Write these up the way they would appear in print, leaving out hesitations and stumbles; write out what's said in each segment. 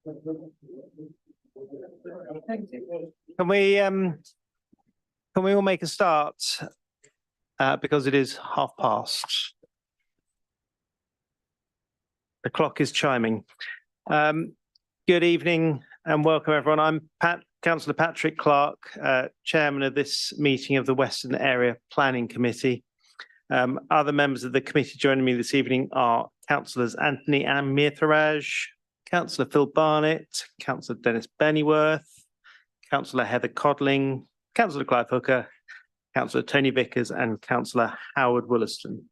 Can we all make a start because it is past. The clock is chiming. Good evening and welcome everyone. I'm Councillor Patrick Clark, Chairman of this meeting of the Western Area Planning Committee. Other members of the committee joining me this evening are Councillors Anthony Amirtharaj, Councillor Phil Barnett, Councillor Dennis Bennyworth, Councillor Heather Codling, Councillor Clive Hooker, Councillor Tony Vickers and Councillor Howard Williston.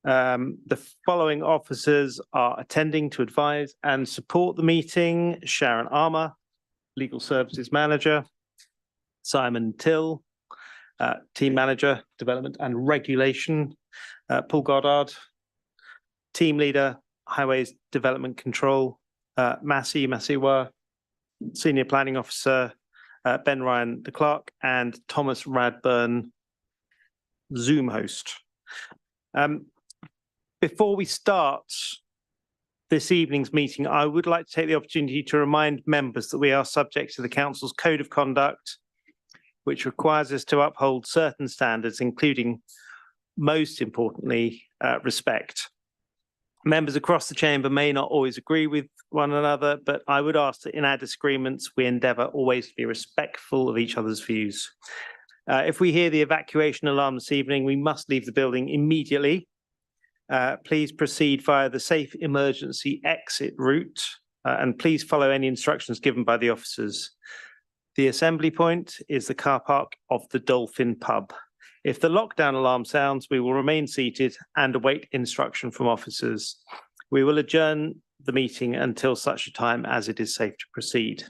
The following officers are attending to advise and support the meeting: Sharon Armour, Legal Services Manager, Simon Till, Team Manager, Development and Regulation, Paul Goddard, Team Leader, Highways Development Control, Masi Masiwa, Senior Planning Officer, Ben Ryan the Clerk, and Thomas Radburn, Zoom host. Before we start this evening's meeting, I would like to take the opportunity to remind members that we are subject to the Council's Code of Conduct, which requires us to uphold certain standards, including, most importantly, respect. Members across the chamber may not always agree with one another, but I would ask that in our disagreements, we endeavour always to be respectful of each other's views. If we hear the evacuation alarm this evening, we must leave the building immediately. Please proceed via the safe emergency exit route, and please follow any instructions given by the officers. The assembly point is the car park of the Dolphin Pub. If the lockdown alarm sounds, we will remain seated and await instruction from officers. We will adjourn the meeting until such a time as it is safe to proceed.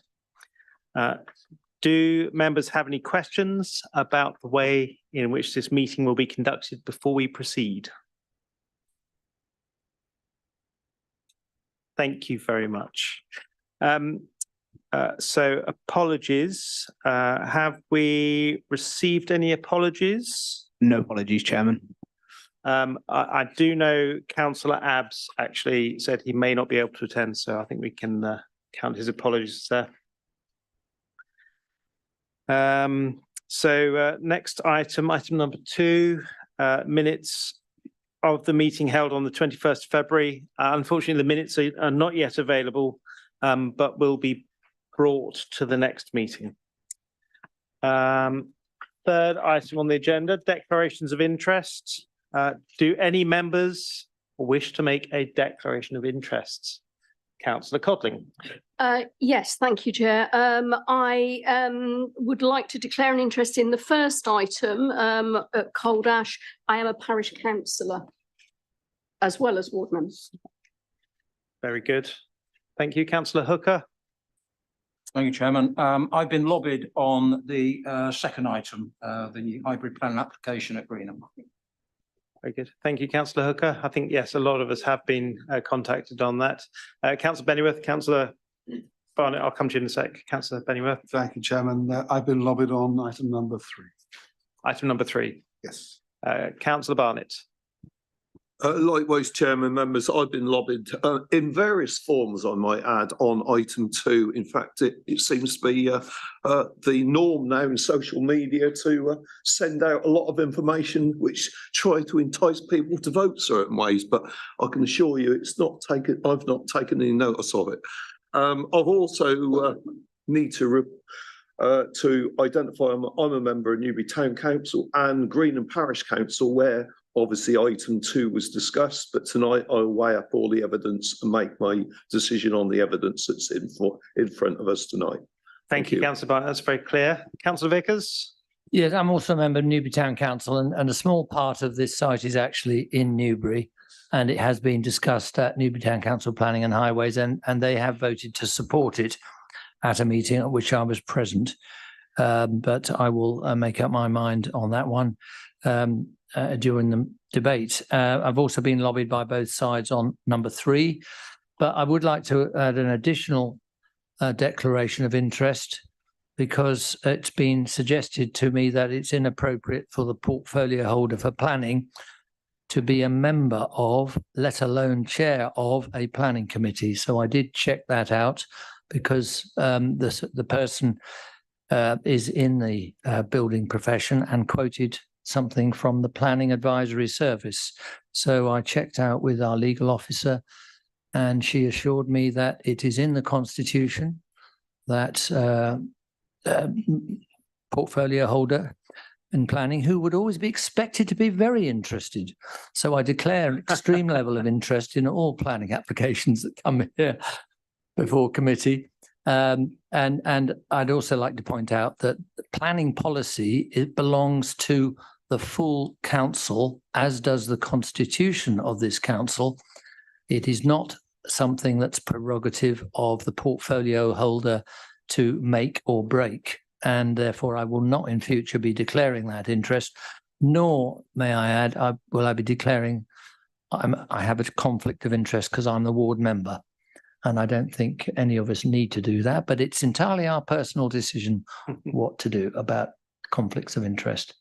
Do members have any questions about the way in which this meeting will be conducted before we proceed? Thank you very much. So apologies. Have we received any apologies? No apologies, Chairman. I do know Councillor Abbs actually said he may not be able to attend, so I think we can count his apologies there. Next item number 2, minutes of the meeting held on the 21st of February. Unfortunately, the minutes are not yet available, but will be brought to the next meeting. Third item on the agenda, declarations of interest. Do any members wish to make a declaration of interest? Councillor Codling. Yes, thank you, Chair. I would like to declare an interest in the first item at Cold Ash. I am a parish councillor as well as ward member. Very good. Thank you. Councillor Hooker. Thank you, Chairman. I've been lobbied on the second item, the hybrid plan application at Greenham. Very good. Thank you, Councillor Hooker. I think, yes, a lot of us have been contacted on that. Councillor Bennyworth, Councillor Barnett, I'll come to you in a sec. Councillor Bennyworth. Thank you, Chairman. I've been lobbied on item number 3. Item number 3. Yes. Councillor Barnett. Likewise, Chairman, members, I've been lobbied in various forms, I might add, on item 2. In fact, it seems to be the norm now in social media to send out a lot of information which try to entice people to vote certain ways, but I can assure you I've not taken any notice of it. I've also need to identify I'm a member of Newbury Town Council and Greenham Parish Council, where obviously item 2 was discussed, but tonight I'll weigh up all the evidence and make my decision on the evidence that's in front of us tonight. Thank you, Councillor Barnett. That's very clear. Councillor Vickers. Yes, I'm also a member of Newbury Town Council, and a small part of this site is actually in Newbury, and it has been discussed at Newbury Town Council Planning and Highways, and they have voted to support it at a meeting at which I was present. But I will make up my mind on that one during the debate. I've also been lobbied by both sides on number 3, but I would like to add an additional declaration of interest, because it's been suggested to me that it's inappropriate for the portfolio holder for planning to be a member of, let alone chair of, a planning committee. So I did check that out because the person is in the building profession and quoted something from the Planning Advisory Service. So I checked out with our legal officer and she assured me that it is in the Constitution that portfolio holder in planning who would always be expected to be very interested. So I declare an extreme level of interest in all planning applications that come here before committee. And I'd also like to point out that planning policy, it belongs to the full council, as does the constitution of this council. It is not something that's prerogative of the portfolio holder to make or break. And therefore, I will not in future be declaring that interest, nor, may I add, will I be declaring I have a conflict of interest because I'm the ward member. And I don't think any of us need to do that, but it's entirely our personal decision what to do about conflicts of interest.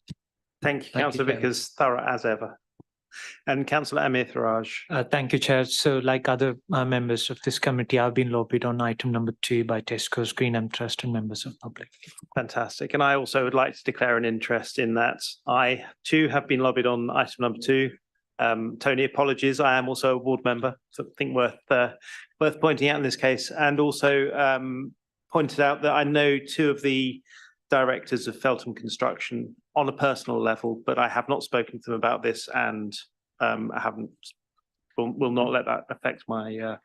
Thank you, Councillor Vickers, thorough as ever. And Councillor Amir Faraj. Thank you, Chair. So like other members of this committee, I've been lobbied on item number 2 by Tesco's, Greenham Trust and members of public. Fantastic. And I also would like to declare an interest in that. I too have been lobbied on item number 2. Tony, apologies. I am also a ward member, so I think worth pointing out in this case, and also pointed out that I know 2 of the directors of Feltham Construction on a personal level, but I have not spoken to them about this, and I will not let that affect my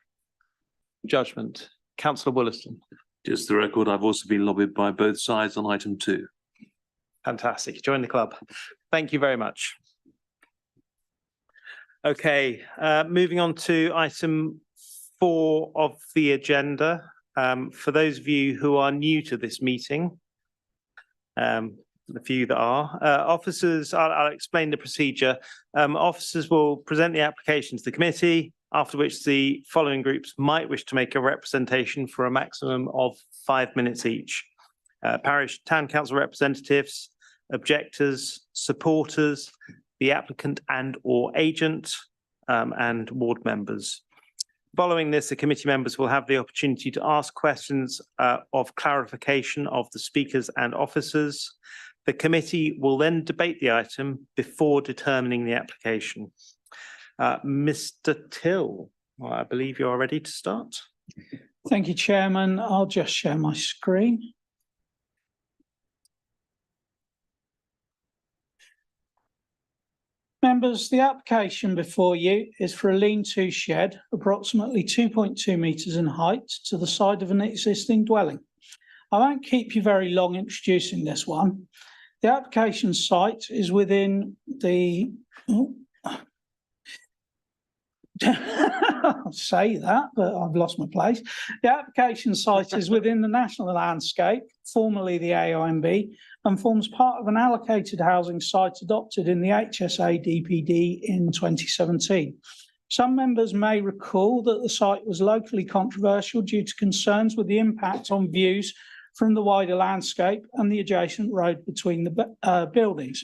judgment. Councillor Wollaston. Just the record, I've also been lobbied by both sides on item 2. Fantastic. Join the club. Thank you very much. Okay, moving on to item 4 of the agenda. For those of you who are new to this meeting, the few that are, officers, I'll explain the procedure. Officers will present the application to the committee, after which the following groups might wish to make a representation for a maximum of 5 minutes each. Parish town council representatives, objectors, supporters, the applicant and or agent, and ward members. Following this, the committee members will have the opportunity to ask questions of clarification of the speakers and officers. The committee will then debate the item before determining the application. Mr. Till, I believe you're ready to start. Thank you, Chairman. I'll just share my screen. Members, the application before you is for a lean-to shed approximately 2.2 metres in height to the side of an existing dwelling. I won't keep you very long introducing this one. The application site is within the... I'll say that, but I've lost my place. The application site is within the National Landscape, formerly the AIMB, and forms part of an allocated housing site adopted in the HSA DPD in 2017. Some members may recall that the site was locally controversial due to concerns with the impact on views from the wider landscape and the adjacent road between the buildings.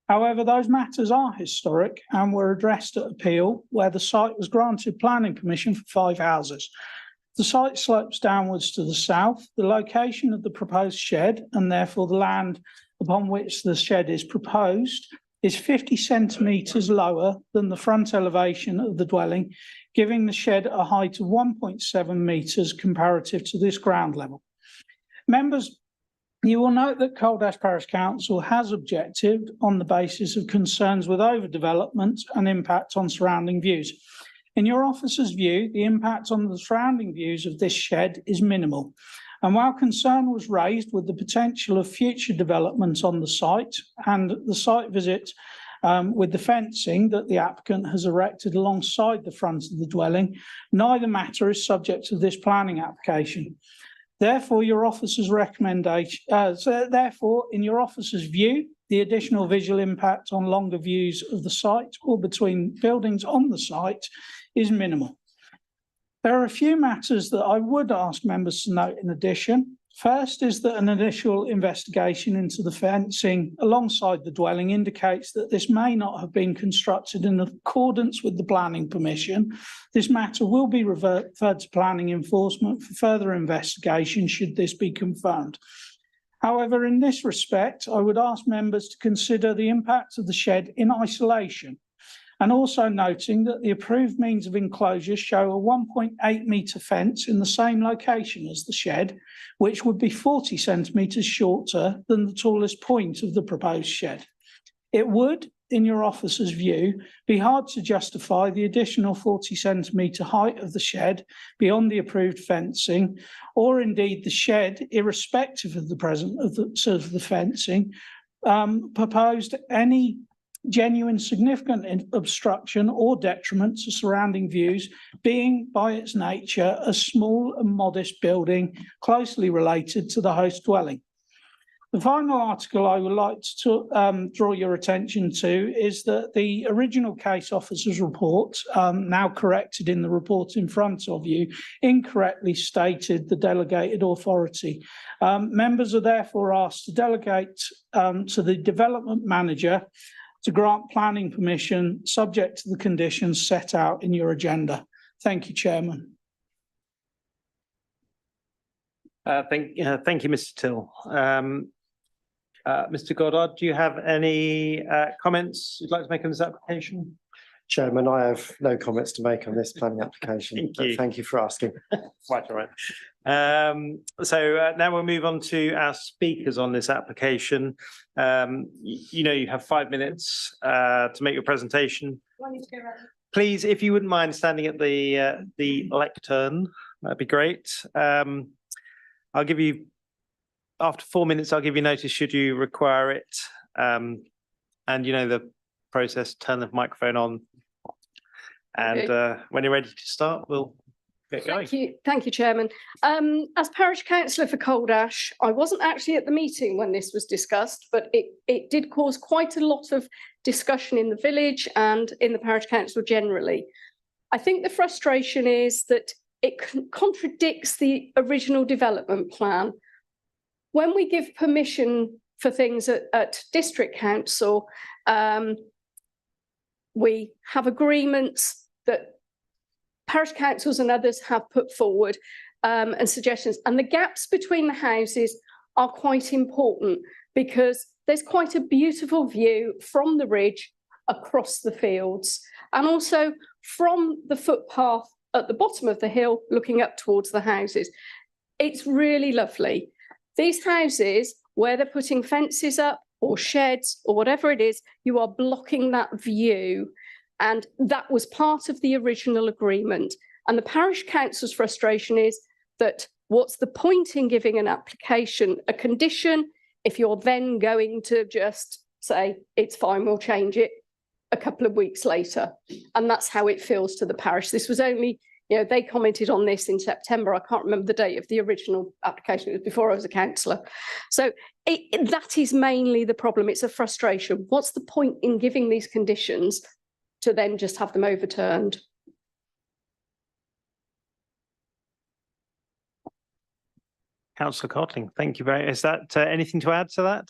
However, those matters are historic and were addressed at appeal, where the site was granted planning permission for 5 houses. The site slopes downwards to the south. The location of the proposed shed, and therefore the land upon which the shed is proposed, is 50 centimetres lower than the front elevation of the dwelling, giving the shed a height of 1.7 metres comparative to this ground level. Members, you will note that Caldash Parish Council has objected on the basis of concerns with overdevelopment and impact on surrounding views. In your officer's view, the impact on the surrounding views of this shed is minimal. And while concern was raised with the potential of future development on the site and the site visit with the fencing that the applicant has erected alongside the front of the dwelling, neither matter is subject to this planning application. Therefore, your officer's recommendation, therefore, in your officer's view, the additional visual impact on longer views of the site or between buildings on the site is minimal. There are a few matters that I would ask members to note in addition. First is that an initial investigation into the fencing alongside the dwelling indicates that this may not have been constructed in accordance with the planning permission. This matter will be referred to planning enforcement for further investigation should this be confirmed. However, in this respect, I would ask members to consider the impact of the shed in isolation, and also noting that the approved means of enclosure show a 1.8 metre fence in the same location as the shed, which would be 40 centimetres shorter than the tallest point of the proposed shed. It would, in your officer's view, be hard to justify the additional 40 centimetre height of the shed beyond the approved fencing, or indeed the shed, irrespective of the presence of the fencing, proposed any genuine significant obstruction or detriment to surrounding views, being by its nature a small and modest building closely related to the host dwelling. The final article I would like to draw your attention to is that the original case officer's report, now corrected in the report in front of you, incorrectly stated the delegated authority. Members are therefore asked to delegate to the development manager to grant planning permission subject to the conditions set out in your agenda. Thank you, Chairman. Thank you, Mr. Till. Mr. Goddard, do you have any comments you'd like to make on this application? Chairman, I have no comments to make on this planning application. Thank but you. Thank you for asking. Quite all right. So now we'll move on to our speakers on this application. You have 5 minutes to make your presentation. Please, if you wouldn't mind standing at the lectern, that'd be great. I'll give you, after 4 minutes, I'll give you notice should you require it. And the process, turn the microphone on. And when you're ready to start, we'll get going. Thank you, Chairman. As parish councillor for Coldash, I wasn't actually at the meeting when this was discussed, but it did cause quite a lot of discussion in the village and in the parish council generally. I think the frustration is that it contradicts the original development plan. When we give permission for things at district council, we have agreements that parish councils and others have put forward and suggestions. And the gaps between the houses are quite important because there's quite a beautiful view from the ridge across the fields and also from the footpath at the bottom of the hill looking up towards the houses. It's really lovely. These houses, where they're putting fences up or sheds or whatever it is, you are blocking that view. And that was part of the original agreement. And the parish council's frustration is that what's the point in giving an application a condition if you're then going to just say, it's fine, we'll change it a couple of weeks later. And that's how it feels to the parish. This was only, they commented on this in September. I can't remember the date of the original application. It was before I was a councillor. So that is mainly the problem. It's a frustration. What's the point in giving these conditions to then just have them overturned? Councillor Cotling, thank you very much. Is that anything to add to that?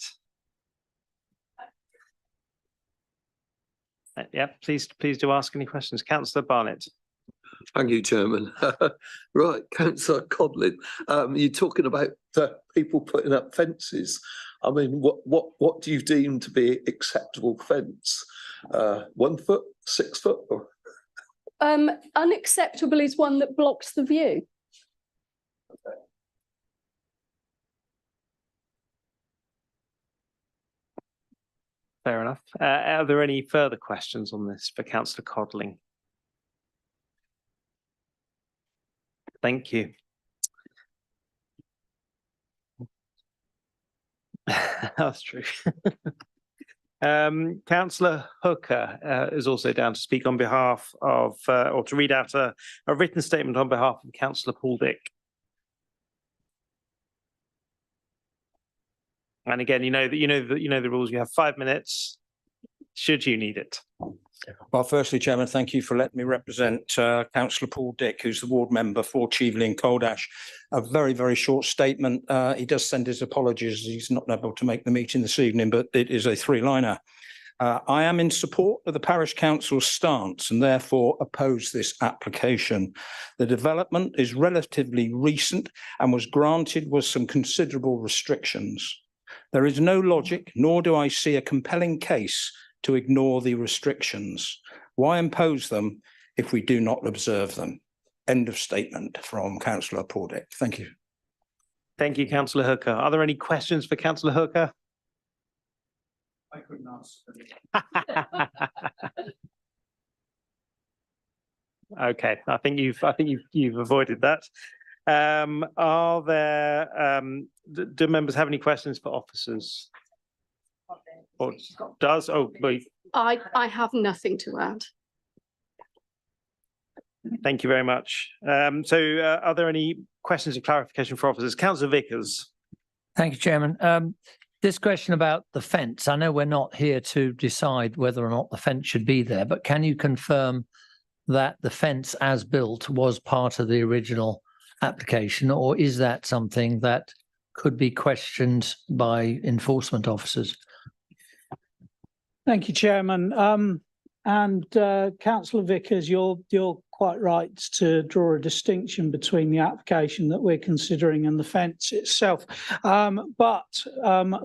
Yeah, please do ask any questions. Councillor Barnett. Thank you, Chairman. Right, Councillor Codlin, you're talking about people putting up fences. I mean, what do you deem to be acceptable fence? 1 foot, 6 foot? Or? Unacceptable is one that blocks the view. Okay. Fair enough. Are there any further questions on this for Councillor Codling? Thank you. That's true. Councillor Hooker is also down to speak on behalf of, or to read out a written statement on behalf of Councillor Paul Dick. And again, you know the rules. You have 5 minutes, should you need it. Well, firstly, Chairman, thank you for letting me represent Councillor Paul Dick, who's the ward member for Cheveley and Coldash. A very, very short statement. He does send his apologies. He's not able to make the meeting this evening, but it is a three-liner. I am in support of the parish council's stance and therefore oppose this application. The development is relatively recent and was granted with some considerable restrictions. There is no logic, nor do I see a compelling case to ignore the restrictions. Why impose them if we do not observe them? End of statement from Councillor Pordick. Thank you. Thank you, Councillor Hooker. Are there any questions for Councillor Hooker? I couldn't answer. Okay, I think you've avoided that. Are there do members have any questions for officers? Or does wait. I have nothing to add. Thank you very much. Are there any questions of clarification for officers? Councillor Vickers. Thank you, Chairman. This question about the fence, I know we're not here to decide whether or not the fence should be there, but can you confirm that the fence as built was part of the original application, or is that something that could be questioned by enforcement officers? Thank you, Chairman. Councillor Vickers, you're quite right to draw a distinction between the application that we're considering and the fence itself. But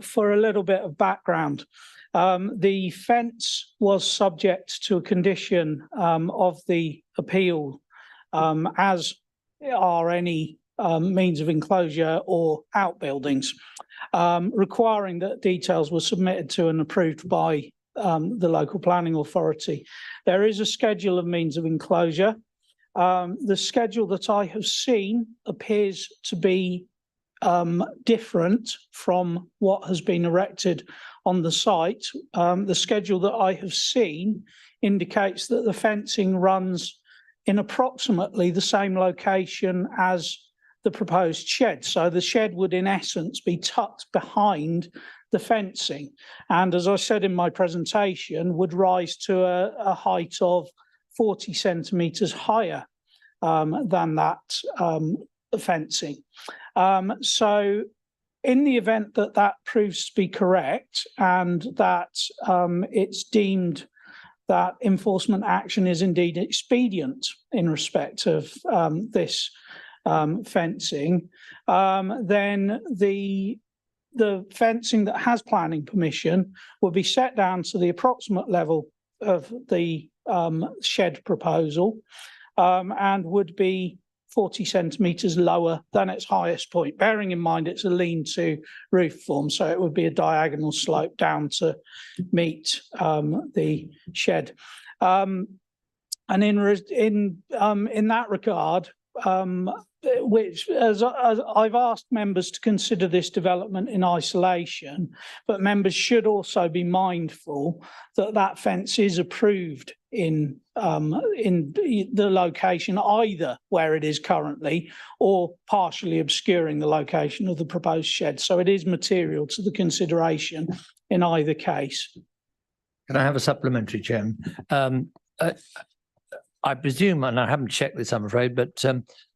for a little bit of background, the fence was subject to a condition of the appeal, as are any means of enclosure or outbuildings, requiring that details were submitted to and approved by the local planning authority. There is a schedule of means of enclosure. The schedule that I have seen appears to be different from what has been erected on the site. The schedule that I have seen indicates that the fencing runs in approximately the same location as the proposed shed. So the shed would in essence be tucked behind the fencing, and as I said in my presentation, would rise to a height of 40 centimetres higher than that fencing. So in the event that that proves to be correct and that it's deemed that enforcement action is indeed expedient in respect of this fencing, then the fencing that has planning permission will be set down to the approximate level of the shed proposal and would be 40 centimetres lower than its highest point, bearing in mind it's a lean-to roof form, so it would be a diagonal slope down to meet the shed. And in that regard, which as I've asked members to consider this development in isolation, but members should also be mindful that that fence is approved in the location, either where it is currently or partially obscuring the location of the proposed shed. So it is material to the consideration in either case. Can I have a supplementary, Chairman? I presume, and I haven't checked this, I'm afraid, but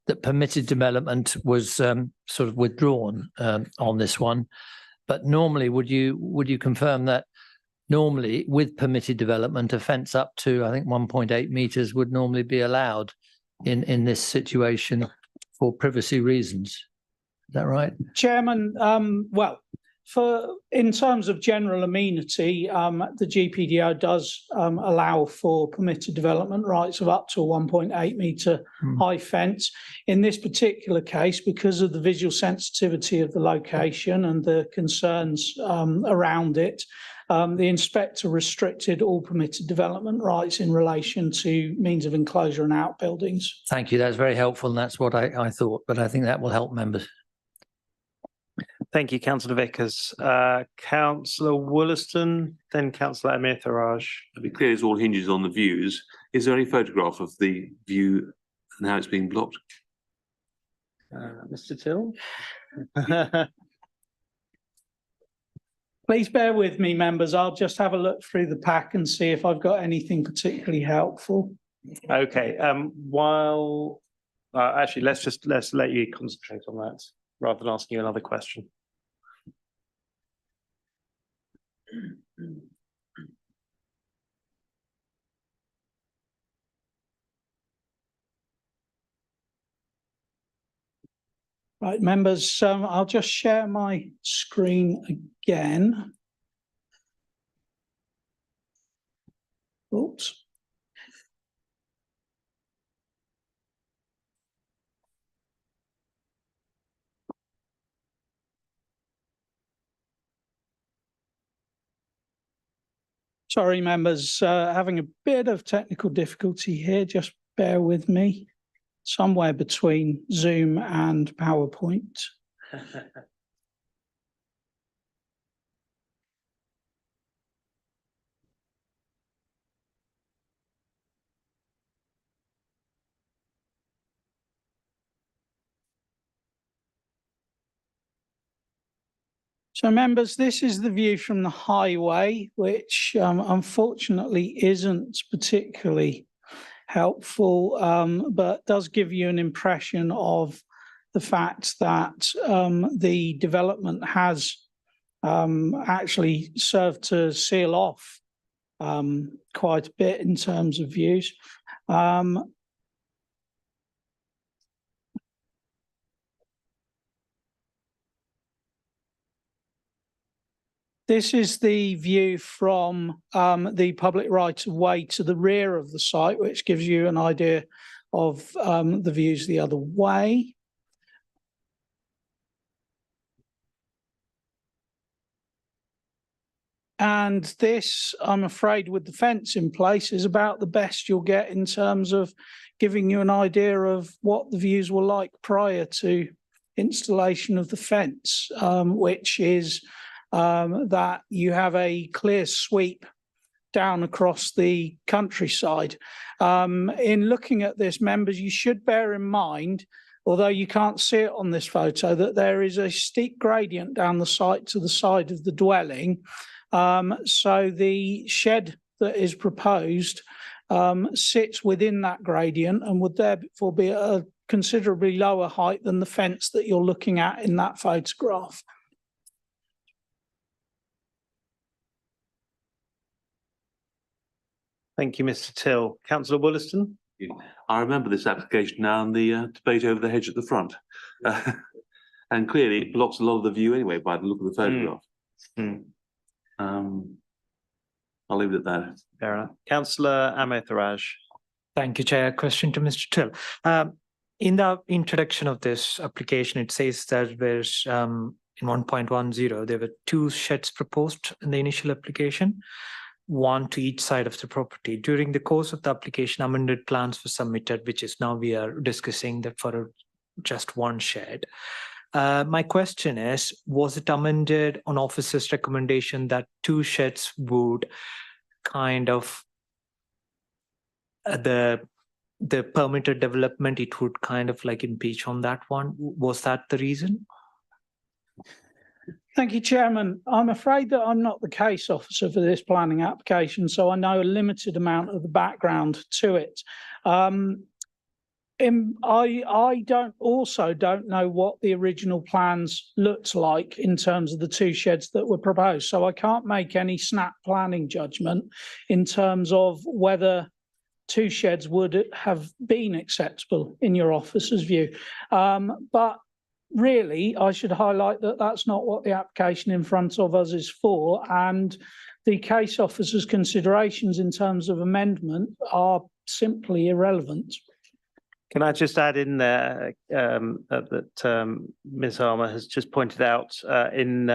that permitted development was sort of withdrawn on this one. But normally, would you confirm that normally with permitted development, a fence up to, I think, 1.8 metres would normally be allowed in this situation for privacy reasons? Is that right? Chairman, well, in terms of general amenity, the GPDO does allow for permitted development rights of up to a 1.8 metre high fence. In this particular case, because of the visual sensitivity of the location and the concerns around it, the inspector restricted all permitted development rights in relation to means of enclosure and outbuildings. Thank you. That's very helpful, and that's what I thought, but I think that will help members. Thank you, Councillor Vickers. Councillor Wollaston, then Councillor Amir Tharaj. To be clear, this all hinges on the views. Is there any photograph of the view and how it's being blocked? Mr. Till? Please bear with me, members. I'll just have a look through the pack and see if I've got anything particularly helpful. Okay, actually, let's let you concentrate on that rather than asking you another question. Right, members, I'll just share my screen again. Oops. Sorry, members, having a bit of technical difficulty here. Just bear with me. Somewhere between Zoom and PowerPoint. So members, this is the view from the highway, which unfortunately isn't particularly helpful, but does give you an impression of the fact that the development has actually served to seal off quite a bit in terms of views. This is the view from the public right of way to the rear of the site, which gives you an idea of the views the other way. And this, I'm afraid, with the fence in place, is about the best you'll get in terms of giving you an idea of what the views were like prior to installation of the fence, which is that you have a clear sweep down across the countryside. In looking at this, members, you should bear in mind, although you can't see it on this photo, that there is a steep gradient down the site to the side of the dwelling. So the shed that is proposed sits within that gradient and would therefore be at a considerably lower height than the fence that you're looking at in that photograph. Thank you, Mr. Till. Councillor Wollaston? I remember this application now and the debate over the hedge at the front. And clearly it blocks a lot of the view anyway by the look of the photograph. I'll leave it at that. Fair enough. Councillor Amitharaj. Thank you, Chair. Question to Mr. Till. In the introduction of this application, it says that there's in 1.10, there were 2 sheds proposed in the initial application, 1 to each side of the property. During the course of the application, amended plans were submitted, which is now we are discussing that for just 1 shed. My question is, was it amended on officer's recommendation that 2 sheds would kind of the permitted development, it would kind of like impeach on that one? Was that the reason? Thank you, Chairman. I'm afraid that I'm not the case officer for this planning application, so I know a limited amount of the background to it. I don't know what the original plans looked like in terms of the 2 sheds that were proposed, so I can't make any snap planning judgment in terms of whether 2 sheds would have been acceptable in your officer's view. But really, I should highlight that that's not what the application in front of us is for, and the case officer's considerations in terms of amendment are simply irrelevant. Can I just add in there that Ms. Armour has just pointed out in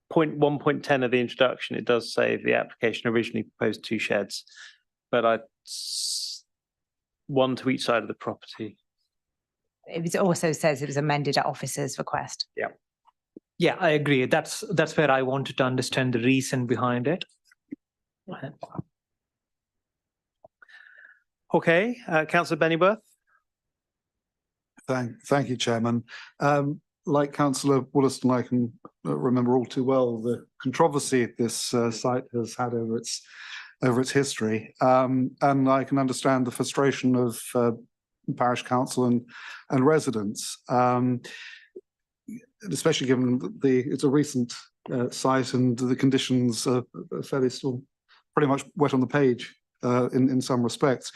point 1.10 of the introduction, it does say the application originally proposed 2 sheds, but 1 to each side of the property. It also says it was amended at officer's request. Yeah. Yeah, I agree. That's where I wanted to understand the reason behind it. Okay, Councillor Bennyworth. Thank you, Chairman. like Councillor Wollaston, I can remember all too well the controversy this site has had over its history, and I can understand the frustration of parish council and residents, especially given that it's a recent site and the conditions are fairly still pretty much wet on the page in some respects.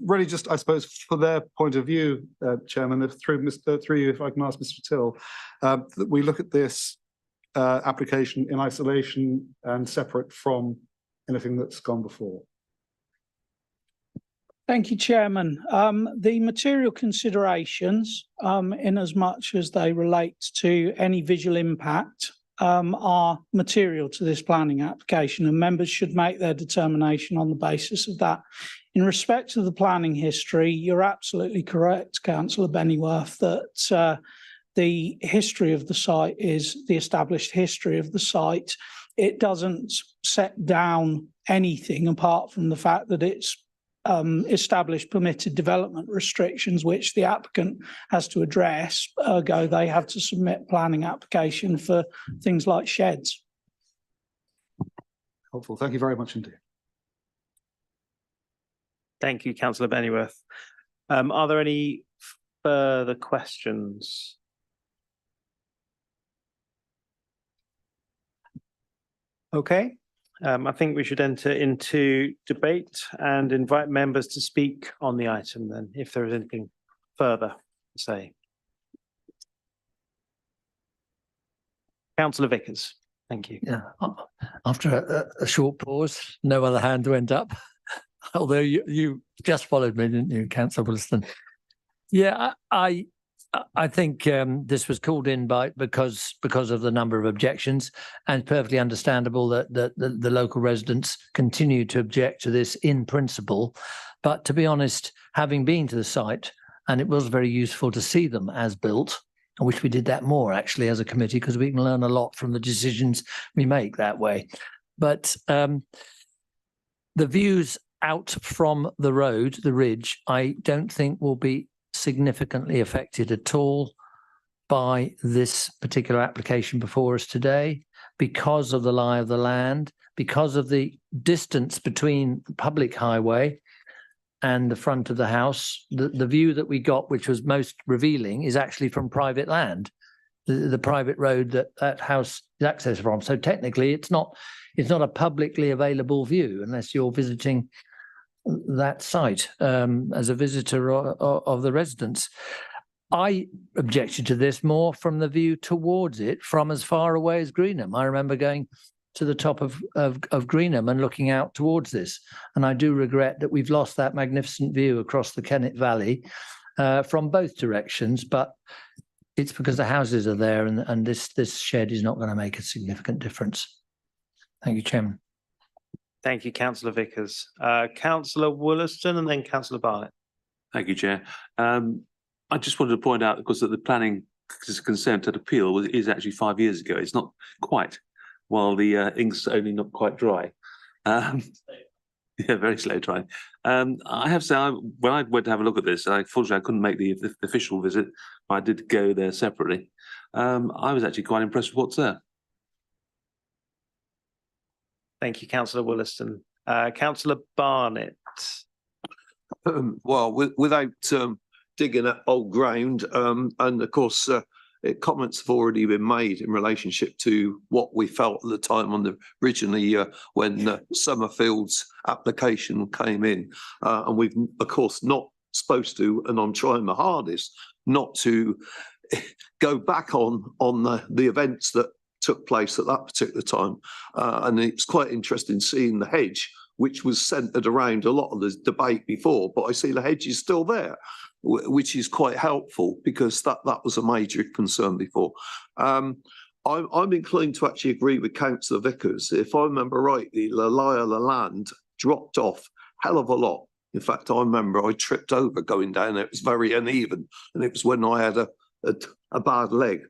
Really, just I suppose for their point of view, Chairman, if through you, if I can ask Mr. Till, that we look at this application in isolation and separate from anything that's gone before. Thank you, Chairman. The material considerations, in as much as they relate to any visual impact, are material to this planning application, and members should make their determination on the basis of that. In respect to the planning history, you're absolutely correct, Councillor Bennyworth, that the history of the site is the established history of the site. It doesn't set down anything apart from the fact that it's established permitted development restrictions, which the applicant has to address. Ergo, they have to submit planning application for things like sheds. Helpful. Thank you very much indeed. Thank you, Councillor Bennyworth. Are there any further questions? Okay. I think we should enter into debate and invite members to speak on the item then, if there is anything further to say. Councillor Vickers, thank you. Yeah. After a short pause, no other hand went up. Although you just followed me, didn't you, Councillor Wollaston? Yeah, I think this was called in because of the number of objections, and perfectly understandable that the local residents continue to object to this in principle. But to be honest, having been to the site, and it was very useful to see them as built, I wish we did that more actually as a committee, because we can learn a lot from the decisions we make that way. But the views out from the road, the ridge, I don't think will be significantly affected at all by this particular application before us today, because of the lie of the land, because of the distance between the public highway and the front of the house. The view that we got, which was most revealing, is actually from private land, the private road that house is accessed from. So technically it's not a publicly available view unless you're visiting that site as a visitor of the residents. I objected to this more from the view towards it from as far away as Greenham. I remember going to the top of Greenham and looking out towards this. And I do regret that we've lost that magnificent view across the Kennet Valley from both directions, but it's because the houses are there and this shed is not going to make a significant difference. Thank you, Chairman. Thank you, Councillor Vickers. Councillor Wollaston and then Councillor Barnett. Thank you, Chair. I just wanted to point out, because that the planning consent at appeal is actually 5 years ago. It's not quite, while the ink's only not quite dry. Yeah, very slow drying. I have to say, when I went to have a look at this, unfortunately I couldn't make the official visit, but I did go there separately. I was actually quite impressed with what's there. Thank you, Councillor Wollaston. Councillor Barnett. Well, without digging at old ground, and of course, comments have already been made in relationship to what we felt at the time on the originally when Summerfield's application came in, and we've of course not supposed to, and I'm trying my hardest not to go back on the events that took place at that particular time, and it's quite interesting seeing the hedge, which was centred around a lot of the debate before, but I see the hedge is still there, which is quite helpful, because that was a major concern before. I'm inclined to actually agree with Councillor Vickers. If I remember right, the lie of the land dropped off hell of a lot. In fact, I remember I tripped over going down. It was very uneven, and it was when I had a bad leg.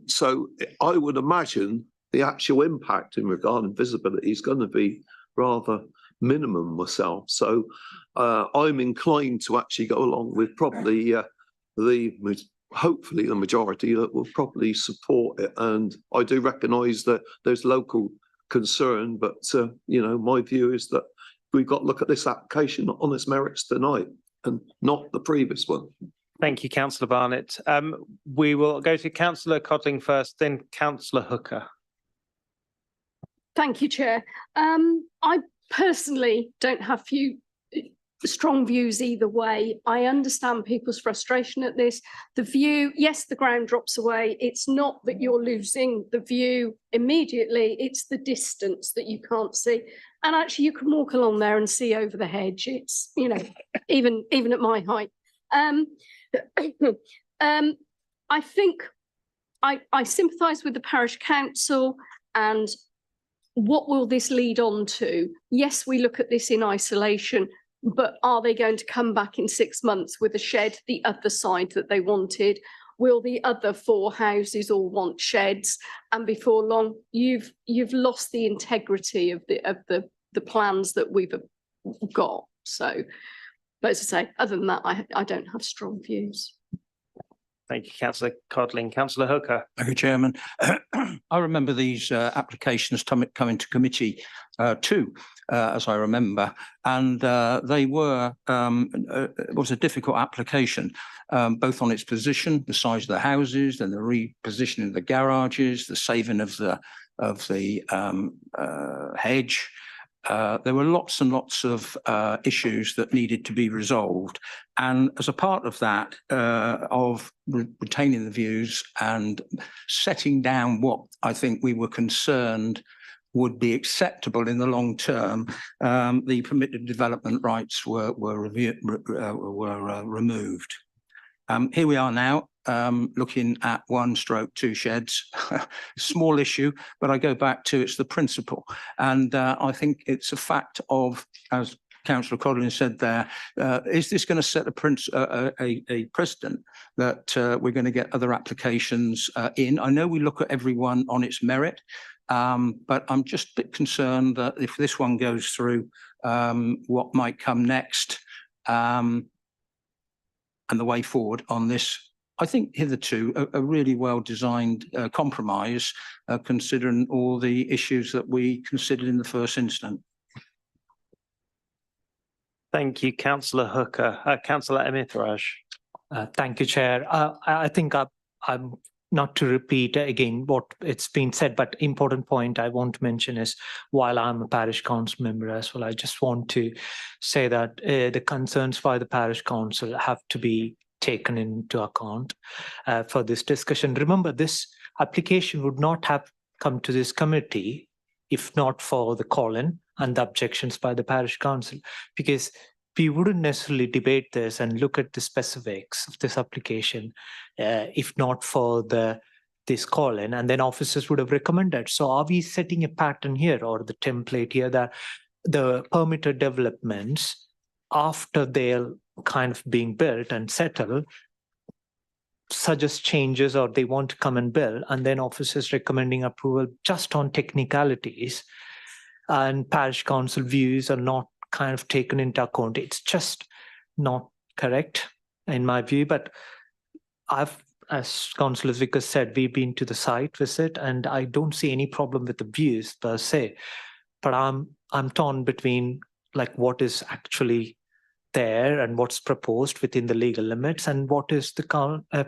So I would imagine the actual impact in regarding visibility is going to be rather minimum myself. So I'm inclined to actually go along with probably the hopefully the majority that will probably support it. And I do recognise that there's local concern, but you know, my view is that we've got to look at this application on its merits tonight and not the previous one. Thank you, Councillor Barnett. We will go to Councillor Codling first, then Councillor Hooker. Thank you, Chair. I personally don't have strong views either way. I understand people's frustration at this. The view, yes, the ground drops away. It's not that you're losing the view immediately, it's the distance that you can't see. And actually you can walk along there and see over the hedge. It's, you know, even at my height. I think I sympathise with the parish council, and what will this lead on to? Yes, we look at this in isolation, but are they going to come back in 6 months with a shed the other side that they wanted? Will the other 4 houses all want sheds? And before long, you've lost the integrity of the plans that we've got. So, but as I say, other than that, I don't have strong views. Thank you, Councillor Codling. Councillor Hooker. Thank you, Chairman. I remember these applications coming to committee too, as I remember, and they were, it was a difficult application, both on its position, the size of the houses, and the repositioning of the garages, the saving of the hedge. There were lots and lots of issues that needed to be resolved. And as a part of that, of retaining the views and setting down what I think we were concerned would be acceptable in the long term, the permitted development rights were removed. Here we are now, looking at 1/2 sheds, small issue, but I go back to it's the principle. And I think it's a fact of, as Councillor Codling said there, is this going to set a precedent that we're going to get other applications in? I know we look at everyone on its merit, but I'm just a bit concerned that if this one goes through, what might come next, and the way forward on this, I think hitherto a really well-designed compromise, considering all the issues that we considered in the first instance. Thank you, Councillor Hooker. Councillor Emithraj. Thank you, Chair. I think I'm not to repeat again what it's been said, but important point I want to mention is, while I'm a parish council member as well, I just want to say that the concerns by the parish council have to be taken into account for this discussion. Remember, this application would not have come to this committee if not for the call-in and the objections by the parish council, because we wouldn't necessarily debate this and look at the specifics of this application if not for this call-in, and then officers would have recommended. So are we setting a pattern here, or the template here, that the permitted developments, after they're kind of being built and settled, suggest changes, or they want to come and build, and then officers recommending approval just on technicalities, and parish council views are not kind of taken into account? It's just not correct in my view. But as Councillor Vickers said, we've been to the site visit, and I don't see any problem with the views per se. But I'm torn between like what is actually there and what's proposed within the legal limits, and what is the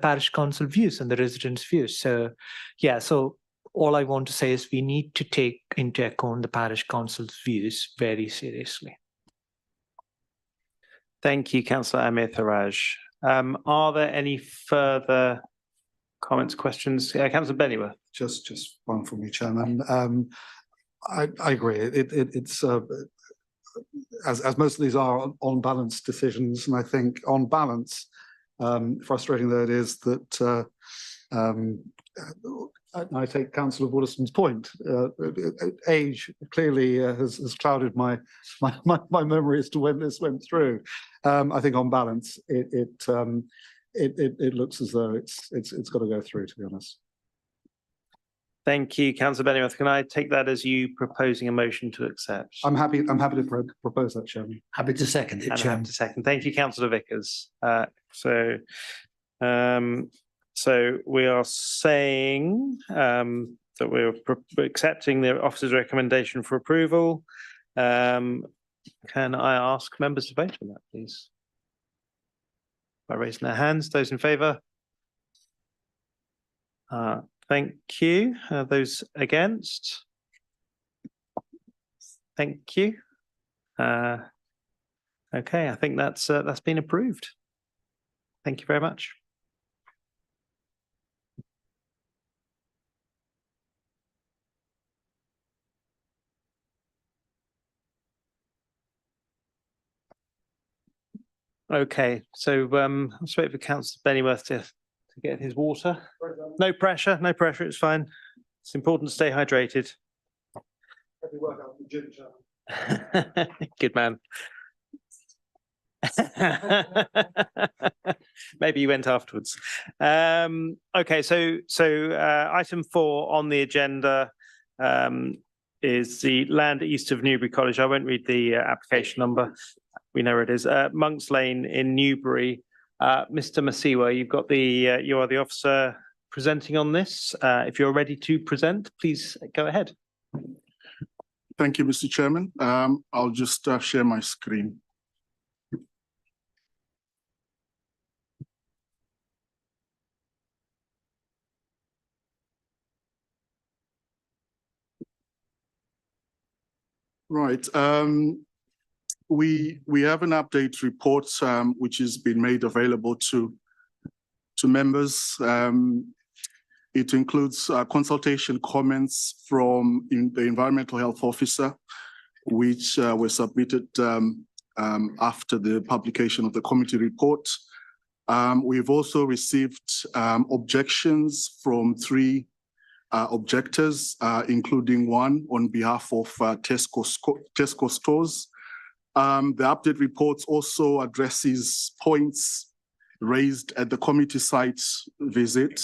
parish council views and the residents' views. So yeah, so all I want to say is we need to take into account the parish council's views very seriously. Thank you, Councillor Emithraj. Are there any further comments, questions? Councillor Bennyworth. Just one from you, Chairman. I agree. It's as most of these are on balance decisions, and I think on balance, frustrating though it is that I take Councillor Waterston's point. Age clearly has clouded my memory as to when this went through. I think on balance, it looks as though it's got to go through, to be honest. Thank you, Councillor Bennyworth. Can I take that as you proposing a motion to accept? I'm happy to propose that, Chairman. Happy to second it, Chairman. Happy to second. Thank you, Councillor Vickers. So we are saying that we're accepting the officer's recommendation for approval. Can I ask members to vote on that, please? By raising their hands, those in favour? Thank you. Those against? Thank you. Okay, I think that's been approved. Thank you very much. Okay, so let's wait for Councillor Bennyworth to get his water. No pressure, no pressure, it's fine. It's important to stay hydrated. Good man. Maybe you went afterwards. Okay, so item 4 on the agenda is the land east of Newbury College. I won't read the application number. We know where it is. Monks Lane in Newbury. Mr. Masiwa, you've got you are the officer presenting on this. If you're ready to present, please go ahead. Thank you, Mr. Chairman. I'll just share my screen. Right. We have an update report which has been made available to members. It includes consultation comments from the environmental health officer, which were submitted after the publication of the committee report. We've also received objections from 3 objectors, including one on behalf of Tesco stores. The update report also addresses points raised at the committee site visit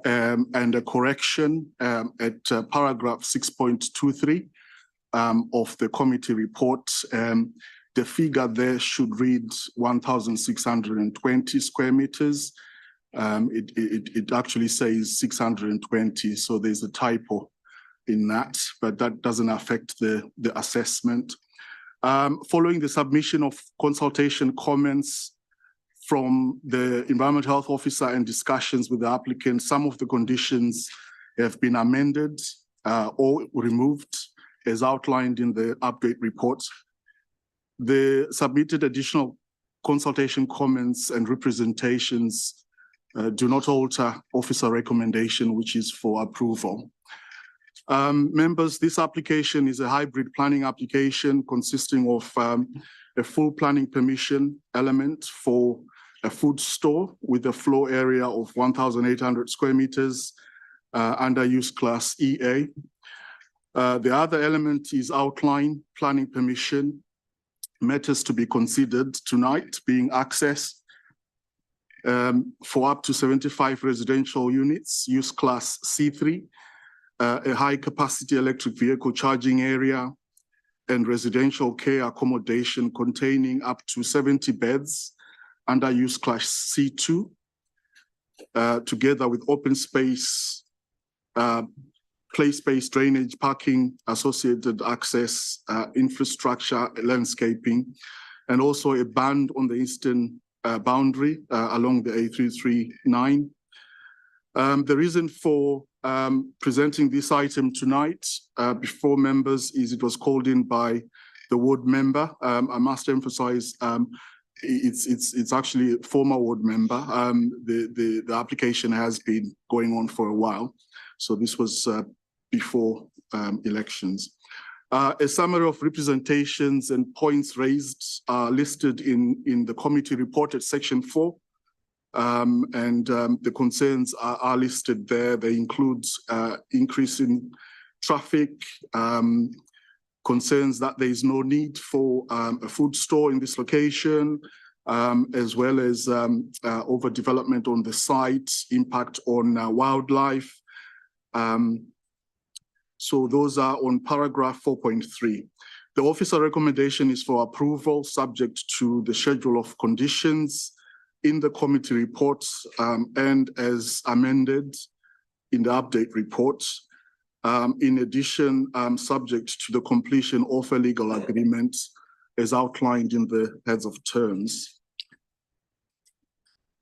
and a correction at paragraph 6.23 of the committee report. The figure there should read 1,620 square meters. It actually says 620, so there's a typo in that, but that doesn't affect the assessment. Following the submission of consultation comments from the environmental health officer and discussions with the applicant, some of the conditions have been amended or removed as outlined in the update report. The submitted additional consultation comments and representations do not alter officer recommendation, which is for approval. Members, this application is a hybrid planning application consisting of a full planning permission element for a food store with a floor area of 1,800 square meters under use class EA. The other element is outline planning permission, matters to be considered tonight being access for up to 75 residential units, use class C3, a high capacity electric vehicle charging area and residential care accommodation containing up to 70 beds under use class C2, together with open space, play space, drainage, parking, associated access, infrastructure, landscaping, and also a band on the eastern boundary along the A339. The reason for presenting this item tonight before members is it was called in by the ward member. I must emphasize it's actually a former ward member. The application has been going on for a while, so this was before elections. A summary of representations and points raised are listed in the committee report at section 4. The concerns are listed there. They include increase in traffic, concerns that there is no need for a food store in this location, as well as overdevelopment on the site, impact on wildlife. So those are on paragraph 4.3. The officer recommendation is for approval subject to the schedule of conditions in the committee reports and as amended in the update report. In addition, subject to the completion of a legal agreement as outlined in the heads of terms.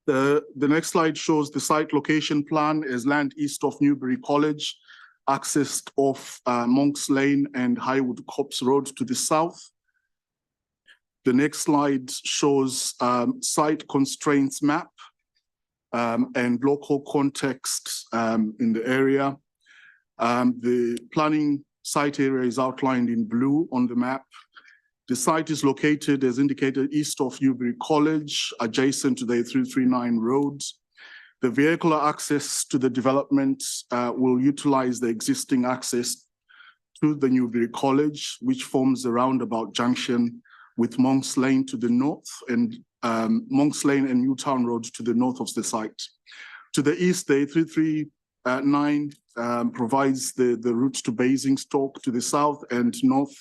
The next slide shows the site location plan as land east of Newbury College, accessed off Monks Lane and Highwood Copse Road to the south. The next slide shows site constraints map and local context in the area. The planning site area is outlined in blue on the map. The site is located, as indicated, east of Newbury College, adjacent to the 339 road. The vehicular access to the development will utilize the existing access to the Newbury College, which forms a roundabout junction with Monks Lane to the north and Monks Lane and Newtown Road to the north of the site. To the east, the 339 provides the route to Basingstoke to the south and north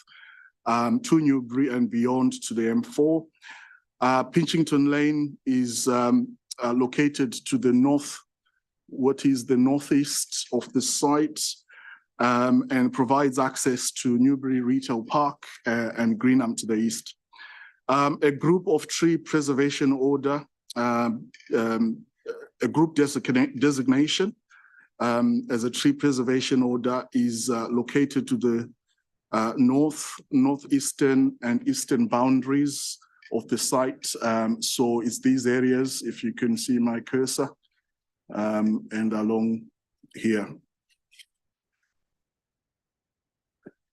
to Newbury and beyond to the M4. Pinchington Lane is located to the north, what is the northeast of the site, and provides access to Newbury Retail Park and Greenham to the east. A group of tree preservation order, a group designation as a tree preservation order is located to the northeastern and eastern boundaries of the site. So it's these areas, if you can see my cursor, and along here.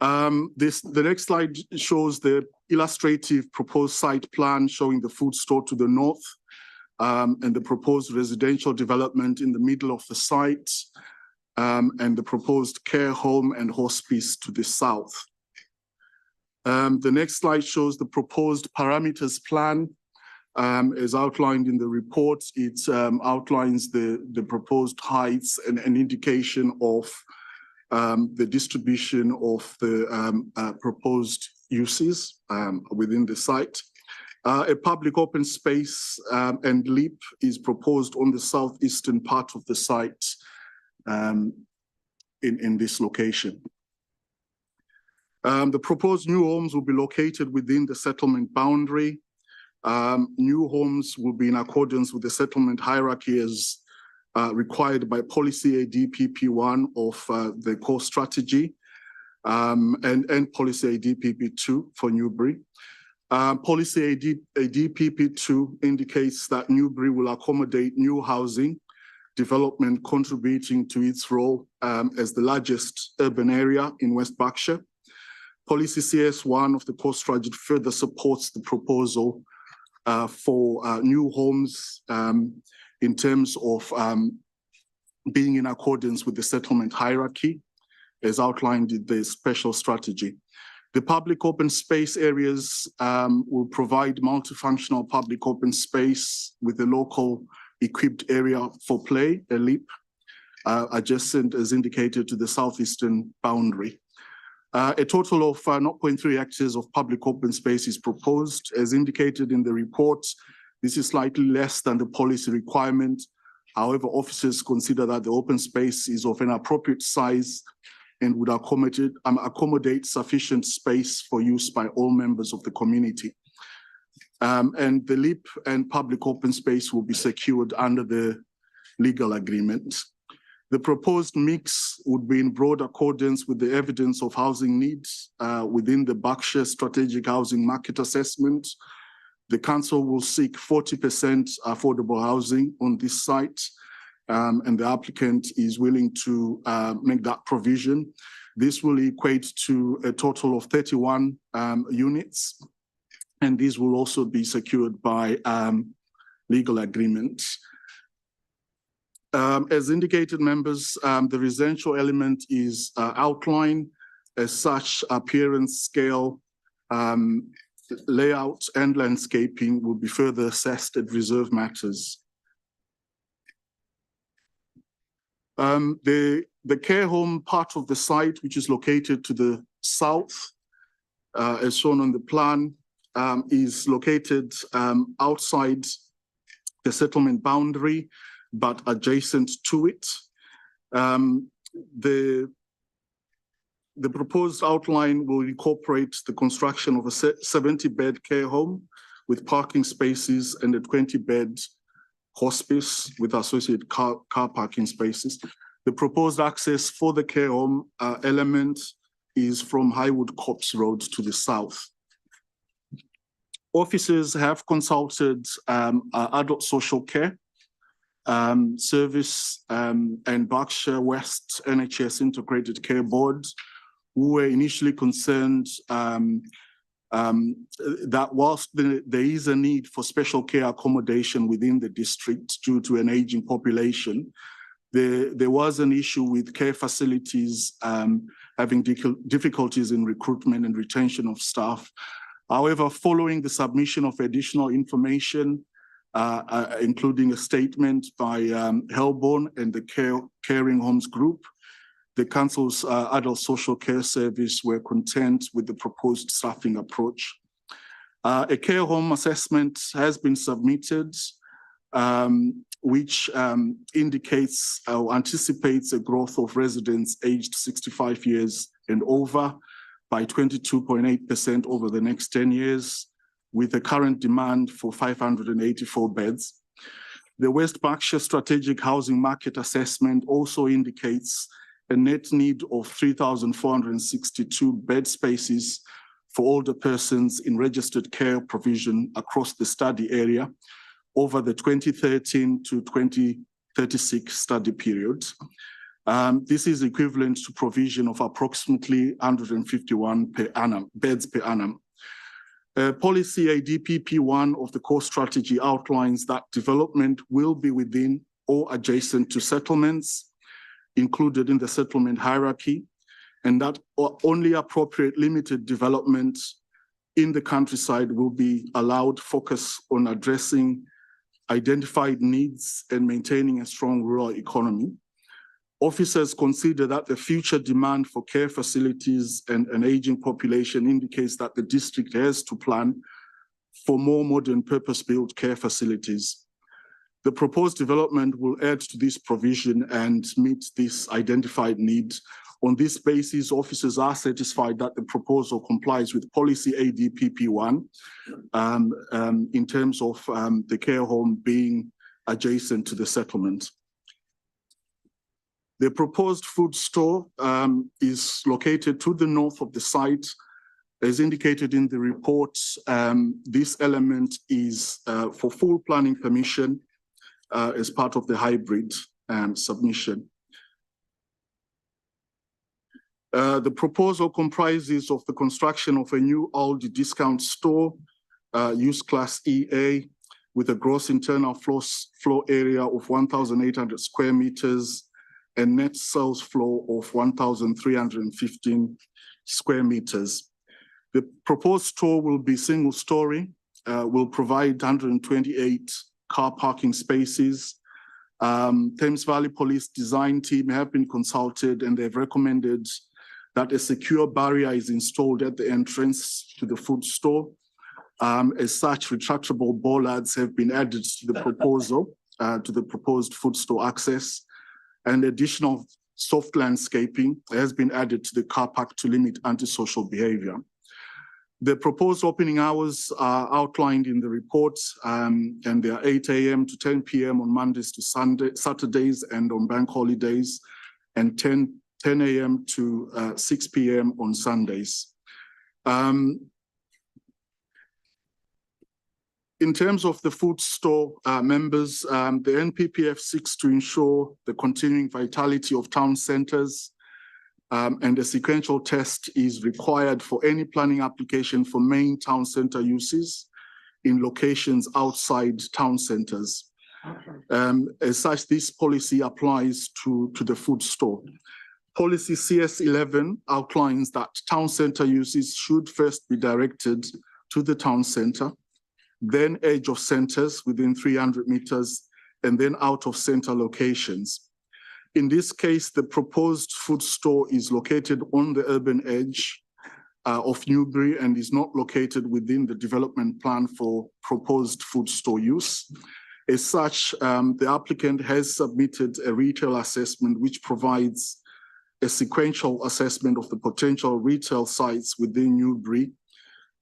The next slide shows the illustrative proposed site plan showing the food store to the north and the proposed residential development in the middle of the site, and the proposed care home and hospice to the south. The next slide shows the proposed parameters plan as outlined in the report. It outlines the proposed heights and an indication of the distribution of the proposed uses within the site. A public open space and leap is proposed on the southeastern part of the site in this location. The proposed new homes will be located within the settlement boundary. New homes will be in accordance with the settlement hierarchy as required by policy ADPP1 of the core strategy and policy ADPP2 for Newbury. Policy ADPP2 indicates that Newbury will accommodate new housing development contributing to its role as the largest urban area in West Berkshire. Policy CS1 of the core strategy further supports the proposal for new homes in terms of being in accordance with the settlement hierarchy as outlined in the special strategy. The public open space areas will provide multifunctional public open space with a local equipped area for play, a leap, adjacent as indicated to the southeastern boundary. A total of 0.3 hectares of public open space is proposed. As indicated in the report, this is slightly less than the policy requirement. However, officers consider that the open space is of an appropriate size and would accommodate sufficient space for use by all members of the community. And the leap and public open space will be secured under the legal agreement. The proposed mix would be in broad accordance with the evidence of housing needs within the Berkshire Strategic Housing Market Assessment. The council will seek 40% affordable housing on this site, and the applicant is willing to make that provision. This will equate to a total of 31 units, and these will also be secured by legal agreements. As indicated, members, the residential element is outlined as such. Appearance, scale, layout and landscaping will be further assessed at reserve matters. The care home part of the site, which is located to the south, as shown on the plan, is located outside the settlement boundary, but adjacent to it. The proposed outline will incorporate the construction of a 70-bed care home with parking spaces and a 20-bed hospice with associated car parking spaces. The proposed access for the care home element is from Highwood Copse Road to the south. Officers have consulted adult social care service and Berkshire West NHS Integrated Care Board, who were initially concerned that whilst there is a need for special care accommodation within the district due to an aging population, there was an issue with care facilities having difficulties in recruitment and retention of staff. However, following the submission of additional information, including a statement by Helborn and the Caring Homes Group, the Council's Adult Social Care Service were content with the proposed staffing approach. A care home assessment has been submitted, which indicates or anticipates a growth of residents aged 65 years and over by 22.8% over the next 10 years, with a current demand for 584 beds. The West Berkshire Strategic Housing Market Assessment also indicates a net need of 3,462 bed spaces for older persons in registered care provision across the study area over the 2013 to 2036 study period. This is equivalent to provision of approximately 151 beds per annum. Policy ADPP1 of the core strategy outlines that development will be within or adjacent to settlements included in the settlement hierarchy, and that only appropriate limited development in the countryside will be allowed focus on addressing identified needs and maintaining a strong rural economy. Officers consider that the future demand for care facilities and an aging population indicates that the district has to plan for more modern purpose-built care facilities. The proposed development will add to this provision and meet this identified need. On this basis, officers are satisfied that the proposal complies with policy ADPP1 in terms of the care home being adjacent to the settlement. The proposed food store is located to the north of the site. As indicated in the report, this element is for full planning permission as part of the hybrid submission. The proposal comprises of the construction of a new Aldi discount store, use class EA, with a gross internal floor area of 1,800 square meters and net sales floor of 1,315 square meters. The proposed store will be single story, will provide 128 car parking spaces. Thames Valley Police design team have been consulted and they've recommended that a secure barrier is installed at the entrance to the food store. As such, retractable bollards have been added to the proposal, to the proposed food store access, and additional soft landscaping has been added to the car park to limit antisocial behavior. The proposed opening hours are outlined in the report, and they are 8 a.m. to 10 p.m. on Mondays to Saturdays and on bank holidays, and 10 a.m. to 6 p.m. on Sundays. In terms of the food store members, the NPPF seeks to ensure the continuing vitality of town centres, and a sequential test is required for any planning application for main town centre uses in locations outside town centres. As such, this policy applies to the food store. Policy CS11 outlines that town centre uses should first be directed to the town centre, then edge of centres within 300 metres, and then out of centre locations. In this case, the proposed food store is located on the urban edge of Newbury and is not located within the development plan for proposed food store use. As such, the applicant has submitted a retail assessment which provides a sequential assessment of the potential retail sites within Newbury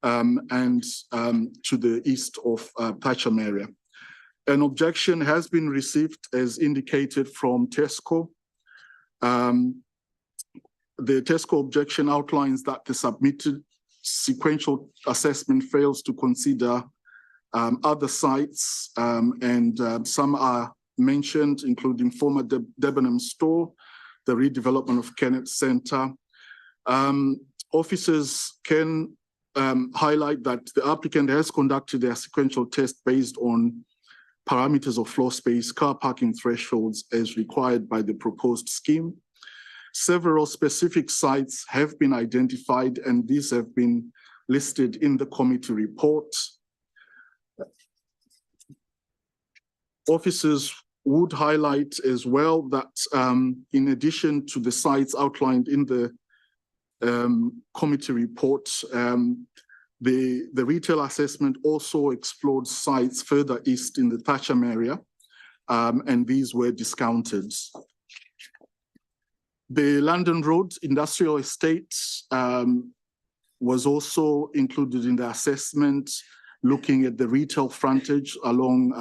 and to the east of Thatcham area. An objection has been received as indicated from Tesco. The Tesco objection outlines that the submitted sequential assessment fails to consider other sites and some are mentioned, including former Debenham store, the redevelopment of Kennett Centre. Officers can highlight that the applicant has conducted their sequential test based on parameters of floor space, car parking thresholds as required by the proposed scheme. Several specific sites have been identified and these have been listed in the committee report. Officers would highlight as well that in addition to the sites outlined in the committee report, the retail assessment also explored sites further east in the Thatcham area, and these were discounted. The London Road Industrial Estate was also included in the assessment, looking at the retail frontage along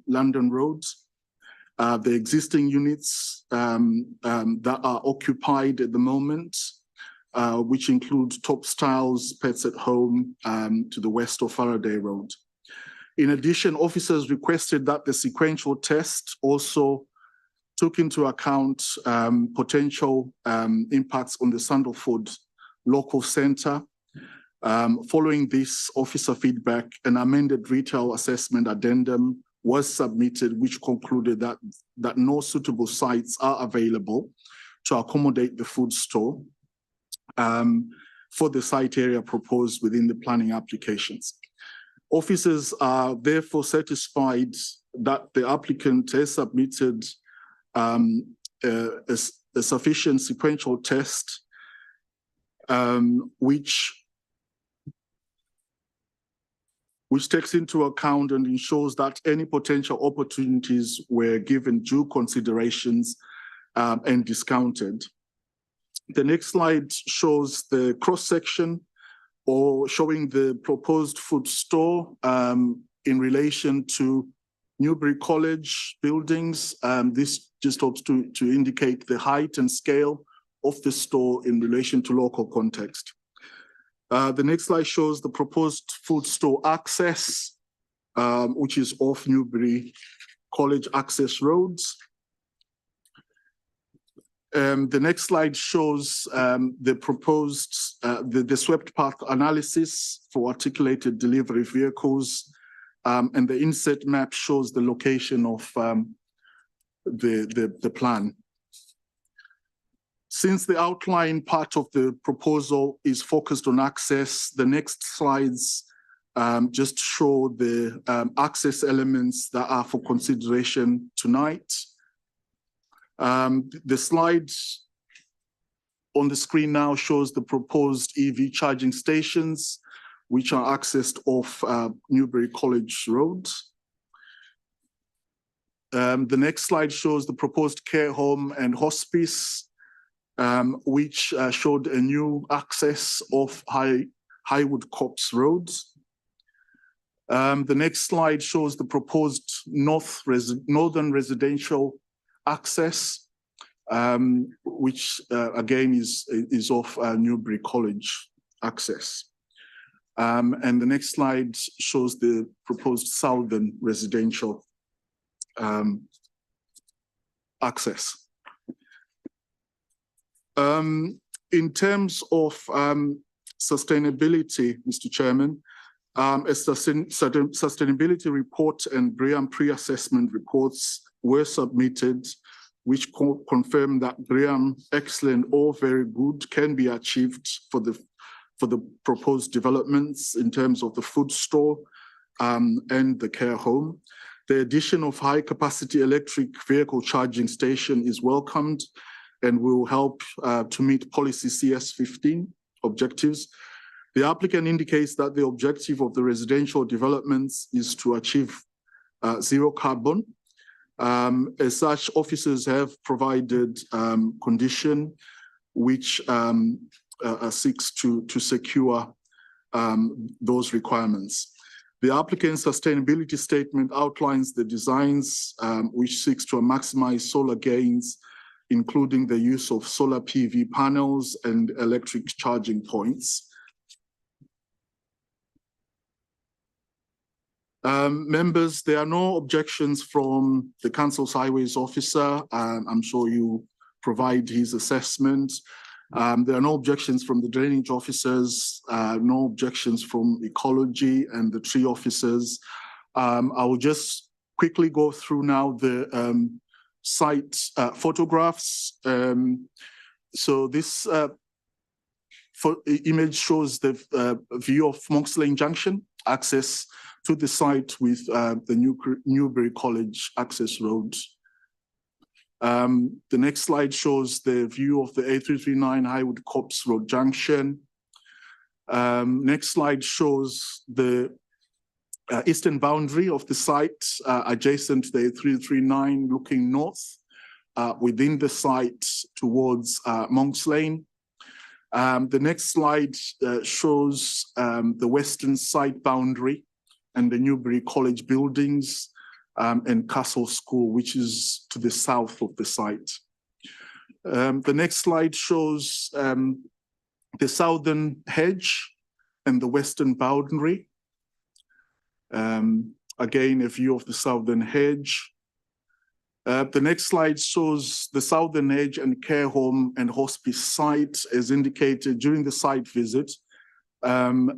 London Road. The existing units that are occupied at the moment, which include Top Styles, Pets at Home to the west of Faraday Road. In addition, officers requested that the sequential test also took into account potential impacts on the Sandalford local centre. Following this officer feedback, an amended retail assessment addendum was submitted, which concluded that no suitable sites are available to accommodate the food store for the site area proposed within the planning applications. Officers are therefore satisfied that the applicant has submitted a sufficient sequential test, which takes into account and ensures that any potential opportunities were given due considerations and discounted. The next slide shows the cross-section or showing the proposed food store in relation to Newbury College buildings. This just helps to indicate the height and scale of the store in relation to local context. The next slide shows the proposed food store access, which is off Newbury College access roads. The next slide shows the proposed, the swept path analysis for articulated delivery vehicles, and the inset map shows the location of the plan. Since the outline part of the proposal is focused on access, the next slides just show the access elements that are for consideration tonight. The slide on the screen now shows the proposed EV charging stations, which are accessed off Newbury College Road. The next slide shows the proposed care home and hospice, which showed a new access off Highwood Copse Road. The next slide shows the proposed northern residential access, which again is off Newbury College access. And the next slide shows the proposed southern residential access. In terms of sustainability, Mr. Chairman, a sustainability report and BREEAM pre-assessment reports were submitted, which confirm that BREEAM excellent or very good can be achieved for the proposed developments in terms of the food store and the care home. The addition of high capacity electric vehicle charging station is welcomed and will help to meet policy CS15 objectives. The applicant indicates that the objective of the residential developments is to achieve zero carbon. As such, officers have provided condition which seeks to secure those requirements. The applicant's sustainability statement outlines the designs which seeks to maximize solar gains, including the use of solar PV panels and electric charging points. Members, there are no objections from the Council's Highways Officer. I'm sure you provide his assessment. There are no objections from the drainage officers, no objections from ecology and the tree officers. I will just quickly go through now the site photographs. So this image shows the view of Monks Lane Junction, access to the site with the Newbury College access road. The next slide shows the view of the A339 Highwood Copse Road Junction. Next slide shows the eastern boundary of the site adjacent to the A339 looking north within the site towards Monks Lane. The next slide shows the western site boundary and the Newbury College buildings and Castle School, which is to the south of the site. The next slide shows the southern hedge and the western boundary. Again, a view of the southern hedge. The next slide shows the southern edge and care home and hospice site as indicated during the site visit.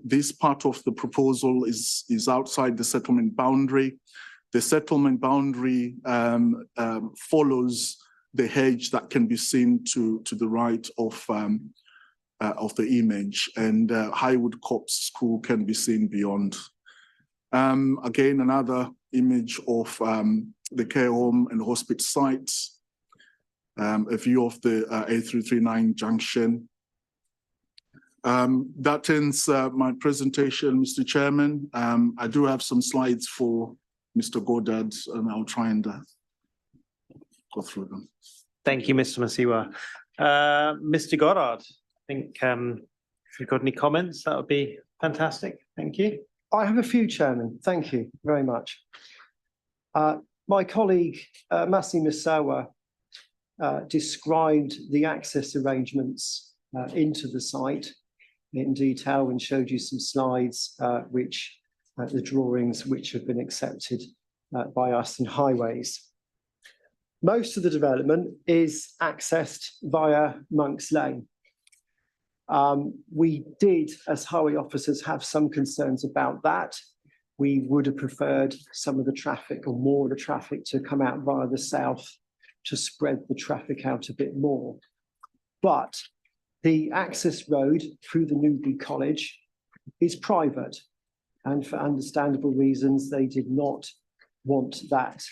This part of the proposal is outside the settlement boundary. The settlement boundary follows the hedge that can be seen to the right of the image, and Highwood Copse School can be seen beyond. Again, another image of the care home and hospice sites, a view of the A339 junction. That ends my presentation, Mr. Chairman. I do have some slides for Mr. Goddard, and I'll try and go through them. Thank you, Mr. Masiwa. Mr. Goddard, I think if you've got any comments, that would be fantastic. Thank you. I have a few, Chairman. Thank you very much. My colleague, Masi Misawa, described the access arrangements into the site in detail and showed you some slides, the drawings which have been accepted by us in Highways. Most of the development is accessed via Monks Lane. We did, as highway officers, have some concerns about that. We would have preferred some of the traffic or more of the traffic to come out via the south to spread the traffic out a bit more. But the access road through the Newbury College is private, and for understandable reasons, they did not want that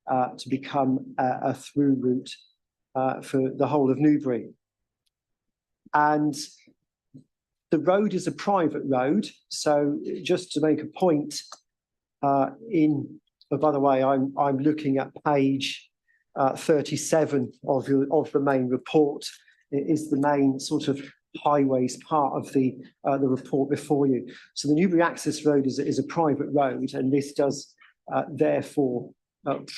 to become a through route for the whole of Newbury. And the road is a private road, so just to make a point, by the way, I'm looking at page 37 of the main report. It is the main sort of highways part of the report before you. So the Newbury Access Road is a private road, and this does therefore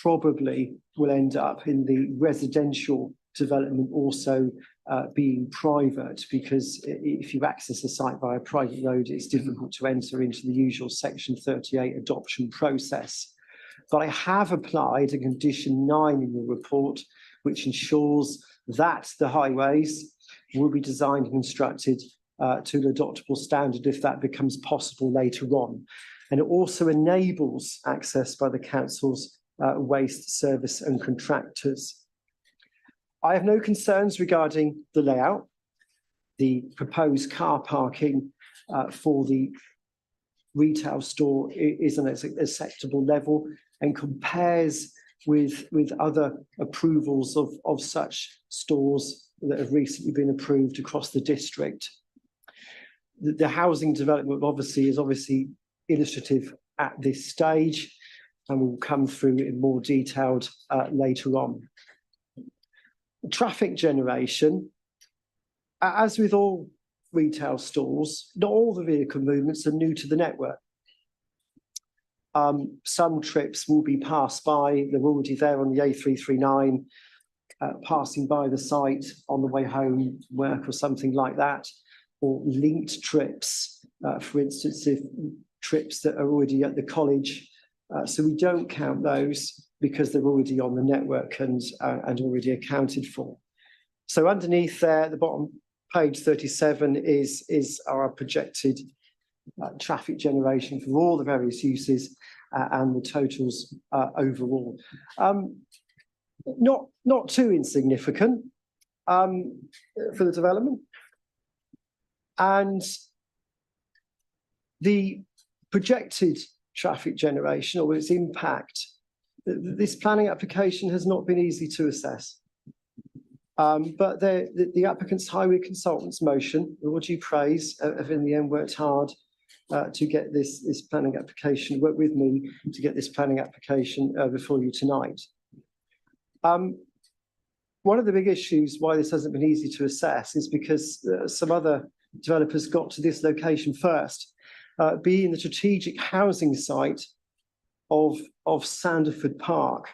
probably will end up in the residential development also being private, because if you access a site via a private road, it's difficult to enter into the usual Section 38 adoption process. But I have applied a condition 9 in the report, which ensures that the highways will be designed and constructed to an adoptable standard if that becomes possible later on. And it also enables access by the council's waste service and contractors. I have no concerns regarding the layout. The proposed car parking for the retail store is an acceptable level and compares with other approvals of such stores that have recently been approved across the district. The housing development is obviously illustrative at this stage. and we'll come through in more detailed later on. Traffic generation, as with all retail stores, not all the vehicle movements are new to the network. Some trips will be passed by, they're already there on the A339, passing by the site on the way home, work or something like that, or linked trips, for instance, if trips that are already at the college. So we don't count those because they're already on the network and already accounted for. So underneath there, at the bottom, page 37 is our projected traffic generation for all the various uses and the totals overall. Not too insignificant for the development. And the projected traffic generation or its impact, this planning application has not been easy to assess. But the applicant's highway consultant's motion, with all due praise, have in the end worked hard to get this planning application, work with me to get this planning application before you tonight. One of the big issues why this hasn't been easy to assess is because some other developers got to this location first, being the strategic housing site of Sanderford Park.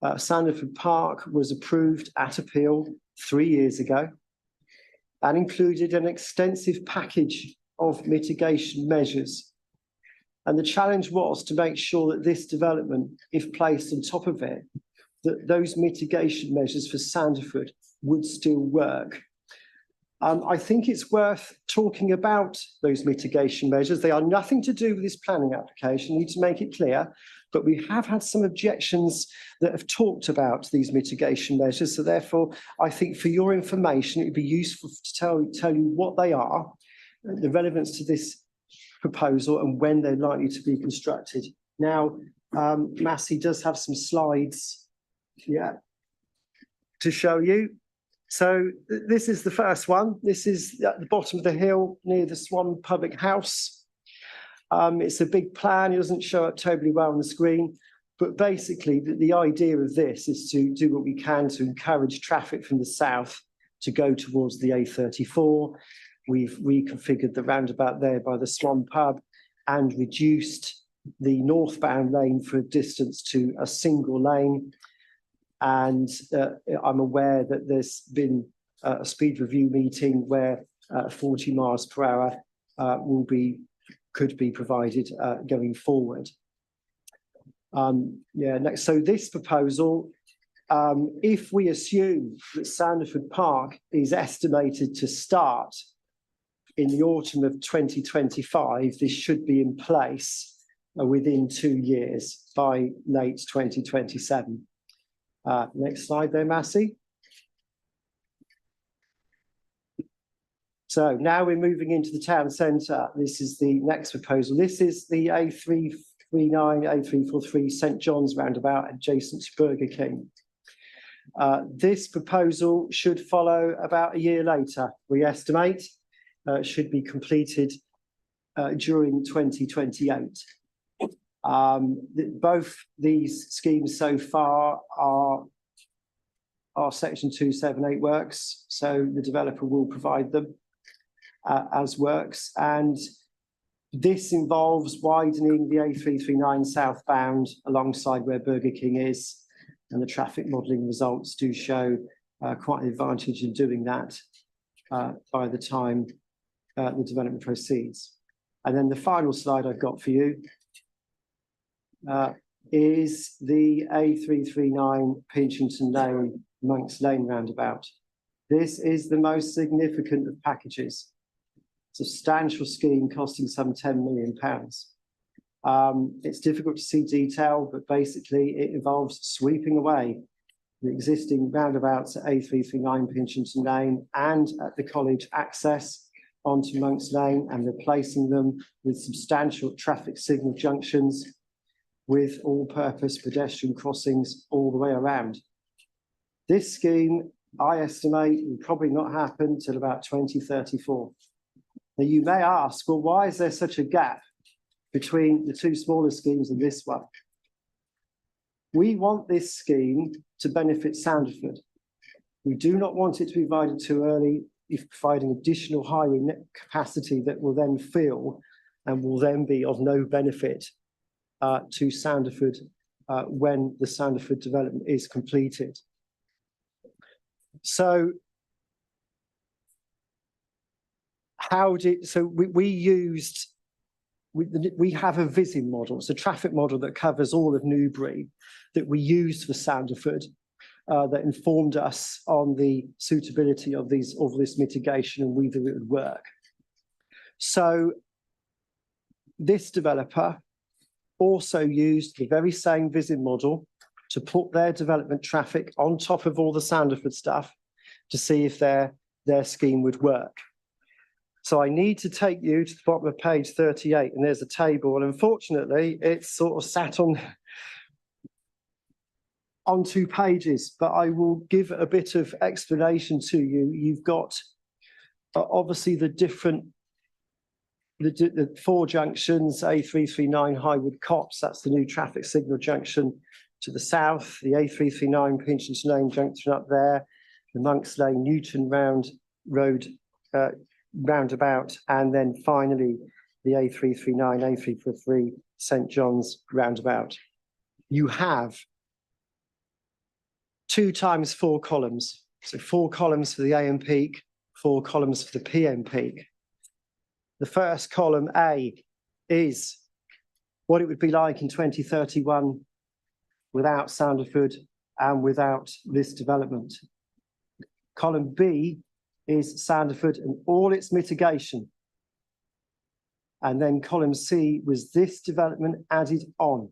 Sanderford Park was approved at appeal 3 years ago and included an extensive package of mitigation measures. And the challenge was to make sure that this development, if placed on top of it, that those mitigation measures for Sanderford would still work. I think it's worth talking about those mitigation measures. They are nothing to do with this planning application, I need to make it clear, but we have had some objections that have talked about these mitigation measures. So therefore, I think for your information, it would be useful to tell you what they are, the relevance to this proposal and when they're likely to be constructed. Now, Massey does have some slides, to show you. So this is the first one. This is at the bottom of the hill near the Swan Public House. It's a big plan. It doesn't show up terribly well on the screen, but basically the idea of this is to do what we can to encourage traffic from the south to go towards the A34. We've reconfigured the roundabout there by the Swan Pub and reduced the northbound lane for a distance to a single lane. And I'm aware that there's been a speed review meeting where 40 miles per hour could be provided going forward. Next, so this proposal, if we assume that Sanderford Park is estimated to start in the autumn of 2025, this should be in place within 2 years by late 2027. Next slide there, Massey. So now we're moving into the town centre. This is the next proposal. This is the A339, A343 St John's roundabout adjacent to Burger King. This proposal should follow about a year later, we estimate. Should be completed during 2028. Both these schemes so far are Section 278 works, so the developer will provide them as works. And this involves widening the A339 southbound alongside where Burger King is, and the traffic modelling results do show quite an advantage in doing that by the time the development proceeds. And then the final slide I've got for you is the A339 Pinchington Lane, Monks Lane roundabout. This is the most significant of packages. Substantial scheme costing some £10 million. It's difficult to see detail, but basically it involves sweeping away the existing roundabouts at A339 Pinchington Lane and at the college access onto Monks Lane and replacing them with substantial traffic signal junctions with all-purpose pedestrian crossings all the way around. This scheme, I estimate, will probably not happen till about 2034. Now, you may ask, well, why is there such a gap between the two smaller schemes and this one? We want this scheme to benefit Sanderford. We do not want it to be provided too early, if providing additional highway net capacity that will then fill and will then be of no benefit to Sanderford when the Sanderford development is completed. So we have a VISIM model. It's a traffic model that covers all of Newbury that we used for Sanderford that informed us on the suitability of this mitigation and whether it would work. So this developer also used the very same VISIM model to put their development traffic on top of all the Sanderford stuff to see if their scheme would work. So I need to take you to the bottom of page 38, and there's a table, and unfortunately it's sort of sat on 2 pages, but I will give a bit of explanation to you. You've got obviously the 4 junctions, A339 Highwood Copse, that's the new traffic signal junction to the south, the A339 Pinchon's Lane junction up there, the Monks Lane Newton Round Road roundabout, and then finally the A339, A343 St John's roundabout. You have 2 times 4 columns. So 4 columns for the AM peak, 4 columns for the PM peak. The first column, A, is what it would be like in 2031 without Sanderford and without this development. Column B is Sanderford and all its mitigation. And then column C was this development added on.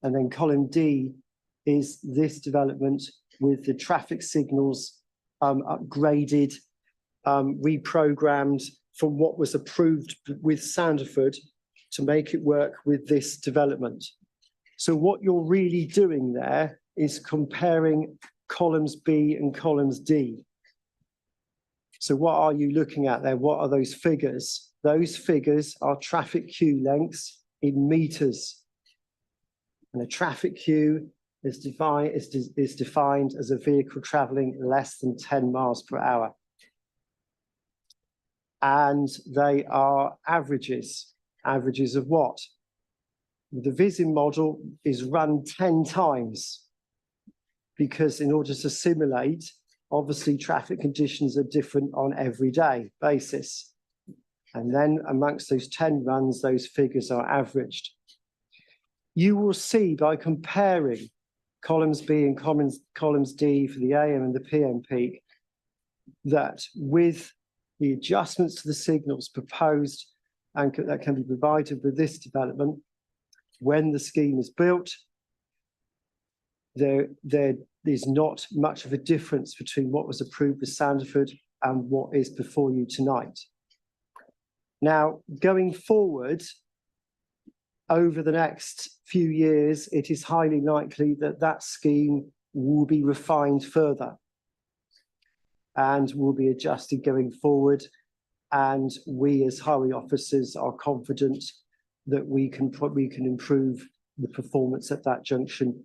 And then column D is this development with the traffic signals upgraded, reprogrammed from what was approved with Sanderford to make it work with this development. So what you're really doing there is comparing columns B and columns D. So what are you looking at there? What are those figures? Those figures are traffic queue lengths in meters. And a traffic queue is defined as a vehicle traveling less than 10 miles per hour. And they are averages. Averages of what? The VISIM model is run 10 times because in order to simulate, obviously traffic conditions are different on everyday basis. And then amongst those 10 runs, those figures are averaged. You will see by comparing columns B and columns D for the AM and the PM peak that with the adjustments to the signals proposed and that can be provided with this development, when the scheme is built, there is not much of a difference between what was approved with Sanderford and what is before you tonight. Now, going forward, over the next few years, it is highly likely that that scheme will be refined further and will be adjusted going forward. And we as highway officers are confident that we can improve the performance at that junction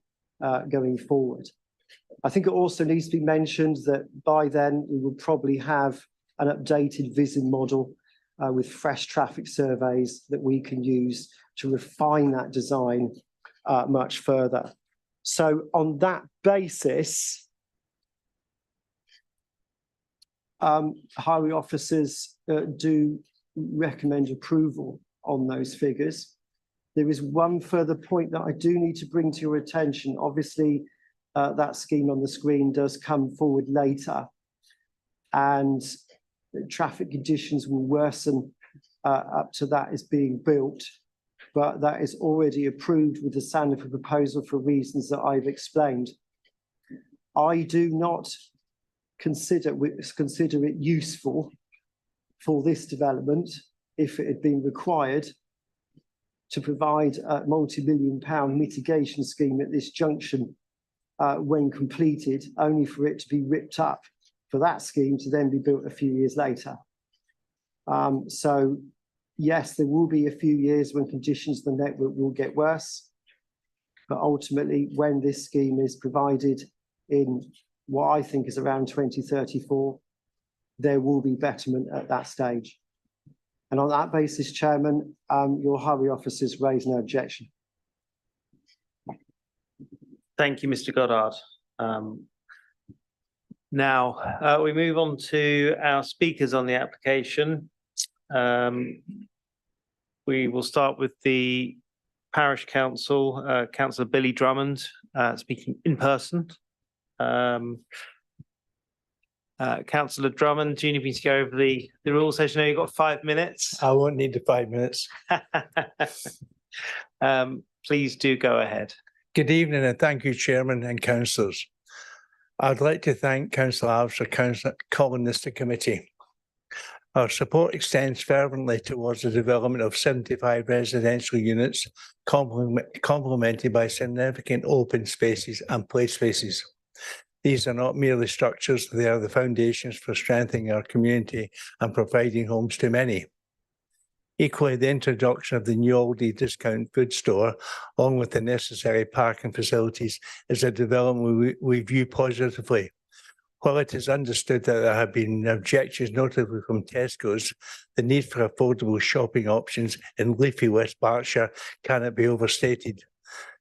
going forward. I think it also needs to be mentioned that by then we will probably have an updated VISIM model with fresh traffic surveys that we can use to refine that design much further. So on that basis, highway officers do recommend approval on those figures. There is one further point that I do need to bring to your attention. Obviously, that scheme on the screen does come forward later, and traffic conditions will worsen up to that is being built, but that is already approved with the Sanderford proposal for reasons that I've explained. I do not consider it useful for this development, if it had been required, to provide a multi-million-pound mitigation scheme at this junction when completed, only for it to be ripped up for that scheme to then be built a few years later. So yes, there will be a few years when conditions of the network will get worse. But ultimately, when this scheme is provided in what I think is around 2034, there will be betterment at that stage. And on that basis, Chairman, your highway officers raise no objection. Thank you, Mr. Goddard. Now, we move on to our speakers on the application. We will start with the Parish Council, Councillor Billy Drummond, speaking in person. Councillor Drummond, do you need me to go over the rules? As you know, you've got 5 minutes. I won't need the 5 minutes. Please do go ahead. Good evening and thank you, Chairman and councillors. I'd like to thank Councillor Alves for calling this to committee. Our support extends fervently towards the development of 75 residential units, complemented by significant open spaces and play spaces. These are not merely structures, they are the foundations for strengthening our community and providing homes to many. Equally, the introduction of the new Aldi discount food store, along with the necessary parking facilities, is a development we view positively. While it is understood that there have been objections, notably from Tesco's, the need for affordable shopping options in leafy West Berkshire cannot be overstated.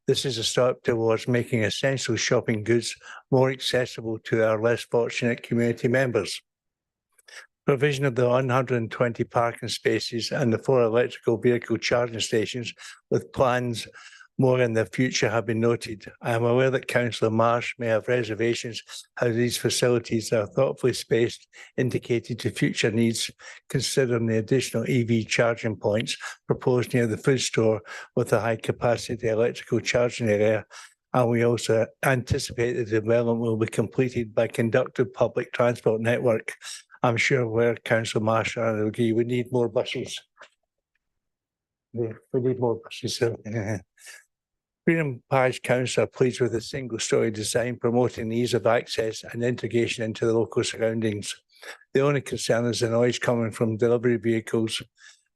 This is a step towards making essential shopping goods more accessible to our less fortunate community members. Provision of the 120 parking spaces and the 4 electrical vehicle charging stations with plans more in the future have been noted. I am aware that Councillor Marsh may have reservations how these facilities are thoughtfully spaced, indicated to future needs, considering the additional EV charging points proposed near the food store with a high capacity electrical charging area. And we also anticipate the development will be completed by conductive public transport network. I'm sure where Councillor Marsh will agree, we need more buses. We need more buses. Greenham Parish Council are pleased with the single-storey design, promoting the ease of access and integration into the local surroundings. The only concern is the noise coming from delivery vehicles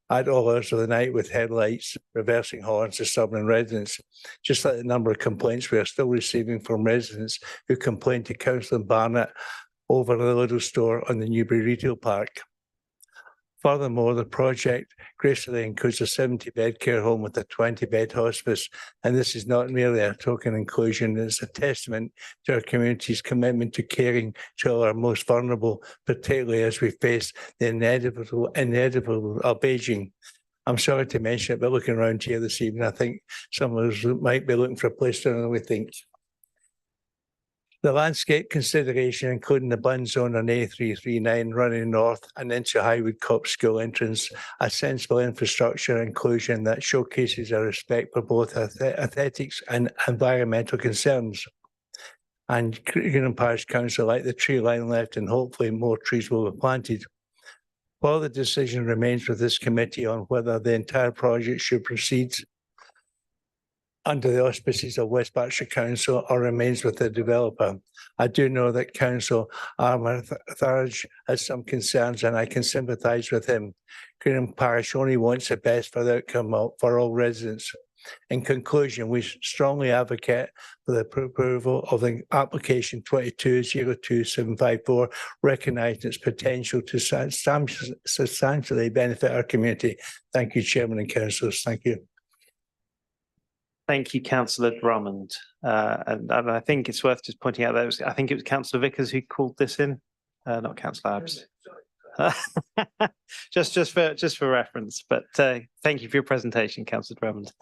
at all hours of the night with headlights, reversing horns, disturbing residents. Just like the number of complaints we are still receiving from residents who complain to Councillor Barnett over the little store on the Newbury Retail Park. Furthermore, the project gracefully includes a 70-bed care home with a 20-bed hospice, and this is not merely a token inclusion, it's a testament to our community's commitment to caring to our most vulnerable, particularly as we face the inevitable of ageing. I'm sorry to mention it, but looking around here this evening, I think some of us might be looking for a place to we think. The landscape consideration, including the bun zone on A339 running north and into Highwood Cop School entrance, a sensible infrastructure inclusion that showcases our respect for both aesthetics and environmental concerns. And Greenham Parish Council like the tree line left, and hopefully more trees will be planted. While the decision remains with this committee on whether the entire project should proceed under the auspices of West Berkshire Council or remains with the developer. I do know that Councillor Armour Thurge has some concerns and I can sympathise with him. Greenham Parish only wants the best for the outcome for all residents. In conclusion, we strongly advocate for the approval of the application 2202754, recognising its potential to substantially benefit our community. Thank you, Chairman and Councillors. Thank you. Thank you, Councillor Drummond. And I think it's worth just pointing out that I think it was Councillor Vickers who called this in, not Councillor Abbs. just for reference. But thank you for your presentation, Councillor Drummond.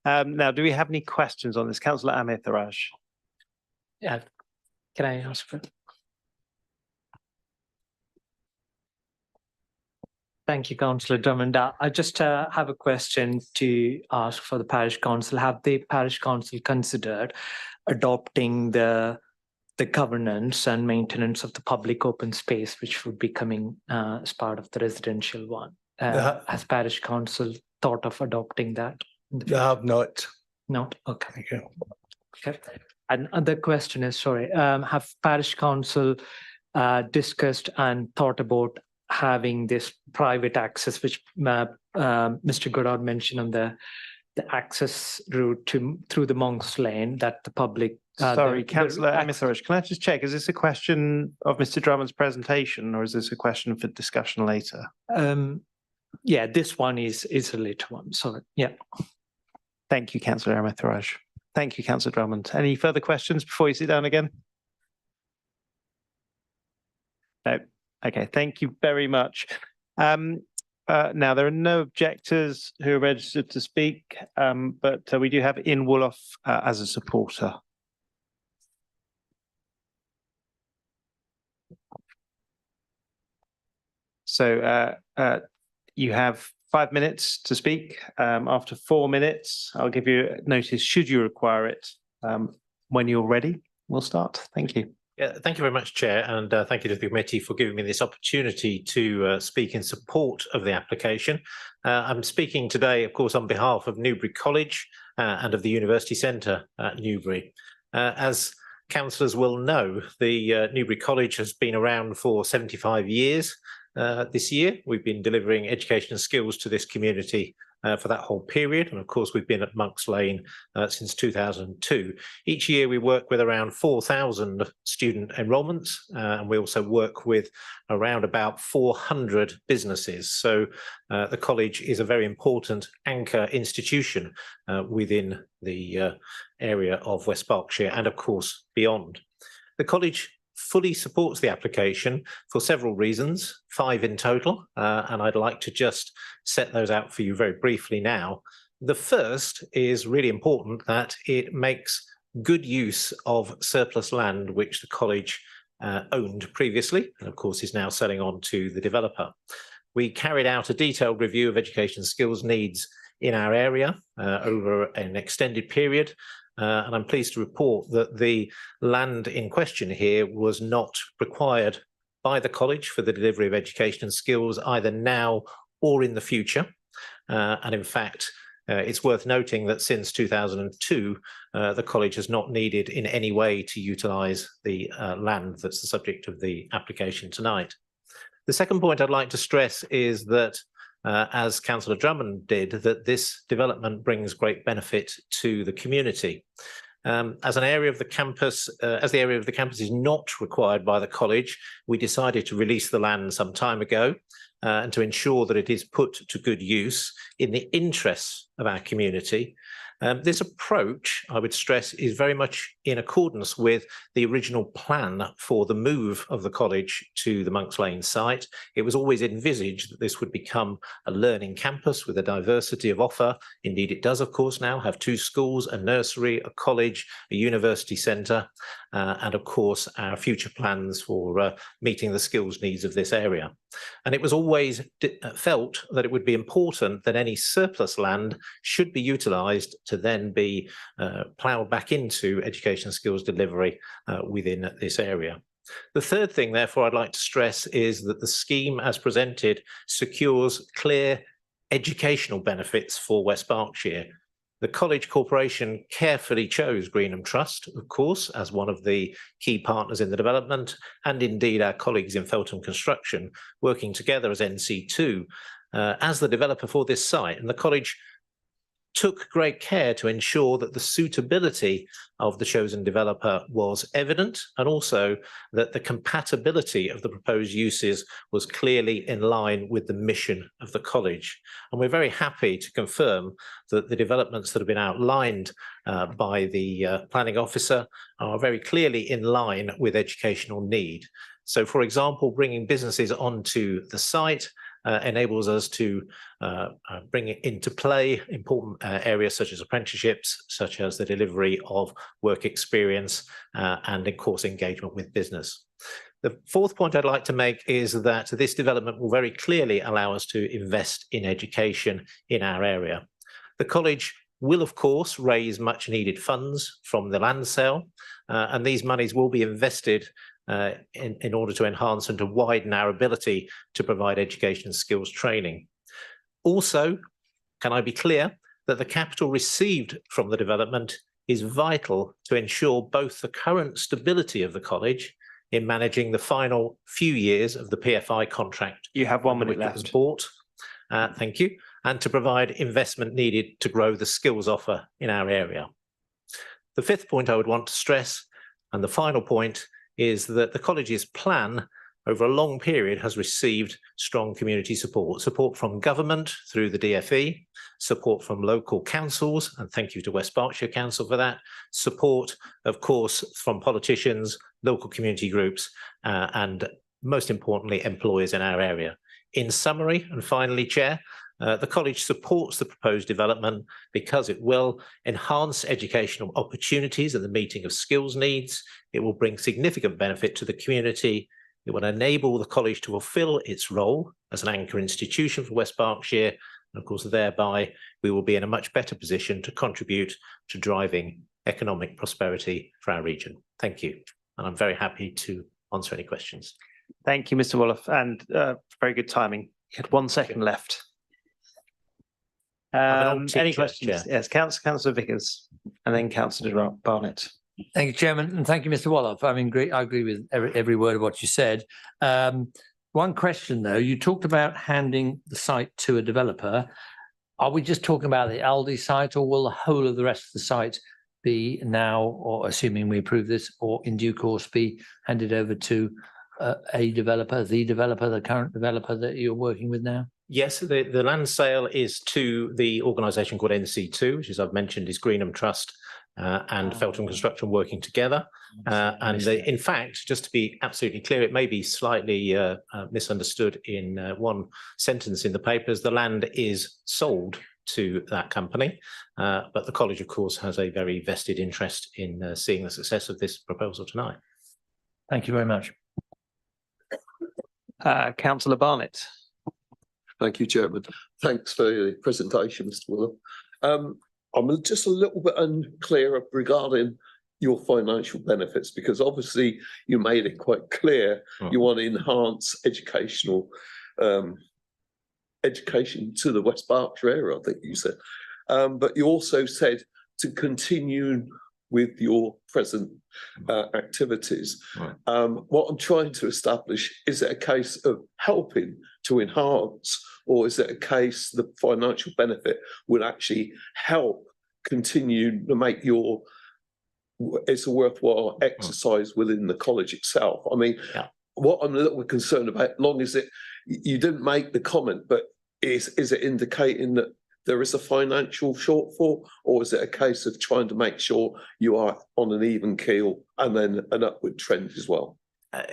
Now, do we have any questions on this, Councillor Amir Tharaj? Yeah, can I ask for? Thank you, Councillor Drummond. I just have a question to ask for the Parish Council. Have the Parish Council considered adopting the governance and maintenance of the public open space, which would be coming as part of the residential one? Has Parish Council thought of adopting that? They have not. Not? Okay. Thank you. Okay. And the question is, sorry, have Parish Council discussed and thought about having this private access, which Mr. Goddard mentioned on the the access route through the Monks Lane that the public. Sorry, Councillor Amithoraj, can I just check, is this a question of Mr Drummond's presentation or is this a question for discussion later? Yeah, this one is a later one, sorry, yeah. Thank you, Councillor Amithoraj. Thank you, Councillor Drummond. Any further questions before you sit down again? No. Okay, thank you very much. Now, there are no objectors who are registered to speak, but we do have Ian Wooloff as a supporter. So you have 5 minutes to speak. After 4 minutes, I'll give you notice should you require it. When you're ready, we'll start. Thank you. Yeah, thank you very much, Chair, and thank you to the committee for giving me this opportunity to speak in support of the application. I'm speaking today, of course, on behalf of Newbury College and of the University Centre at Newbury. As councillors will know, the Newbury College has been around for 75 years. This year, we've been delivering education and skills to this community for that whole period. And of course, we've been at Monks Lane since 2002. Each year, we work with around 4,000 student enrolments, and we also work with around about 400 businesses. So the college is a very important anchor institution within the area of West Berkshire and of course beyond. The college fully supports the application for several reasons, 5 in total, and I'd like to just set those out for you very briefly now. The first is really important, that it makes good use of surplus land which the college owned previously, and of course is now selling on to the developer. We carried out a detailed review of education skills needs in our area over an extended period. And I'm pleased to report that the land in question here was not required by the college for the delivery of education and skills either now or in the future. And in fact, it's worth noting that since 2002, the college has not needed in any way to utilise the land that's the subject of the application tonight. The second point I'd like to stress is that as Councillor Drummond did, that this development brings great benefit to the community. As an area of the campus, as the area of the campus is not required by the college, we decided to release the land some time ago and to ensure that it is put to good use in the interests of our community. This approach, I would stress, is very much in accordance with the original plan for the move of the college to the Monks Lane site. It was always envisaged that this would become a learning campus with a diversity of offer. Indeed, it does, of course, now have 2 schools, a nursery, a college, a university centre, and of course, our future plans for meeting the skills needs of this area. And it was always felt that it would be important that any surplus land should be utilised to then be ploughed back into education skills delivery within this area. The third thing, therefore, I'd like to stress is that the scheme as presented secures clear educational benefits for West Berkshire. The College Corporation carefully chose Greenham Trust, of course, as one of the key partners in the development, and indeed our colleagues in Feltham Construction, working together as NC2, as the developer for this site. And the college took great care to ensure that the suitability of the chosen developer was evident, and also that the compatibility of the proposed uses was clearly in line with the mission of the college. And we're very happy to confirm that the developments that have been outlined by the planning officer are very clearly in line with educational need. So, for example, bringing businesses onto the site enables us to bring it into play important areas such as apprenticeships, such as the delivery of work experience and, of course, engagement with business. The fourth point I'd like to make is that this development will very clearly allow us to invest in education in our area. The college will, of course, raise much needed funds from the land sale, and these monies will be invested in order to enhance and to widen our ability to provide education and skills training. Also, can I be clear that the capital received from the development is vital to ensure both the current stability of the college in managing the final few years of the PFI contract. You have 1 minute left. Was bought. Thank you. and to provide investment needed to grow the skills offer in our area. The fifth point I would want to stress, and the final point, is that the college's plan over a long period has received strong community support from government through the DFE, support from local councils, and thank you to West Berkshire Council for that, support, of course, from politicians, local community groups, and most importantly, employers in our area. In summary, and finally, Chair, the college supports the proposed development because it will enhance educational opportunities and the meeting of skills needs. It will bring significant benefit to the community. It will enable the college to fulfil its role as an anchor institution for West Berkshire. And of course, thereby, we will be in a much better position to contribute to driving economic prosperity for our region. Thank you. And I'm very happy to answer any questions. Thank you, Mr. Woloff, and very good timing. You had 1 second left. Any questions? Chair. Yes, Councillor Vickers, and then Councillor Barnett. Thank you, Chairman, and thank you, Mr. Woloff. I mean, I agree with every word of what you said. One question, though, you talked about handing the site to a developer. Are we just talking about the Aldi site, or will the whole of the rest of the site be now, or assuming we approve this, or in due course be handed over to a developer, the current developer that you're working with now? Yes, the land sale is to the organisation called NC2, which, as I've mentioned, is Greenham Trust and Feltham Construction working together. In fact, just to be absolutely clear, it may be slightly misunderstood in one sentence in the papers, the land is sold to that company, but the college, of course, has a very vested interest in seeing the success of this proposal tonight. Thank you very much. Councillor Barnett. Thank you, Chairman. Thanks for your presentation, Mr. Willer. I'm just a little bit unclear regarding your financial benefits, because obviously you made it quite clear you want to enhance education to the West Berkshire area, I think you said. But you also said to continue with your present activities. What I'm trying to establish, is it a case of helping to enhance, or is it a case the financial benefit will actually help continue to make it's a worthwhile exercise within the college itself? I mean, what I'm a little bit concerned about, long as you didn't make the comment, but is it indicating that there is a financial shortfall, or is it a case of trying to make sure you are on an even keel and then an upward trend as well?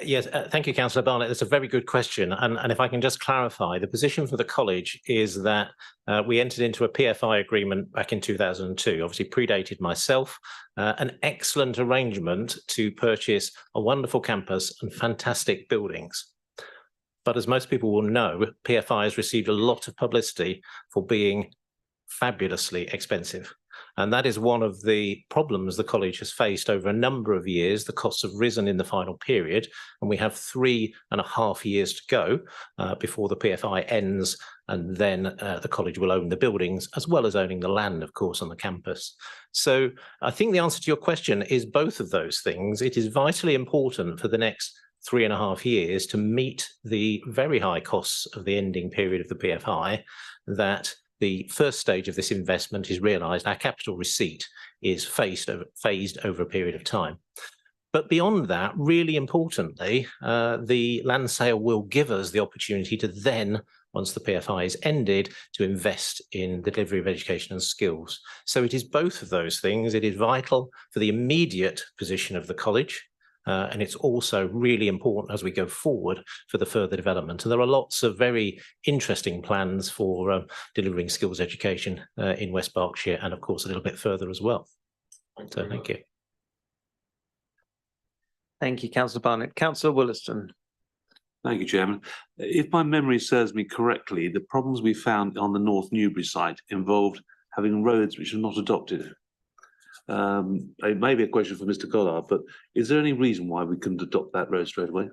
Yes, thank you, Councillor Barnett. That's a very good question. And if I can just clarify, the position for the college is that we entered into a PFI agreement back in 2002, obviously predated myself, an excellent arrangement to purchase a wonderful campus and fantastic buildings. But as most people will know, PFI has received a lot of publicity for being fabulously expensive. And that is one of the problems the college has faced over a number of years. The costs have risen in the final period, and we have 3.5 years to go before the PFI ends, and then the college will own the buildings as well as owning the land, of course, on the campus. So I think the answer to your question is both of those things. It is vitally important for the next 3.5 years to meet the very high costs of the ending period of the PFI, that the first stage of this investment is realised, our capital receipt is phased over a period of time. But beyond that, really importantly, the land sale will give us the opportunity to then, once the PFI is ended, to invest in the delivery of education and skills. So it is both of those things. It is vital for the immediate position of the college, and it's also really important as we go forward for the further development. And there are lots of very interesting plans for delivering skills education in West Berkshire, and of course a little bit further as well. So thank you. Thank you, Councillor Barnett. Councillor Williston. Thank you, Chairman. If my memory serves me correctly, the problems we found on the North Newbury site involved having roads which are not adopted. It may be a question for Mr. Goddard, but is there any reason why we couldn't adopt that road straight away?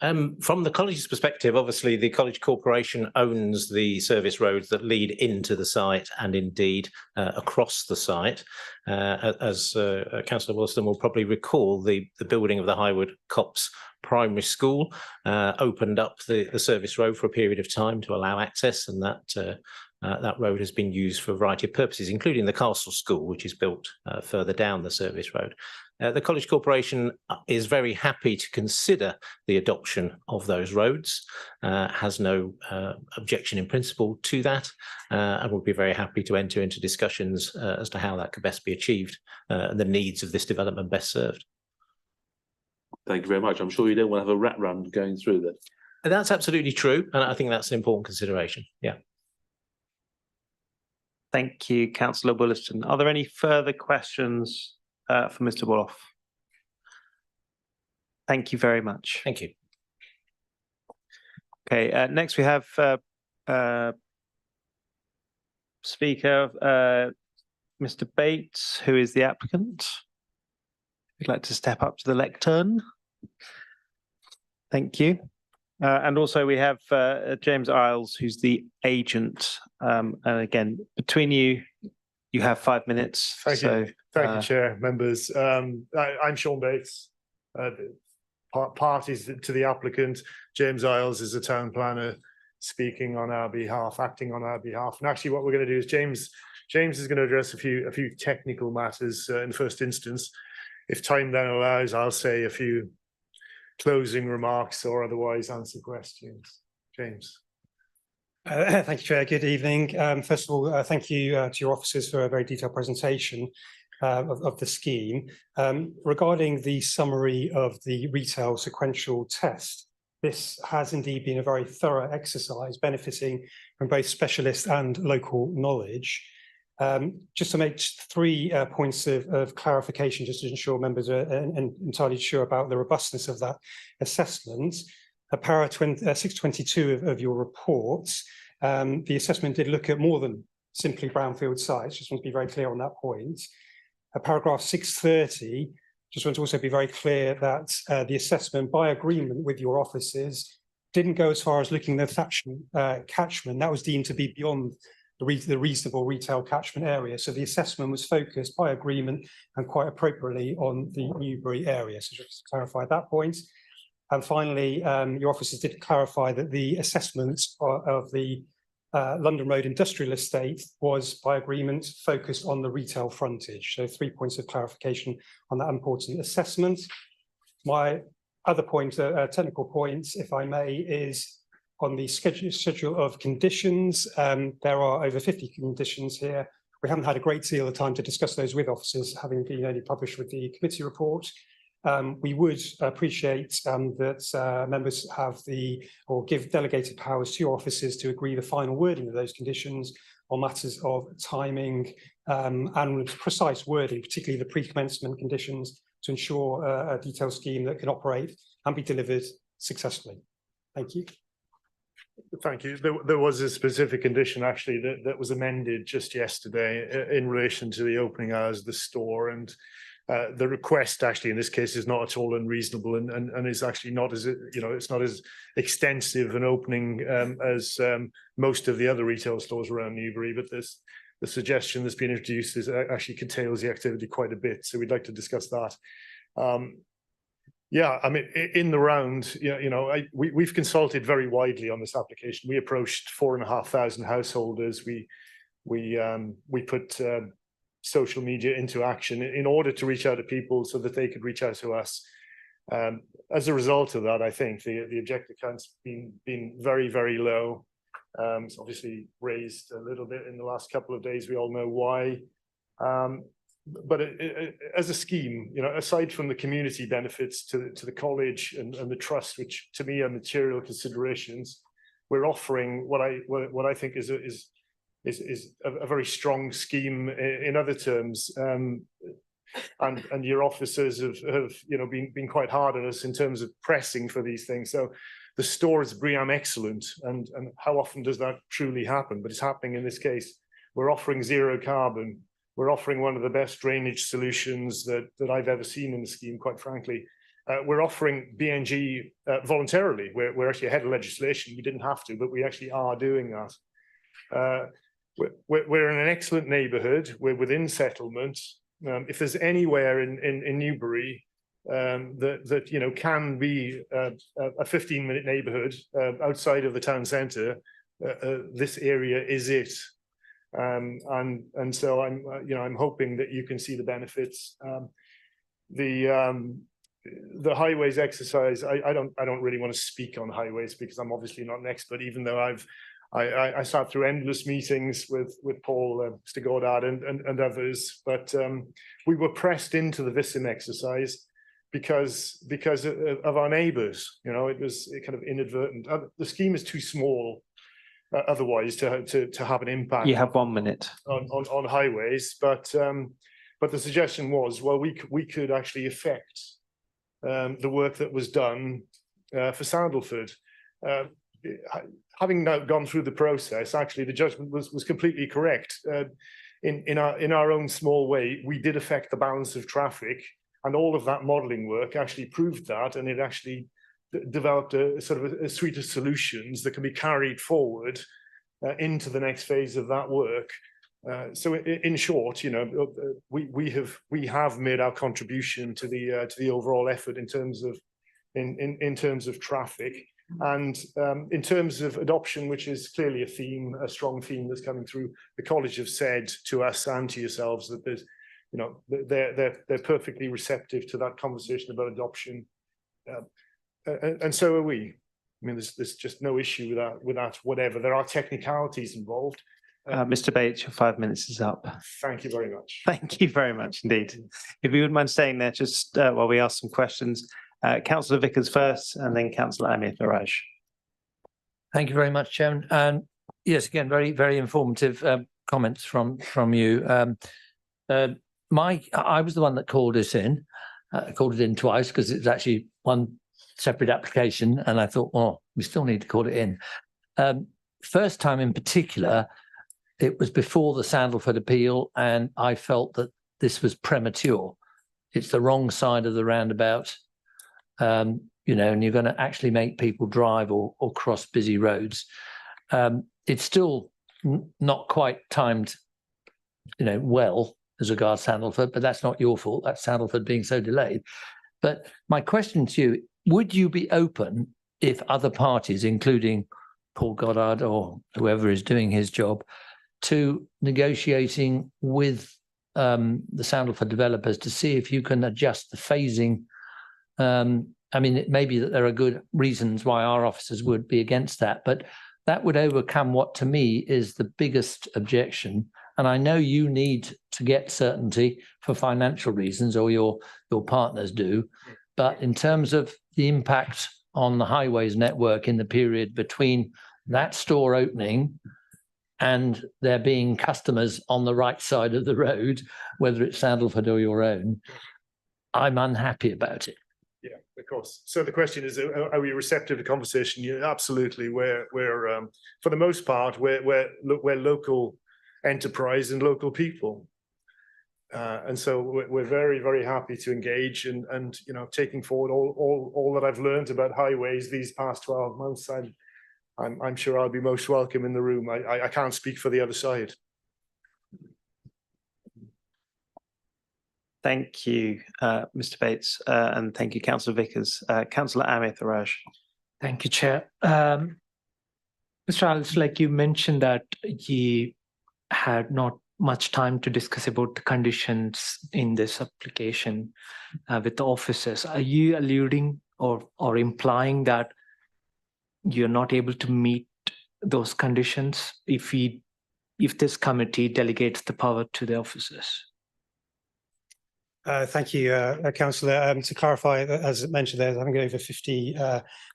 From the college's perspective, obviously the College Corporation owns the service roads that lead into the site and indeed across the site. As Councillor Wilson will probably recall, the building of the Highwood Copse Primary School opened up the service road for a period of time to allow access, and that that road has been used for a variety of purposes, including the Castle School, which is built further down the service road. The College Corporation is very happy to consider the adoption of those roads, has no objection in principle to that, and would be very happy to enter into discussions as to how that could best be achieved and the needs of this development best served. Thank you very much. I'm sure you don't want to have a rat run going through that. That's absolutely true, and I think that's an important consideration. Yeah. Thank you, Councillor Williston. Are there any further questions for Mr. Woloff? Thank you very much. Thank you. Okay, next we have speaker, Mr. Bates, who is the applicant. If you'd like to step up to the lectern. Thank you. And also we have James Isles, who's the agent. And again, between you, you have 5 minutes. Thank you, Chair, members. I'm Sean Bates, parties to the applicant. James Isles is the town planner speaking on our behalf, acting on our behalf. And actually what we're going to do is James is going to address a few technical matters in the first instance. If time then allows, I'll say a few closing remarks or otherwise answer questions. James. Thank you, Chair. Good evening. First of all, thank you to your officers for a very detailed presentation of the scheme. Regarding the summary of the retail sequential test, this has indeed been a very thorough exercise, benefiting from both specialist and local knowledge. Just to make 3 points of clarification, just to ensure members are entirely sure about the robustness of that assessment. Para 622 of your report, the assessment did look at more than simply brownfield sites. Just want to be very clear on that point. Paragraph 630, just want to also be very clear that the assessment, by agreement with your offices, didn't go as far as looking at the catchment. That was deemed to be beyond the reasonable retail catchment area. So the assessment was focused by agreement and quite appropriately on the Newbury area. So just to clarify that point. And finally, your officers did clarify that the assessment of the London Road Industrial Estate was by agreement focused on the retail frontage. So 3 points of clarification on that important assessment. My other point, technical points, if I may, is on the schedule of conditions. There are over 50 conditions here. We haven't had a great deal of time to discuss those with officers, having been only published with the committee report. We would appreciate that members have or give delegated powers to your officers to agree the final wording of those conditions on matters of timing and precise wording, particularly the pre-commencement conditions, to ensure a detailed scheme that can operate and be delivered successfully. Thank you. Thank you. There was a specific condition actually that was amended just yesterday in relation to the opening hours of the store, and the request actually in this case is not at all unreasonable and is actually not as, it's not as extensive an opening as most of the other retail stores around Newbury, but the suggestion that's been introduced is actually curtails the activity quite a bit. So we'd like to discuss that. Yeah, I mean, in the round, we've consulted very widely on this application. We approached 4,500 householders. We put social media into action in order to reach out to people so that they could reach out to us. As a result of that, I think the objective count's been very, very low. It's obviously raised a little bit in the last couple of days. We all know why. But as a scheme, aside from the community benefits to the college and the trust, which to me are material considerations, we're offering what I think is a very strong scheme in other terms. And your officers have been quite hard on us in terms of pressing for these things. So the store is BREEAM excellent, and how often does that truly happen? But it's happening in this case. We're offering zero carbon. We're offering one of the best drainage solutions that I've ever seen in the scheme, quite frankly. We're offering BNG voluntarily. We're actually ahead of legislation. We didn't have to, but we actually are doing that. We're in an excellent neighbourhood. We're within settlement. If there's anywhere in Newbury that can be a 15-minute neighbourhood outside of the town centre, this area is it. And so I'm hoping that you can see the benefits. The highways exercise, I don't really want to speak on highways because I'm obviously not an expert, even though I sat through endless meetings with Paul, Mr. Goddard and others, but we were pressed into the VISIM exercise because of our neighbours. It was kind of inadvertent. The scheme is too small otherwise to have an impact. You have 1 minute on highways, but the suggestion was, well, we could actually affect the work that was done for Sandalford. Having now gone through the process, actually the judgment was completely correct. In our own small way, we did affect the balance of traffic, and all of that modelling work actually proved that, and it actually developed a sort of a suite of solutions that can be carried forward into the next phase of that work. So in short, we have made our contribution to the overall effort in terms of traffic, and in terms of adoption, which is clearly a strong theme that's coming through. The college have said to us and to yourselves that there's, they're perfectly receptive to that conversation about adoption, and so are we. I mean, there's just no issue with that. Whatever, there are technicalities involved. Mr. Bates, your 5 minutes is up. Thank you very much. Thank you very much indeed. If you wouldn't mind staying there just while we ask some questions. Councillor Vickers first, and then Councillor Amir Faraj. Thank you very much, Chairman. And yes, again, very, very informative comments from you. I was the one that called it in twice because it's actually one separate application, and I thought, oh, we still need to call it in. First time in particular, it was before the Sandalford appeal, and I felt that this was premature. It's the wrong side of the roundabout, and you're going to actually make people drive or cross busy roads. It's still not quite timed, well as regards Sandalford, but that's not your fault. That's Sandalford being so delayed. But my question to you, would you be open if other parties, including Paul Goddard or whoever is doing his job, to negotiating with the Sandalford developers to see if you can adjust the phasing? I mean, it may be that there are good reasons why our officers would be against that, but that would overcome what to me is the biggest objection. And I know you need to get certainty for financial reasons, or your partners do, but in terms of the impact on the highways network in the period between that store opening and there being customers on the right side of the road, whether it's Sandalford or your own, I'm unhappy about it. Yeah, of course. So the question is, are we receptive to conversation? Yeah, absolutely. We're for the most part, we're local enterprise and local people. And so we're very, very happy to engage and taking forward all that I've learned about highways these past 12 months. I'm sure I'll be most welcome in the room. I can't speak for the other side. Thank you, Mr. Bates, and thank you, Councillor Vickers. Councillor Amir Faraj. Thank you, Chair. Mr. Alice, like you mentioned that you had not much time to discuss about the conditions in this application with the officers. Are you alluding or implying that you're not able to meet those conditions if this committee delegates the power to the officers? Thank you, Councillor. To clarify, as mentioned, there's I think over 50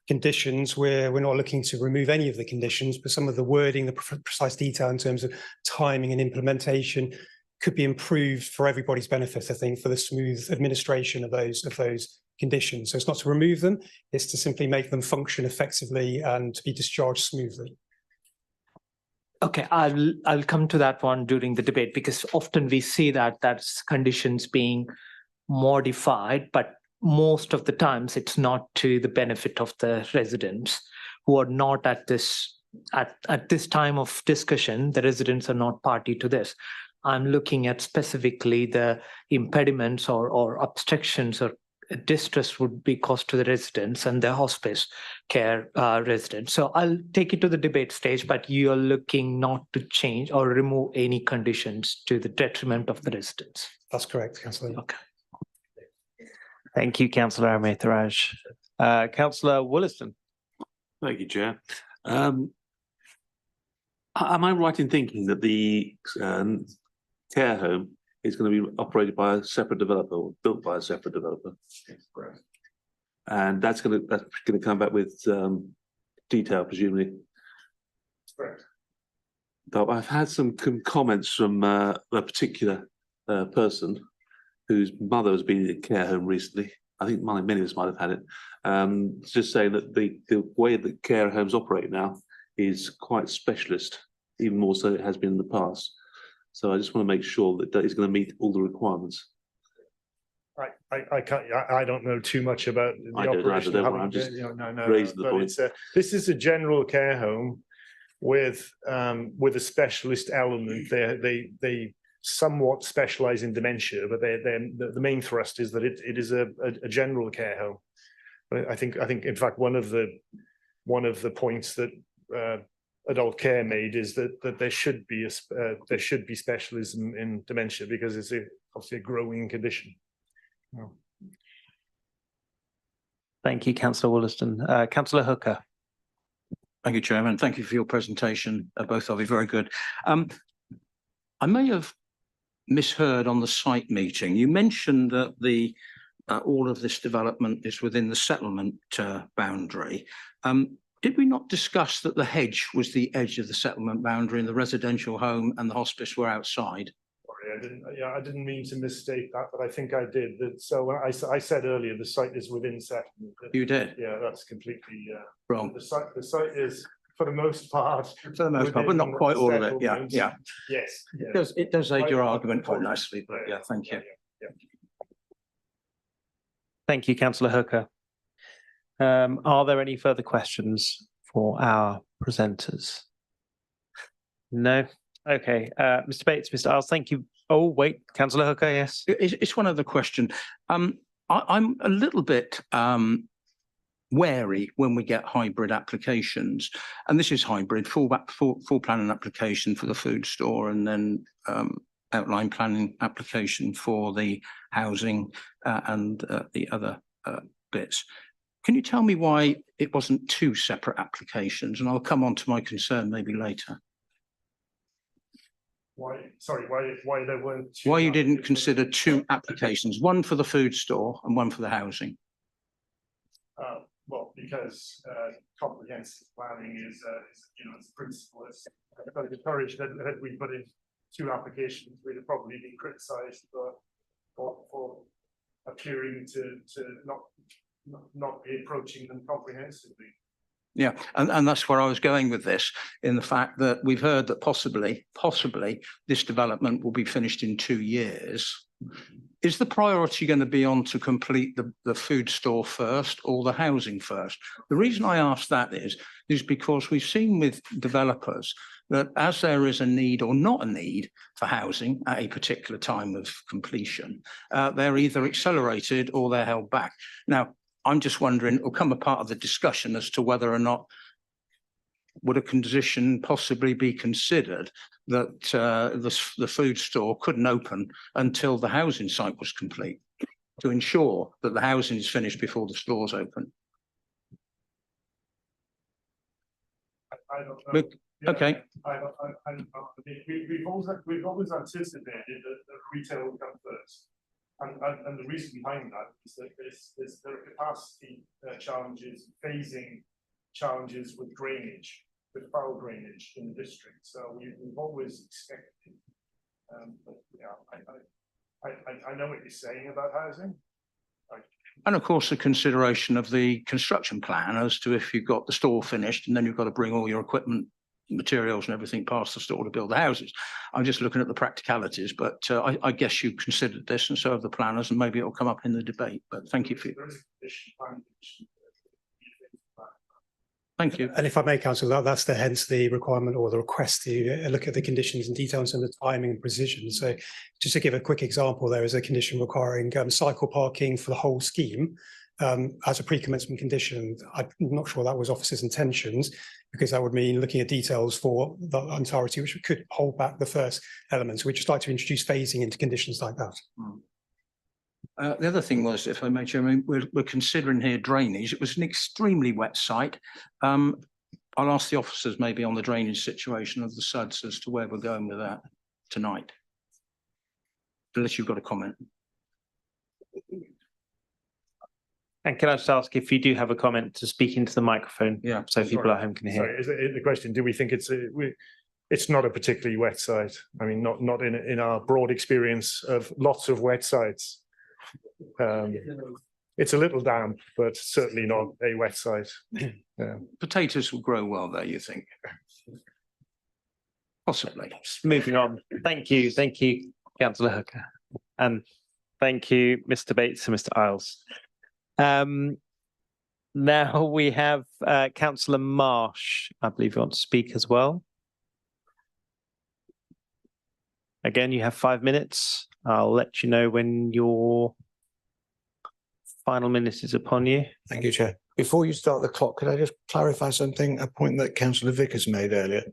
conditions. We're not looking to remove any of the conditions, but some of the wording, the precise detail in terms of timing and implementation could be improved for everybody's benefit, I think, for the smooth administration of those conditions. So it's not to remove them, it's to simply make them function effectively and to be discharged smoothly. Okay, I'll come to that one during the debate, because often we see that's conditions being modified, but most of the times it's not to the benefit of the residents who are not at this time of discussion. The residents are not party to this. I'm looking at specifically the impediments or obstructions or distress would be caused to the residents and the hospice care residents. So I'll take it to the debate stage, but you're looking not to change or remove any conditions to the detriment of the residents. That's correct, Councillor. Okay. Thank you, Councillor Amethiraj. Councillor Wollaston. Thank you, Chair. Am I right in thinking that the care home is going to be operated by a separate developer or built by a separate developer? Correct. And that's going to come back with detail, presumably. Correct. But I've had some comments from a particular person whose mother has been in a care home recently. I think many of us might have had it. Just saying that the way that care homes operate now is quite specialist, even more so than it has been in the past. So I just want to make sure that it's going to meet all the requirements. I don't know too much about the operation. I'm just raising the but point. This is a general care home with a specialist element. They somewhat specialize in dementia, but the main thrust is that it is a general care home. But I think in fact one of the points that adult care made is that there should be specialism in dementia because it's obviously a growing condition. Oh. Thank you, Councillor Wollaston. Councillor Hooker. Thank you, Chairman. Thank you for your presentation, both of you. Very good. I may have misheard on the site meeting. You mentioned that all of this development is within the settlement boundary. Did we not discuss that the hedge was the edge of the settlement boundary and the residential home and the hospice were outside? Sorry, I didn't mean to misstate that, but I think I did. So when I said earlier the site is within settlement. You did? Yeah, that's completely wrong. The site is for the most part. For the most part, but not quite all of it. Yeah, yeah. Yes. It does aid your argument quite nicely, but yeah, thank you. Thank you, Councillor Hooker. Are there any further questions for our presenters? No? Okay. Mr. Bates, Mr. Isles, thank you. Oh, wait, Councillor Hooker, yes. It's one other question. I'm a little bit wary when we get hybrid applications, and this is hybrid, full planning application for the food store and then outline planning application for the housing and the other bits. Can you tell me why it wasn't two separate applications? And I'll come on to my concern maybe later. Why there weren't two? Why you didn't consider two applications, one for the food store and one for the housing? Well, because comprehensive planning is its principle. It's got to encourage that we put in two applications. We'd have probably been criticised for appearing to not be approaching them comprehensively. Yeah, and that's where I was going with this, in the fact that we've heard that possibly this development will be finished in 2 years. Is the priority going to be on to complete the food store first or the housing first? The reason I ask that is because we've seen with developers that as there is a need or not a need for housing at a particular time of completion, they're either accelerated or they're held back. Now, I'm just wondering, it'll come a part of the discussion as to whether or not would a condition possibly be considered that the food store couldn't open until the housing site was complete to ensure that the housing is finished before the stores open. I don't know. Okay. We've always anticipated that retail would come first. And the reason behind that is that there are capacity challenges, phasing challenges with drainage, with foul drainage in the district. So we've always expected. But yeah, I know what you're saying about housing. And of course, the consideration of the construction plan as to if you've got the store finished and then you've got to bring all your equipment, materials and everything past the store to build the houses. I'm just looking at the practicalities, but I guess you considered this and so have the planners, and maybe it'll come up in the debate, but thank you for Thank you. And if I may, Councillor, that's hence the requirement or the request to look at the conditions in detail and the timing and precision. So just to give a quick example, there is a condition requiring cycle parking for the whole scheme as a pre-commencement condition. I'm not sure that was officer's intentions, because that would mean looking at details for the entirety, which could hold back the first element. So we'd just like to introduce phasing into conditions like that. The other thing was, if I may, Chairman, we're considering here drainage. It was an extremely wet site. I'll ask the officers maybe on the drainage situation of the SUDS as to where we're going with that tonight. Unless you've got a comment. And can I just ask if you do have a comment to speak into the microphone? Yeah. So people at home can hear. Sorry, is the question, do we think it's not a particularly wet site? I mean, not in our broad experience of lots of wet sites. It's a little damp, but certainly not a wet site. Potatoes will grow well there, you think? Possibly. Moving on. Thank you, Councillor Hooker, and thank you, Mr. Bates and Mr. Isles. Now we have Councillor Marsh. I believe you want to speak as well. Again, you have 5 minutes. I'll let you know when your final minute is upon you. Thank you, Chair. Before you start the clock, could I just clarify something, a point that Councillor Vickers made earlier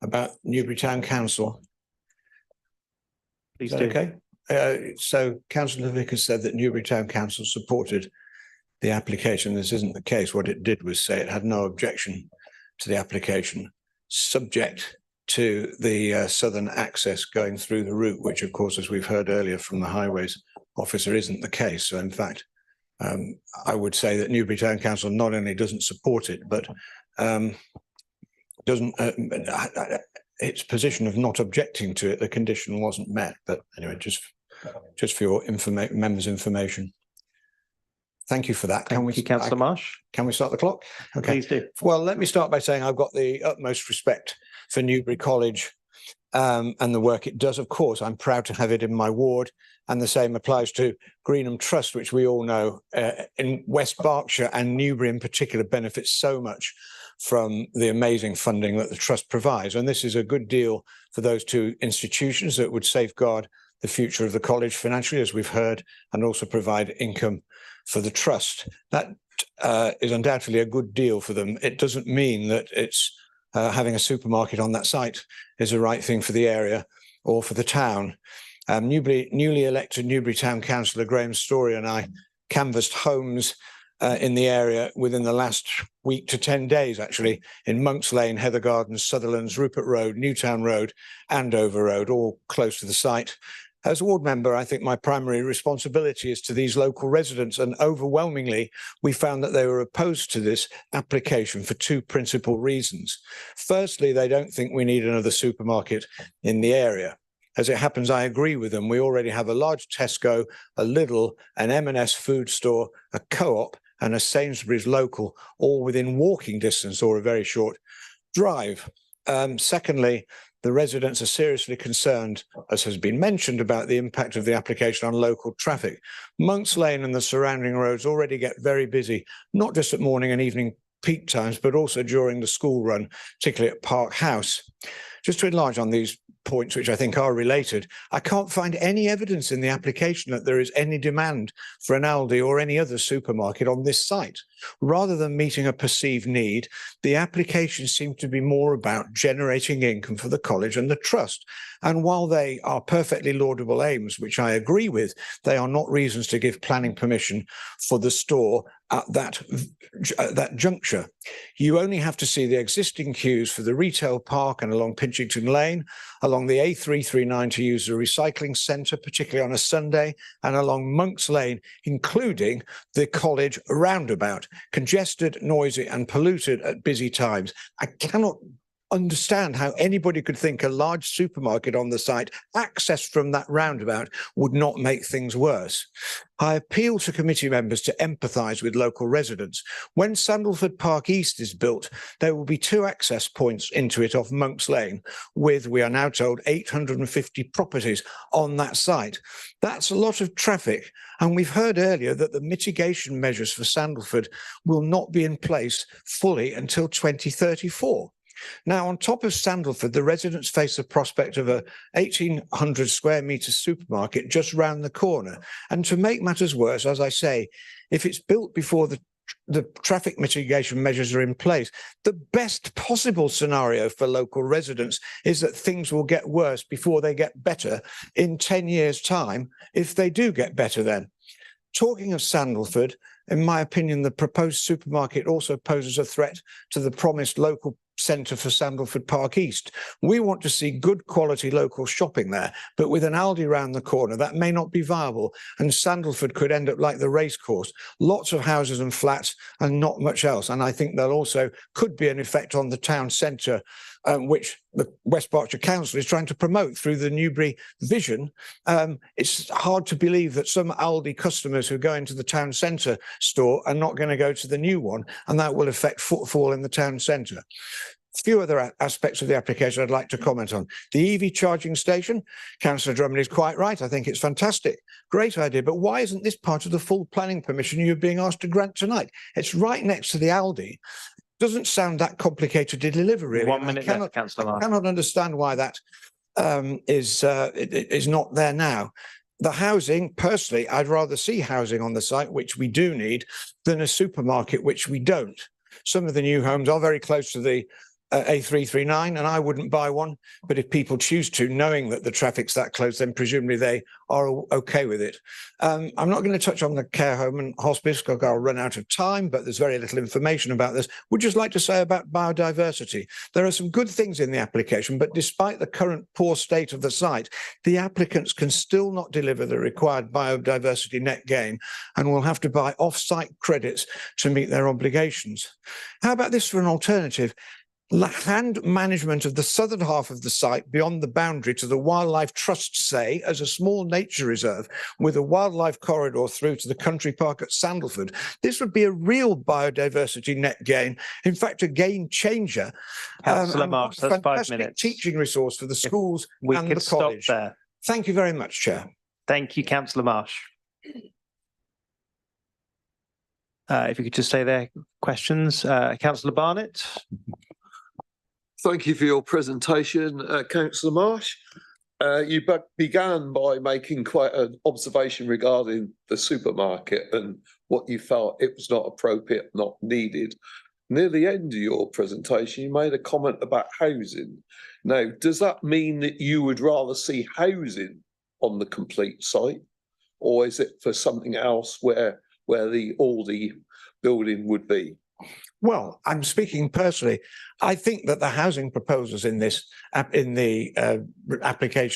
about Newbury Town Council? Please do. Okay. So Councillor Vickers said that Newbury Town Council supported the application. This isn't the case. What it did was say it had no objection to the application, subject to the southern access going through the route, which of course, as we've heard earlier from the highways officer, isn't the case. So in fact, I would say that Newbury Town Council not only doesn't support it, but doesn't its position of not objecting to it, the condition wasn't met. But anyway, just for your members' information. Thank you for that. Thank you, Councillor Marsh. Can we start the clock? Okay. Please do. Well, let me start by saying I've got the utmost respect for Newbury College and the work it does. Of course, I'm proud to have it in my ward, and the same applies to Greenham Trust, which we all know in West Berkshire and Newbury in particular benefits so much from the amazing funding that the Trust provides. And this is a good deal for those two institutions that would safeguard the future of the college financially, as we've heard, and also provide income for the Trust. That is undoubtedly a good deal for them. It doesn't mean that it's having a supermarket on that site is the right thing for the area or for the town. Newly elected Newbury Town Councillor Graham Story and I canvassed homes in the area within the last week to 10 days, actually, in Monks Lane, Heather Gardens, Sutherlands, Rupert Road, Newtown Road, Andover Road, all close to the site. As a ward member, I think my primary responsibility is to these local residents, and overwhelmingly, we found that they were opposed to this application for two principal reasons. Firstly, they don't think we need another supermarket in the area. As it happens, I agree with them. We already have a large Tesco, a Lidl, an M&S food store, a Co-op, and a Sainsbury's local, all within walking distance or a very short drive. Secondly, the residents are seriously concerned, as has been mentioned, about the impact of the application on local traffic. Monks Lane and the surrounding roads already get very busy, not just at morning and evening peak times, but also during the school run, particularly at Park House. Just to enlarge on these points, which I think are related, I can't find any evidence in the application that there is any demand for an Aldi or any other supermarket on this site. Rather than meeting a perceived need, the application seems to be more about generating income for the college and the trust. And while they are perfectly laudable aims, which I agree with, they are not reasons to give planning permission for the store at that juncture. You only have to see the existing queues for the retail park and along Pinchington Lane, along the A339 to use the recycling centre, particularly on a Sunday, and along Monks Lane, including the college roundabout, congested, noisy and polluted at busy times. I cannot understand how anybody could think a large supermarket on the site, accessed from that roundabout, would not make things worse. I appeal to committee members to empathise with local residents. When Sandalford Park East is built, there will be 2 access points into it off Monks Lane, with, we are now told, 850 properties on that site. That's a lot of traffic. And we've heard earlier that the mitigation measures for Sandalford will not be in place fully until 2034. Now, on top of Sandalford, the residents face the prospect of a 1,800 square metre supermarket just round the corner. And to make matters worse, as I say, if it's built before the traffic mitigation measures are in place, the best possible scenario for local residents is that things will get worse before they get better in 10 years' time, if they do get better then. Talking of Sandalford, in my opinion, the proposed supermarket also poses a threat to the promised local centre for Sandalford Park East. We want to see good quality local shopping there, but with an Aldi round the corner, that may not be viable, and Sandalford could end up like the racecourse, lots of houses and flats and not much else. And I think there also could be an effect on the town centre, which the West Berkshire Council is trying to promote through the Newbury vision. It's hard to believe that some Aldi customers who go into the town centre store are not going to go to the new one, and that will affect footfall in the town centre. A few other aspects of the application I'd like to comment on. The EV charging station, Councillor Drummond is quite right. I think it's fantastic. Great idea. But why isn't this part of the full planning permission you're being asked to grant tonight? It's right next to the Aldi. Doesn't sound that complicated to deliver, really. 1 minute left, Councillor Marsh. I cannot understand why that is not there now. The housing, personally, I'd rather see housing on the site, which we do need, than a supermarket, which we don't. Some of the new homes are very close to the A339, and I wouldn't buy one. But if people choose to, knowing that the traffic's that close, then presumably they are okay with it. I'm not going to touch on the care home and hospice because I'll run out of time, but there's very little information about this. Would just like to say about biodiversity. There are some good things in the application, but despite the current poor state of the site, the applicants can still not deliver the required biodiversity net gain and will have to buy off-site credits to meet their obligations. How about this for an alternative? Hand management of the southern half of the site beyond the boundary to the Wildlife Trust, say, as a small nature reserve with a wildlife corridor through to the country park at Sandalford. This would be a real biodiversity net gain, in fact, a game changer. Councillor Marsh, that's 5 minutes. Teaching resource for the schools we and could the stop college. there. Thank you very much, Chair. Thank you, Councillor Marsh. If you could just say their questions. Councillor Barnett. Thank you for your presentation, Councillor Marsh. You began by making quite an observation regarding the supermarket and what you felt it was not appropriate, not needed. Near the end of your presentation, you made a comment about housing. Now, does that mean that you would rather see housing on the complete site, or is it for something else where the Aldi building would be? Well, I'm speaking personally. I think that the housing proposals in this application,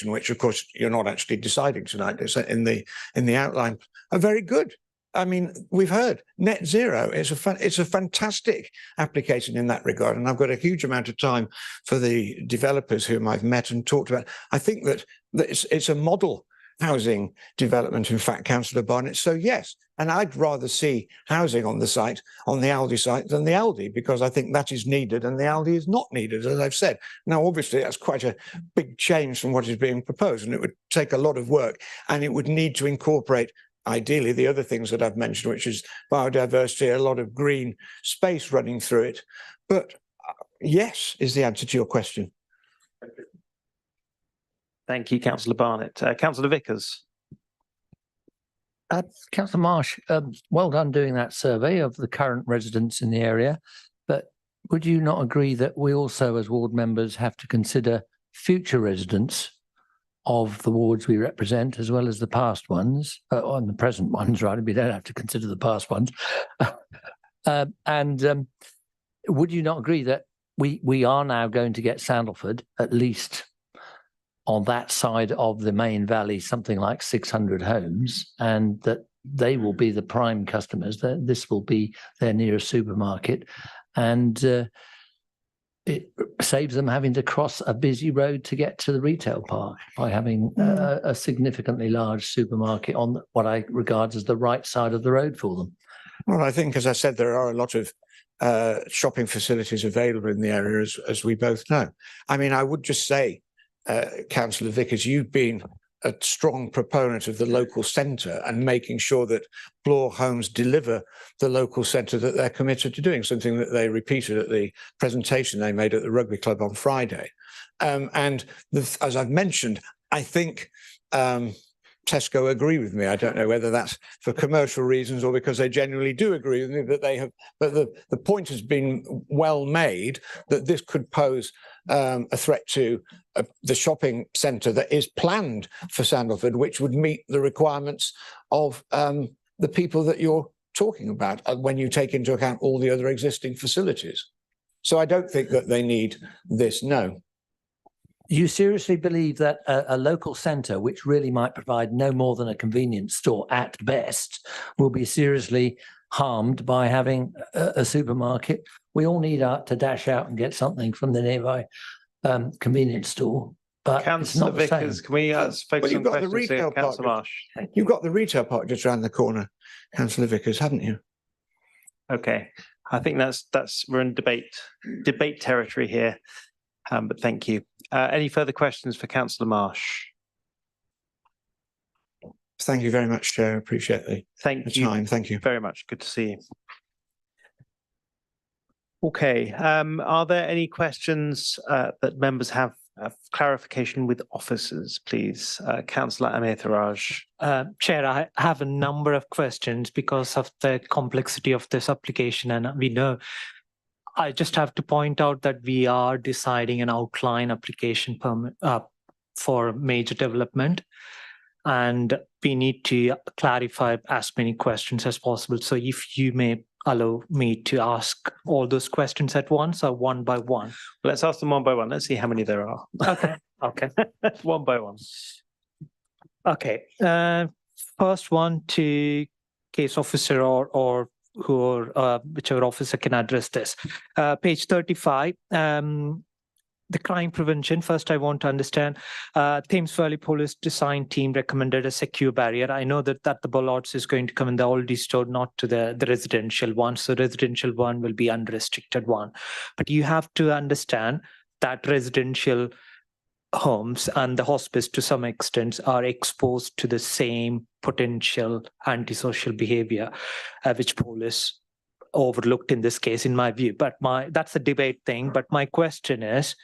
which of course you're not actually deciding tonight, in the outline, are very good. I mean, we've heard net zero is it's a fantastic application in that regard, and I've got a huge amount of time for the developers whom I've met and talked about. I think that it's a model housing development, in fact, Councillor Barnett. So yes, and I'd rather see housing on the site, on the Aldi site, than the Aldi, because I think that is needed and the Aldi is not needed, as I've said. Now, obviously, that's quite a big change from what is being proposed, and it would take a lot of work, and it would need to incorporate, ideally, the other things that I've mentioned, which is biodiversity, a lot of green space running through it. But yes, is the answer to your question. Thank you, Councillor Barnett. Councillor Vickers. Councillor Marsh, well done doing that survey of the current residents in the area. But would you not agree that we also, as ward members, have to consider future residents of the wards we represent, as well as the past ones, and the present ones, right? We don't have to consider the past ones. Would you not agree that we are now going to get Sandalford, at least on that side of the main valley, something like 600 homes, and that they will be the prime customers, that this will be their nearest supermarket. And it saves them having to cross a busy road to get to the retail park by having a significantly large supermarket on what I regard as the right side of the road for them. Well, I think, as I said, there are a lot of shopping facilities available in the area, as we both know. I mean, I would just say, Councillor Vickers, you've been a strong proponent of the local centre and making sure that Bloor Homes deliver the local centre that they're committed to doing, something that they repeated at the presentation they made at the rugby club on Friday. As I've mentioned, I think Tesco agree with me. I don't know whether that's for commercial reasons or because they genuinely do agree with me that they have, but the point has been well made that this could pose a threat to the shopping centre that is planned for Sandalford, which would meet the requirements of the people that you're talking about when you take into account all the other existing facilities. So I don't think that they need this, no. You seriously believe that a local centre, which really might provide no more than a convenience store at best, will be seriously harmed by having a supermarket? We all need to dash out and get something from the nearby convenience store. But Councillor Vickers, can we focus on questions here? Councillor Marsh. You've got the retail park just around the corner, Councillor Vickers, haven't you? Okay, I think we're in debate territory here. But thank you. Any further questions for Councillor Marsh? Thank you very much, Chair. Appreciate the time. Thank you very much. Good to see you. Okay. Are there any questions that members have clarification with officers, please? Councillor Amitharaj. Chair, I have a number of questions because of the complexity of this application, and we know. I just have to point out that we are deciding an outline application permit for major development, and we need to clarify as many questions as possible. So if you may allow me to ask all those questions at once or one by one. Let's ask them one by one. Let's see how many there are. Okay. Okay. One by one. Okay. First one to case officer or whichever officer can address this. Page 35, the crime prevention. First, I want to understand, Thames Valley Police design team recommended a secure barrier. I know that the bollards is going to come in the already stored, not to the residential one. So residential one will be unrestricted one. But you have to understand that residential homes and the hospice to some extent are exposed to the same potential antisocial behavior, which police overlooked in this case, in my view. But that's a debate thing. But my question is,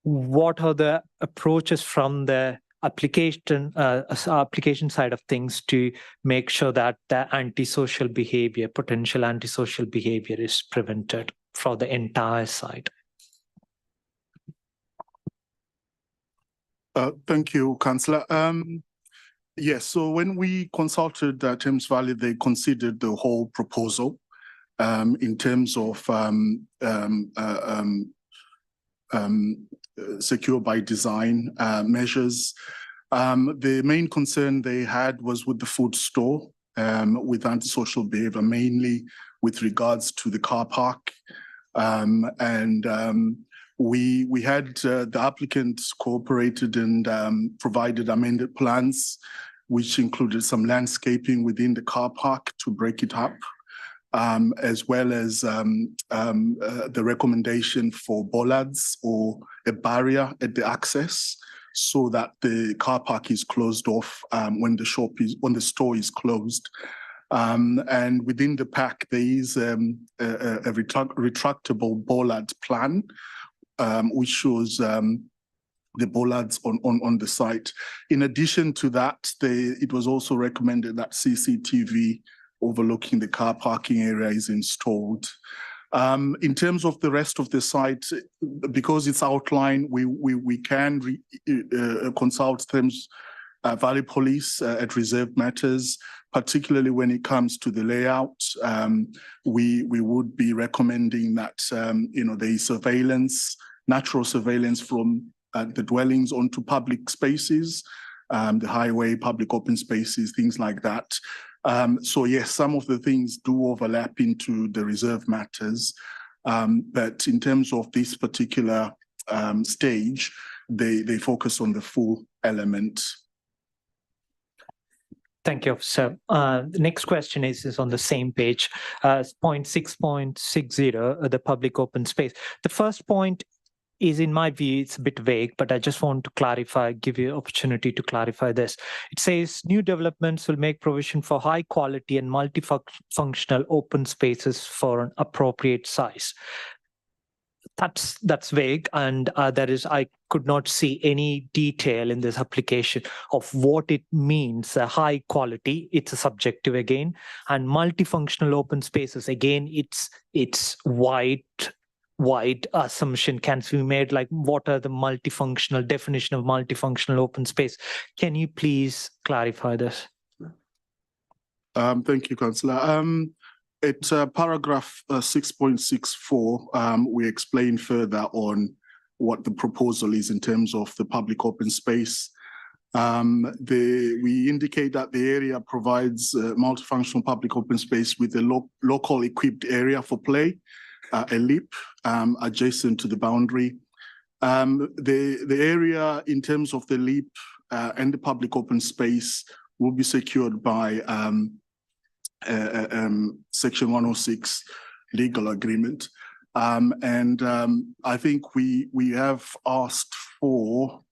what are the approaches from the application side of things to make sure that the antisocial behavior, potential antisocial behavior, is prevented for the entire site? Thank you, Councillor. Yes, so when we consulted Thames Valley, they considered the whole proposal in terms of secure by design measures. The main concern they had was with the food store, with antisocial behavior, mainly with regards to the car park. We had the applicants cooperated and provided amended plans, which included some landscaping within the car park to break it up, as well as the recommendation for bollards or a barrier at the access, so that the car park is closed off when the store is closed. And within the pack, there is a retractable bollard plan, which shows the bollards on the site. In addition to that, it was also recommended that CCTV overlooking the car parking area is installed. In terms of the rest of the site, because it's outlined, we can consult Thames Valley Police at reserved matters, particularly when it comes to the layout. We would be recommending that there is surveillance, natural surveillance from the dwellings onto public spaces, the highway, public open spaces, things like that. So yes, some of the things do overlap into the reserve matters. But in terms of this particular stage, they focus on the full element. Thank you, officer. The next question is on the same page, point 6.60, the public open space. The first point is, in my view, it's a bit vague, but I just want to clarify, give you opportunity to clarify this. It says new developments will make provision for high quality and multifunctional open spaces for an appropriate size. That's vague, and I could not see any detail in this application of what it means. High quality, it's a subjective again, and multifunctional open spaces again. It's wide assumption can be made. Like, what are the multifunctional definition of multifunctional open space? Can you please clarify this? Thank you, Councillor. It's paragraph 6.64. We explain further on what the proposal is in terms of the public open space. We indicate that the area provides multifunctional public open space with a local equipped area for play, a leap adjacent to the boundary. The area in terms of the leap and the public open space will be secured by Section 106 legal agreement. I think we have asked for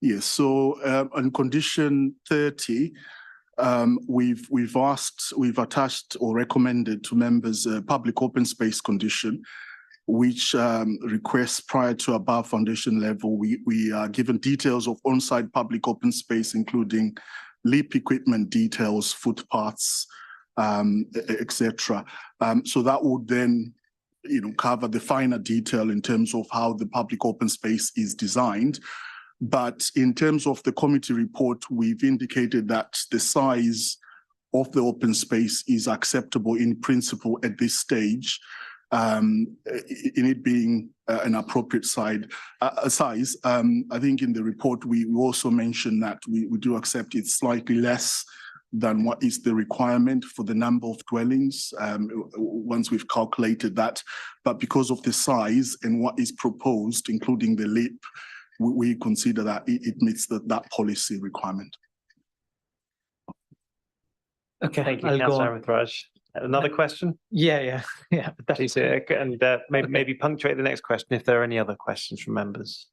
yes, so on condition 30, we've attached or recommended to members a public open space condition, which requests prior to above foundation level, we are given details of on-site public open space, including leap equipment details, footpaths, etc. So that would then, cover the finer detail in terms of how the public open space is designed. But in terms of the committee report, we've indicated that the size of the open space is acceptable in principle at this stage, in it being an appropriate size. I think in the report, we also mentioned that we do accept it's slightly less than what is the requirement for the number of dwellings once we've calculated that. But because of the size and what is proposed, including the leap, we consider that it meets that policy requirement. Okay, thank you, I'll go Councillor on. Raj. Another question? Yeah. Please, and maybe punctuate the next question if there are any other questions from members.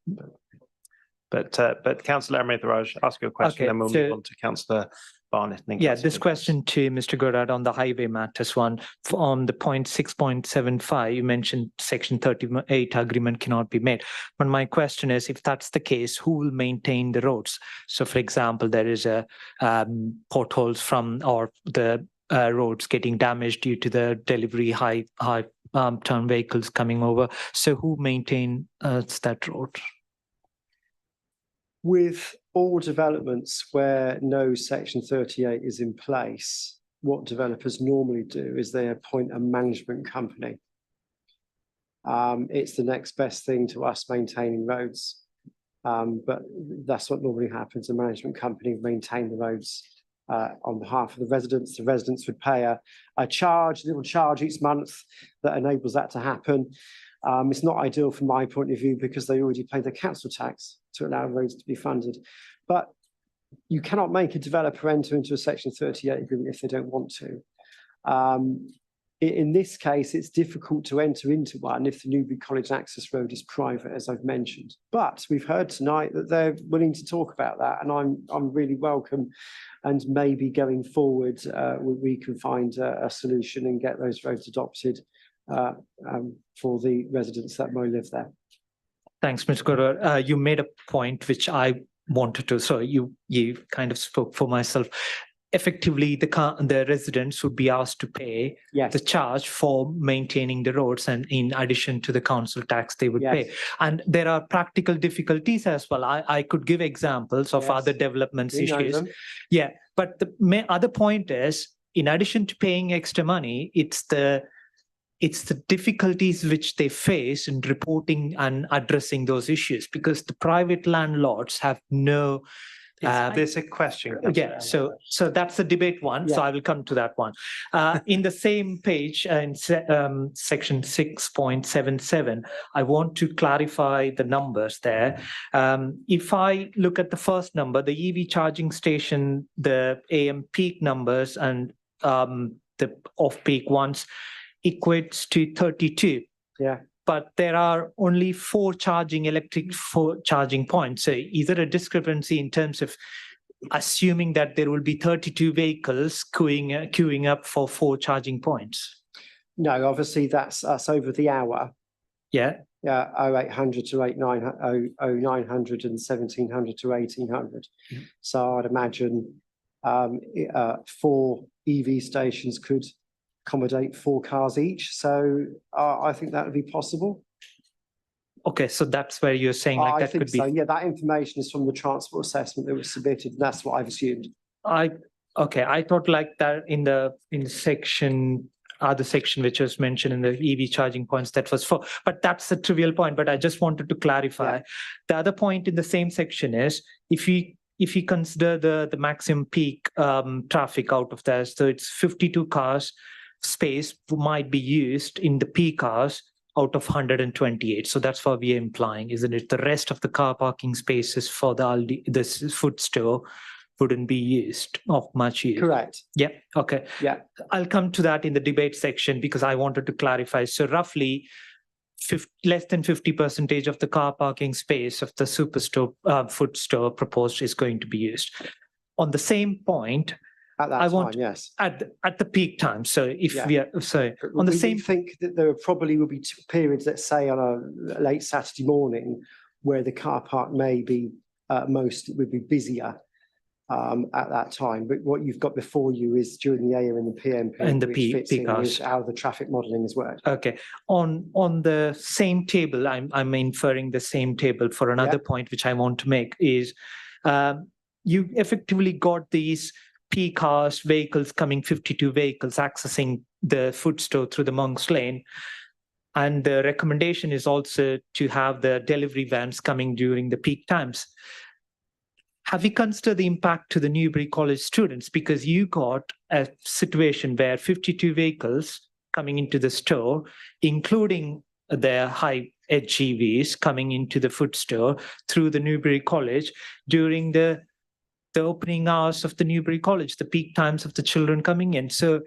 But Councillor Raj, ask your question, Okay, then we'll so- move on to Councillor Barnett. And then Yeah, Councillor this question to Mr. Goddard on the highway matters one. On the point 6.75, you mentioned Section 38 agreement cannot be made. But my question is, if that's the case, who will maintain the roads? So, for example, there is a potholes or the roads getting damaged due to the delivery high ton vehicles coming over. So, who maintains that road? With all developments where no Section 38 is in place, what developers normally do is they appoint a management company. It's the next best thing to us maintaining roads. But that's what normally happens. A management company maintain the roads on behalf of the residents. The residents would pay a little charge each month that enables that to happen. It's not ideal from my point of view because they already pay the council tax to allow roads to be funded. But you cannot make a developer enter into a Section 38 agreement if they don't want to. In this case, it's difficult to enter into one if the Newbury College access road is private, as I've mentioned. But we've heard tonight that they're willing to talk about that, and I'm really welcome. And maybe going forward, we can find a solution and get those roads adopted for the residents that may live there. Thanks, Mr. Goddard. You made a point which I wanted to, so you kind of spoke for myself. Effectively, the residents would be asked to pay the charge for maintaining the roads, and in addition to the council tax they would pay. And there are practical difficulties as well. I could give examples of other developments issues. Yeah, but the other point is, in addition to paying extra money, it's the difficulties which they face in reporting and addressing those issues, because the private landlords have no There's a question. Yeah, so that's the debate one. So I will come to that one. In the same page, section 6.77, I want to clarify the numbers there. If I look at the first number, the EV charging station, the AM peak numbers and the off-peak ones equates to 32. Yeah. But there are only 4 electric charging points. So is there a discrepancy in terms of assuming that there will be 32 vehicles queuing up for 4 charging points? No, obviously that's over the hour. Yeah. Yeah, 0800 to 0900 and 1700 to 1800. So I'd imagine 4 EV stations could accommodate 4 cars each. So I think that would be possible. Okay, so that's where you're saying like that could be. So. Yeah, that information is from the transport assessment that was submitted, and that's what I've assumed. I thought like that in the section, other section which was mentioned in the EV charging points, that was 4. But that's a trivial point. But I just wanted to clarify. Yeah. The other point in the same section is if you consider the maximum peak traffic out of there, so it's 52 cars space might be used in the peak hours out of 128. So that's what we are implying, isn't it? The rest of the car parking spaces for the food store wouldn't be used of much use. Correct. Yeah. Okay. Yeah. I'll come to that in the debate section because I wanted to clarify. So roughly less than 50% of the car parking space of the superstore food store proposed is going to be used. On the same point, at that time, yes. At the peak time. So if we are on the same, think that there probably will be 2 periods, let's say on a late Saturday morning, where the car park may be would be busier at that time. But what you've got before you is during the AM and the PM period, and the which peak hours. How the traffic modelling has worked. Okay. On the same table, I'm inferring the same table for another point which I want to make is you effectively got these peak hours vehicles coming, 52 vehicles accessing the food store through the Monks Lane. And the recommendation is also to have the delivery vans coming during the peak times. Have you considered the impact to the Newbury College students? Because you got a situation where 52 vehicles coming into the store, including their high edge EVs coming into the food store through the Newbury College during the opening hours of the Newbury College, the peak times of the children coming in. So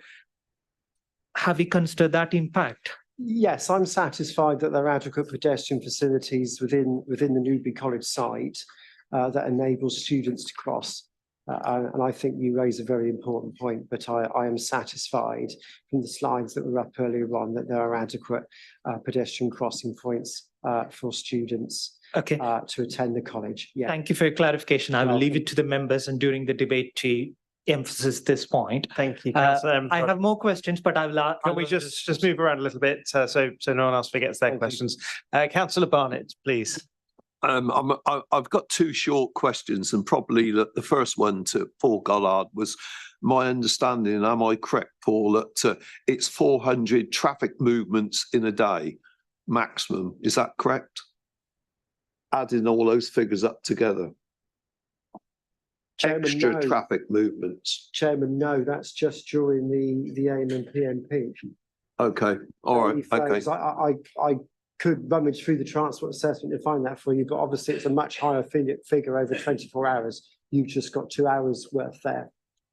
have you considered that impact? Yes, I'm satisfied that there are adequate pedestrian facilities within the Newbury College site that enables students to cross. And I think you raise a very important point, but I am satisfied from the slides that were up earlier on that there are adequate pedestrian crossing points for students to attend the college. Yeah. Thank you for your clarification. I will leave it to the members and during the debate to emphasize this point. Thank you. I have more questions, but I will. Can we just move around a little bit so no one else forgets their questions? Councillor Barnett, please. I've got 2 short questions, and probably the first one to Paul Gollard was my understanding. Am I correct, Paul, that it's 400 traffic movements in a day maximum? Is that correct? Adding all those figures up together. Chairman, extra traffic movements. Chairman, no, that's just during the AM and PM peak. Okay, all right, okay. I could rummage through the transport assessment to find that for you, but obviously it's a much higher figure over 24 hours. You've just got 2 hours worth there.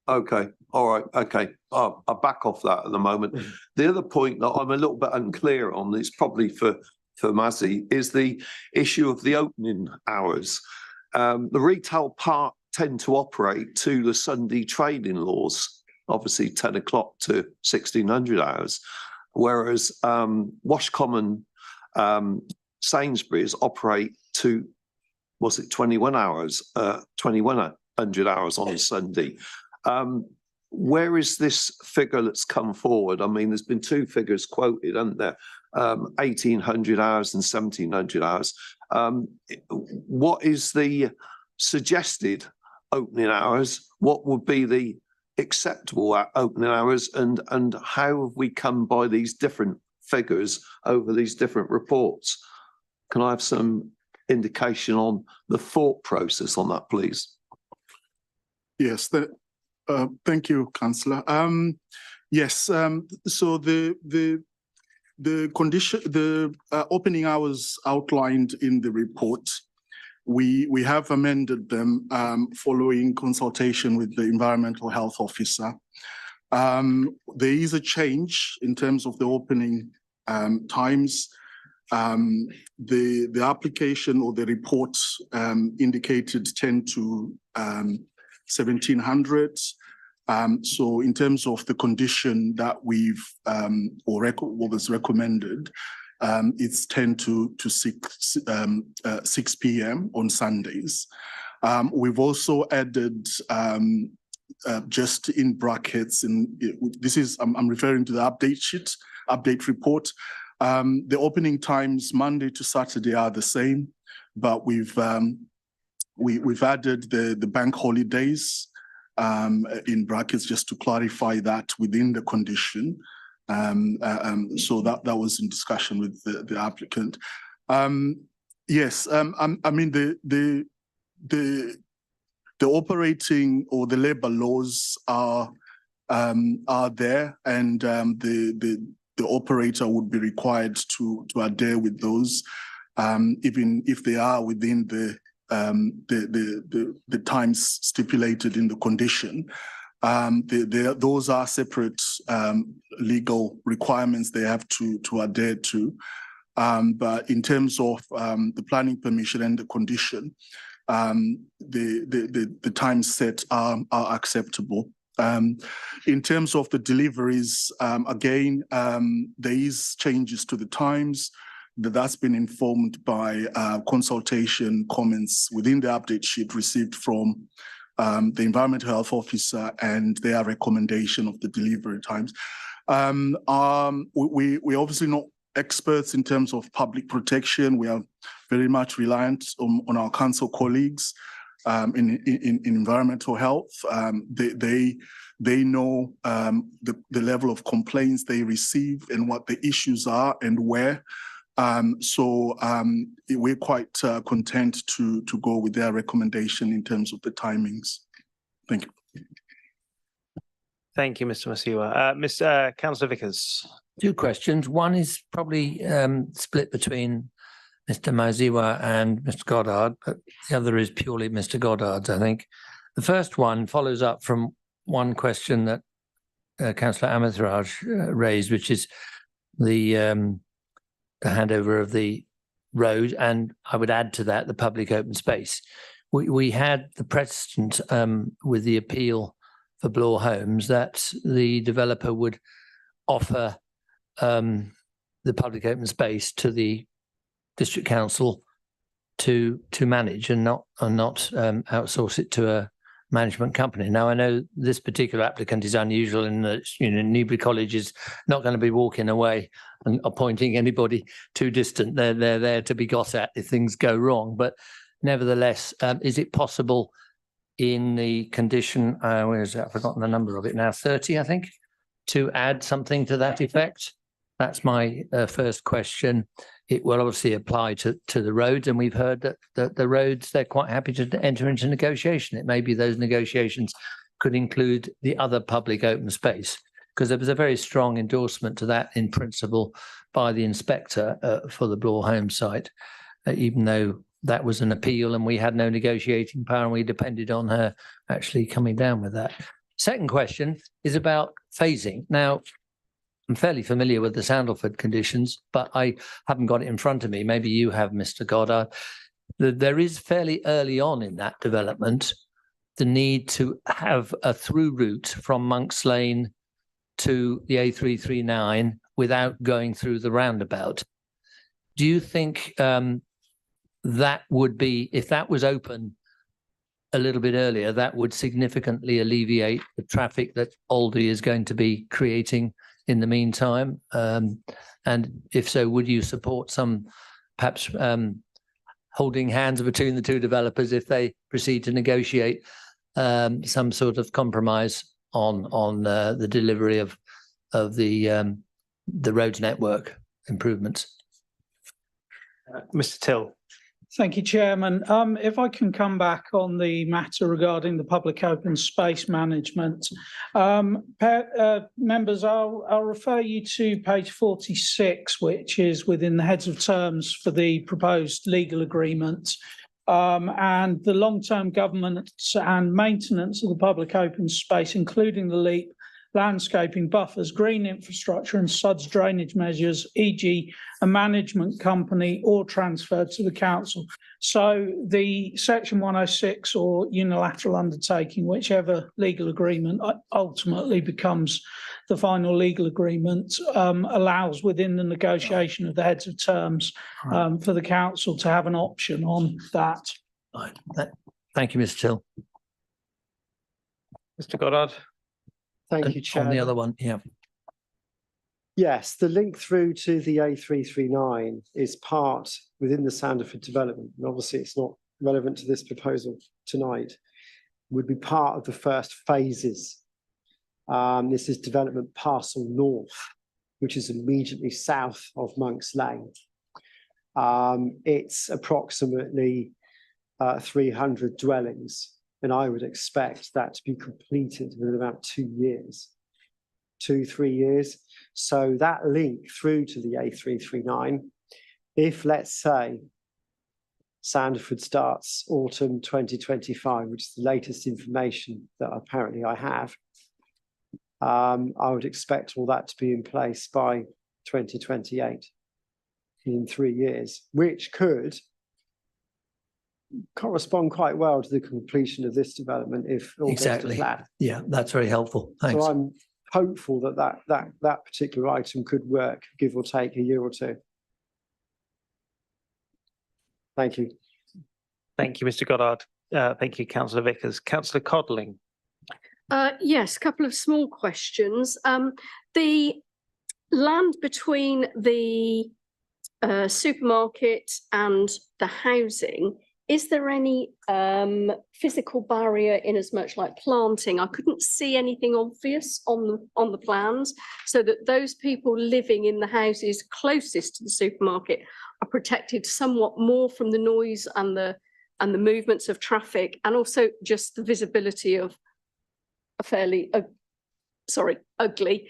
Okay, all right, okay. I'll back off that at the moment. The other point that I'm a little bit unclear on, it's probably for Mazzy, is the issue of the opening hours. The retail park tend to operate to the Sunday trading laws, obviously 10 o'clock to 1600 hours, whereas Wash Common Sainsbury's operate to, was it 21 hours, 2100 hours on Sunday. Where is this figure that's come forward? I mean, there's been 2 figures quoted, haven't there? 1800 hours and 1700 hours. What is the suggested opening hours? What would be the acceptable opening hours? And how have we come by these different figures over these different reports? Can I have some indication on the thought process on that, please? Yes, thank you, Councillor. Yes, so the condition, the opening hours outlined in the report, we have amended them following consultation with the environmental health officer. There is a change in terms of the opening times. The application or the report indicated 10 to 1700. So in terms of the condition that we've what was recommended, it's 10 to 6 p.m. on Sundays. We've also added just in brackets, and this is I'm referring to the update report. The opening times Monday to Saturday are the same, but we've added the bank holidays in brackets just to clarify that within the condition. So that was in discussion with the applicant. Yes, I mean the operating or the labor laws are there, and the operator would be required to adhere with those, even if they are within the times stipulated in the condition. Those are separate legal requirements they have to adhere to. But in terms of the planning permission and the condition, the times set are acceptable. In terms of the deliveries, again, there is changes to the times. That's been informed by consultation comments within the update sheet received from the environmental health officer and their recommendation of the delivery times. We're obviously not experts in terms of public protection. We are very much reliant on our council colleagues in environmental health. They know the level of complaints they receive and what the issues are and where. So we're quite content to go with their recommendation in terms of the timings. Thank you. Thank you, Mr. Masiwa. Councillor Vickers. Two questions. One is probably split between Mr. Masiwa and Mr. Goddard, but the other is purely Mr. Goddard's, I think. The first one follows up from one question that Councillor Amithraj raised, which is the handover of the road, and I would add to that the public open space. We had the precedent with the appeal for Bloor Homes that the developer would offer the public open space to the district council to manage and not outsource it to a management company. Now, I know this particular applicant is unusual in that Newbury College is not going to be walking away and appointing anybody too distant. They're there to be got at if things go wrong. But nevertheless, is it possible in the condition, where is it? I've forgotten the number of it now, 30, I think, to add something to that effect? That's my first question. It will obviously apply to the roads, and we've heard that the roads, they're quite happy to enter into negotiation. It may be those negotiations could include the other public open space, because there was a very strong endorsement to that in principle by the inspector for the Bloor Home site, even though that was an appeal and we had no negotiating power and we depended on her actually coming down with that. Second question is about phasing. Now, I'm fairly familiar with the Sandalford conditions, but I haven't got it in front of me. Maybe you have, Mr. Goddard. There is fairly early on in that development the need to have a through route from Monk's Lane to the A339 without going through the roundabout. Do you think that would be, if that was open a little bit earlier, that would significantly alleviate the traffic that Aldi is going to be creating in the meantime? And if so, would you support some perhaps holding hands between the two developers if they proceed to negotiate some sort of compromise on the delivery of the roads network improvements? Mr. Till. Thank you, Chairman. If I can come back on the matter regarding the public open space management. Members, I'll refer you to page 46, which is within the heads of terms for the proposed legal agreement. And the long-term governance and maintenance of the public open space, including the LEAP, landscaping buffers, green infrastructure and suds drainage measures, e.g. a management company or transferred to the council. So the section 106 or unilateral undertaking, whichever legal agreement ultimately becomes the final legal agreement, allows within the negotiation of the heads of terms for the council to have an option on that. Right. Thank you, Mr. Till. Mr. Goddard. Thank you, Chair. On the other one, yeah. Yes, the link through to the A339 is part within the Sanderford development, and obviously it's not relevant to this proposal tonight, would be part of the first phases. This is development parcel north, which is immediately south of Monk's Lane. It's approximately 300 dwellings, and I would expect that to be completed within about 2 years, 2-3 years. So that link through to the A339, if let's say Sanderford starts autumn 2025, which is the latest information that apparently I have, I would expect all that to be in place by 2028, in 3 years, which could correspond quite well to the completion of this development if all goes to plan. Yeah, that's very helpful. Thanks. So I'm hopeful that particular item could work, give or take a year or two. Thank you. Thank you, Mr. Goddard. Thank you, Councillor Vickers. Councillor Codling. Yes, a couple of small questions. The land between the supermarket and the housing, is there any physical barrier in as much like planting? I couldn't see anything obvious on the plans, so that those people living in the houses closest to the supermarket are protected somewhat more from the noise and the movements of traffic, and also just the visibility of a fairly ugly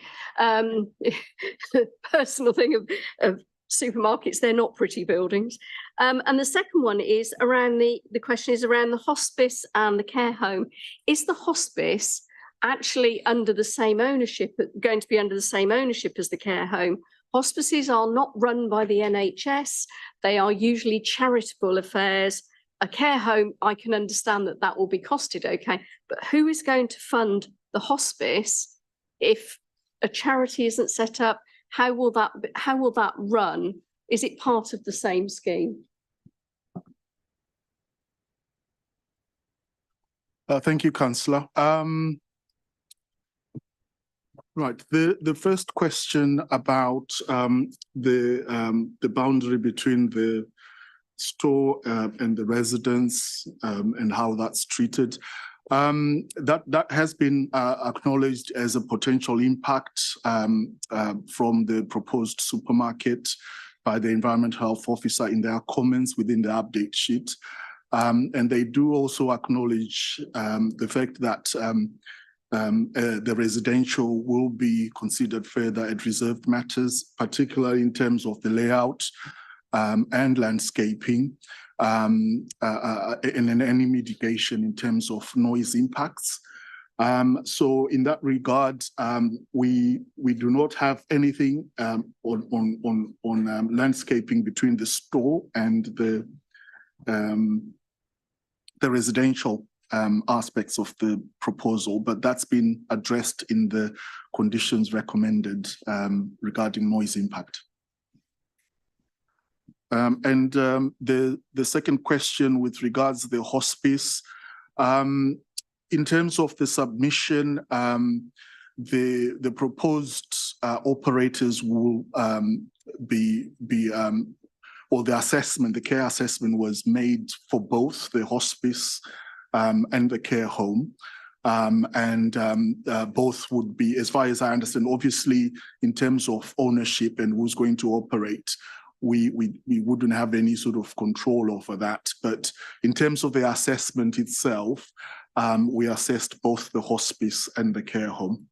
personal thing of supermarkets. They're not pretty buildings. And the second one is around the question is around the hospice and the care home. Is the hospice actually under the same ownership, going to be under the same ownership as the care home? Hospices are not run by the NHS. They are usually charitable affairs. A care home, I can understand that will be costed, okay, but who is going to fund the hospice if a charity isn't set up? How will that run? Is it part of the same scheme? Thank you, Councillor. Right, the first question about the boundary between the store and the residence and how that's treated. That has been acknowledged as a potential impact from the proposed supermarket by the Environmental Health Officer in their comments within the update sheet. And they do also acknowledge the fact that the residential will be considered further at reserved matters, particularly in terms of the layout and landscaping, and any mitigation in terms of noise impacts. So in that regard, we do not have anything on landscaping between the store and the residential aspects of the proposal, but that's been addressed in the conditions recommended regarding noise impact. And the second question with regards to the hospice, in terms of the submission, the proposed operators will or the assessment, the care assessment was made for both the hospice and the care home. Both would be, as far as I understand, obviously in terms of ownership and who's going to operate, we wouldn't have any sort of control over that. But in terms of the assessment itself, we assessed both the hospice and the care home.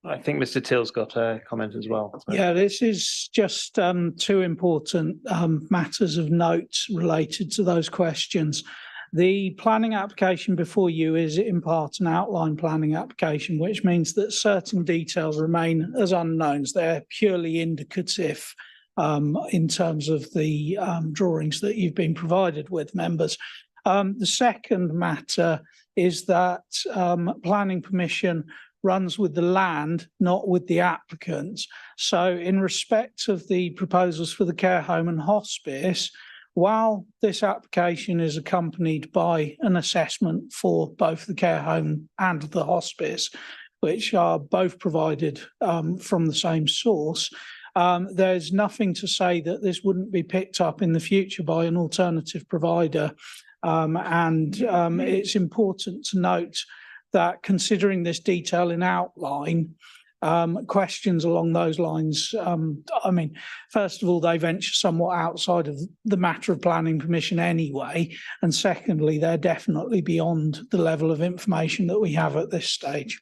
I think Mr. Till's got a comment as well. So- Yeah, this is just two important matters of note related to those questions. The planning application before you is in part an outline planning application, which means that certain details remain as unknowns. They're purely indicative in terms of the drawings that you've been provided with, members. The second matter is that planning permission runs with the land, not with the applicant. So in respect of the proposals for the care home and hospice, while this application is accompanied by an assessment for both the care home and the hospice, which are both provided from the same source, there's nothing to say that this wouldn't be picked up in the future by an alternative provider. It's important to note that considering this detail in outline, questions along those lines, I mean, first of all, they venture somewhat outside of the matter of planning permission anyway. And secondly, they're definitely beyond the level of information that we have at this stage.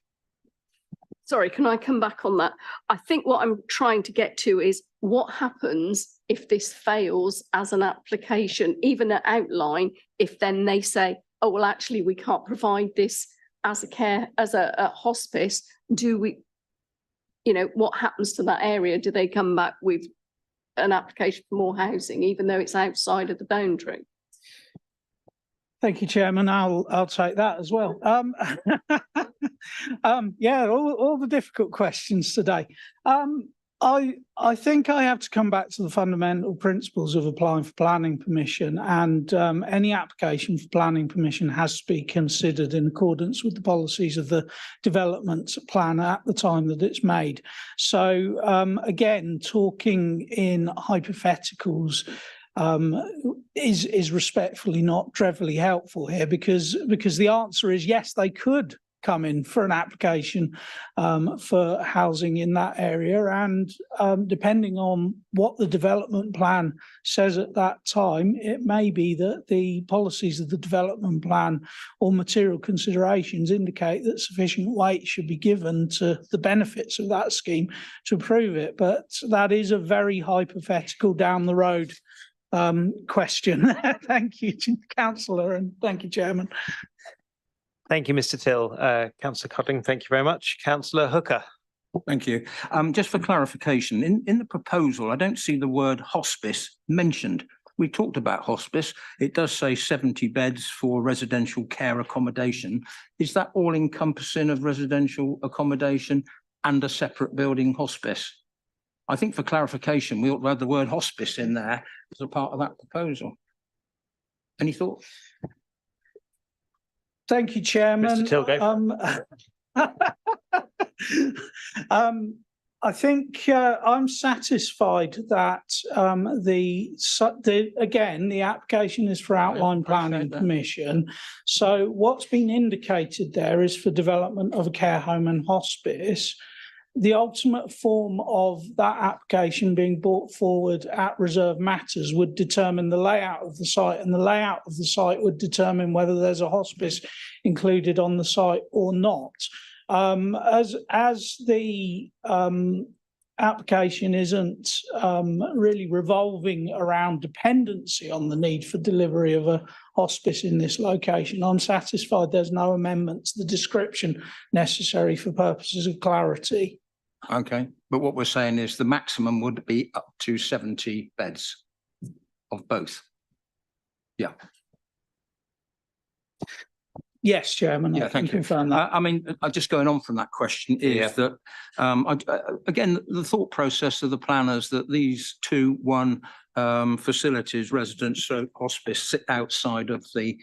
Sorry, can I come back on that? I think what I'm trying to get to is what happens if this fails as an application, even an outline, if then they say, oh, well, actually, we can't provide this as a hospice. Do we, you know, what happens to that area? Do they come back with an application for more housing, even though it's outside of the boundary? Thank you, Chairman. I'll take that as well. Yeah, all the difficult questions today. I think I have to come back to the fundamental principles of applying for planning permission, and any application for planning permission has to be considered in accordance with the policies of the development plan at the time that it's made. So again, talking in hypotheticals is respectfully not dreadfully helpful here, because the answer is yes, they could come in for an application for housing in that area, and depending on what the development plan says at that time, it may be that the policies of the development plan or material considerations indicate that sufficient weight should be given to the benefits of that scheme to approve it. But that is a very hypothetical down the road question. Thank you, Councillor, and thank you, Chairman. Thank you, Mr. Till. Councillor Cotting, thank you very much. Councillor Hooker. Thank you. Just for clarification, in the proposal, I don't see the word hospice mentioned. We talked about hospice. It does say 70 beds for residential care accommodation. Is that all encompassing of residential accommodation and a separate building hospice? I think for clarification, we ought to have the word hospice in there as a part of that proposal. Any thoughts? Thank you, Chairman. Mr. Tilgate. I think I'm satisfied that the application is for outline planning permission. So what's been indicated there is for development of a care home and hospice. The ultimate form of that application being brought forward at reserve matters would determine the layout of the site, and the layout of the site would determine whether there's a hospice included on the site or not. As the application isn't really revolving around dependency on the need for delivery of a hospice in this location, I'm satisfied there's no amendment to the description necessary for purposes of clarity. Okay, but what we're saying is the maximum would be up to 70 beds of both. Yeah. Yes, Chairman. Yeah, I can thank you. confirm that. I mean, just going on from that question is that, again, the thought process of the planners that these one facilities, residence, hospice, sit outside of the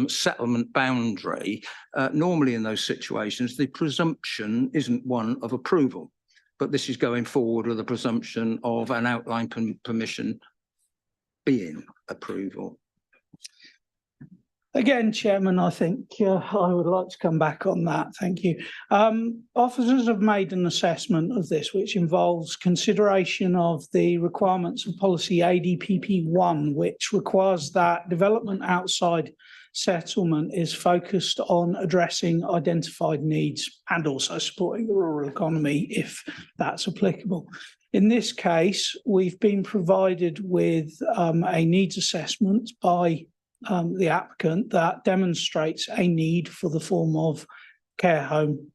settlement boundary. Normally in those situations, the presumption isn't one of approval, but this is going forward with a presumption of an outline permission being approval. Again, Chairman, I think I would like to come back on that. Thank you. Officers have made an assessment of this, which involves consideration of the requirements of policy ADPP1, which requires that development outside settlement is focused on addressing identified needs and also supporting the rural economy if that's applicable. In this case, we've been provided with a needs assessment by the applicant that demonstrates a need for the form of care home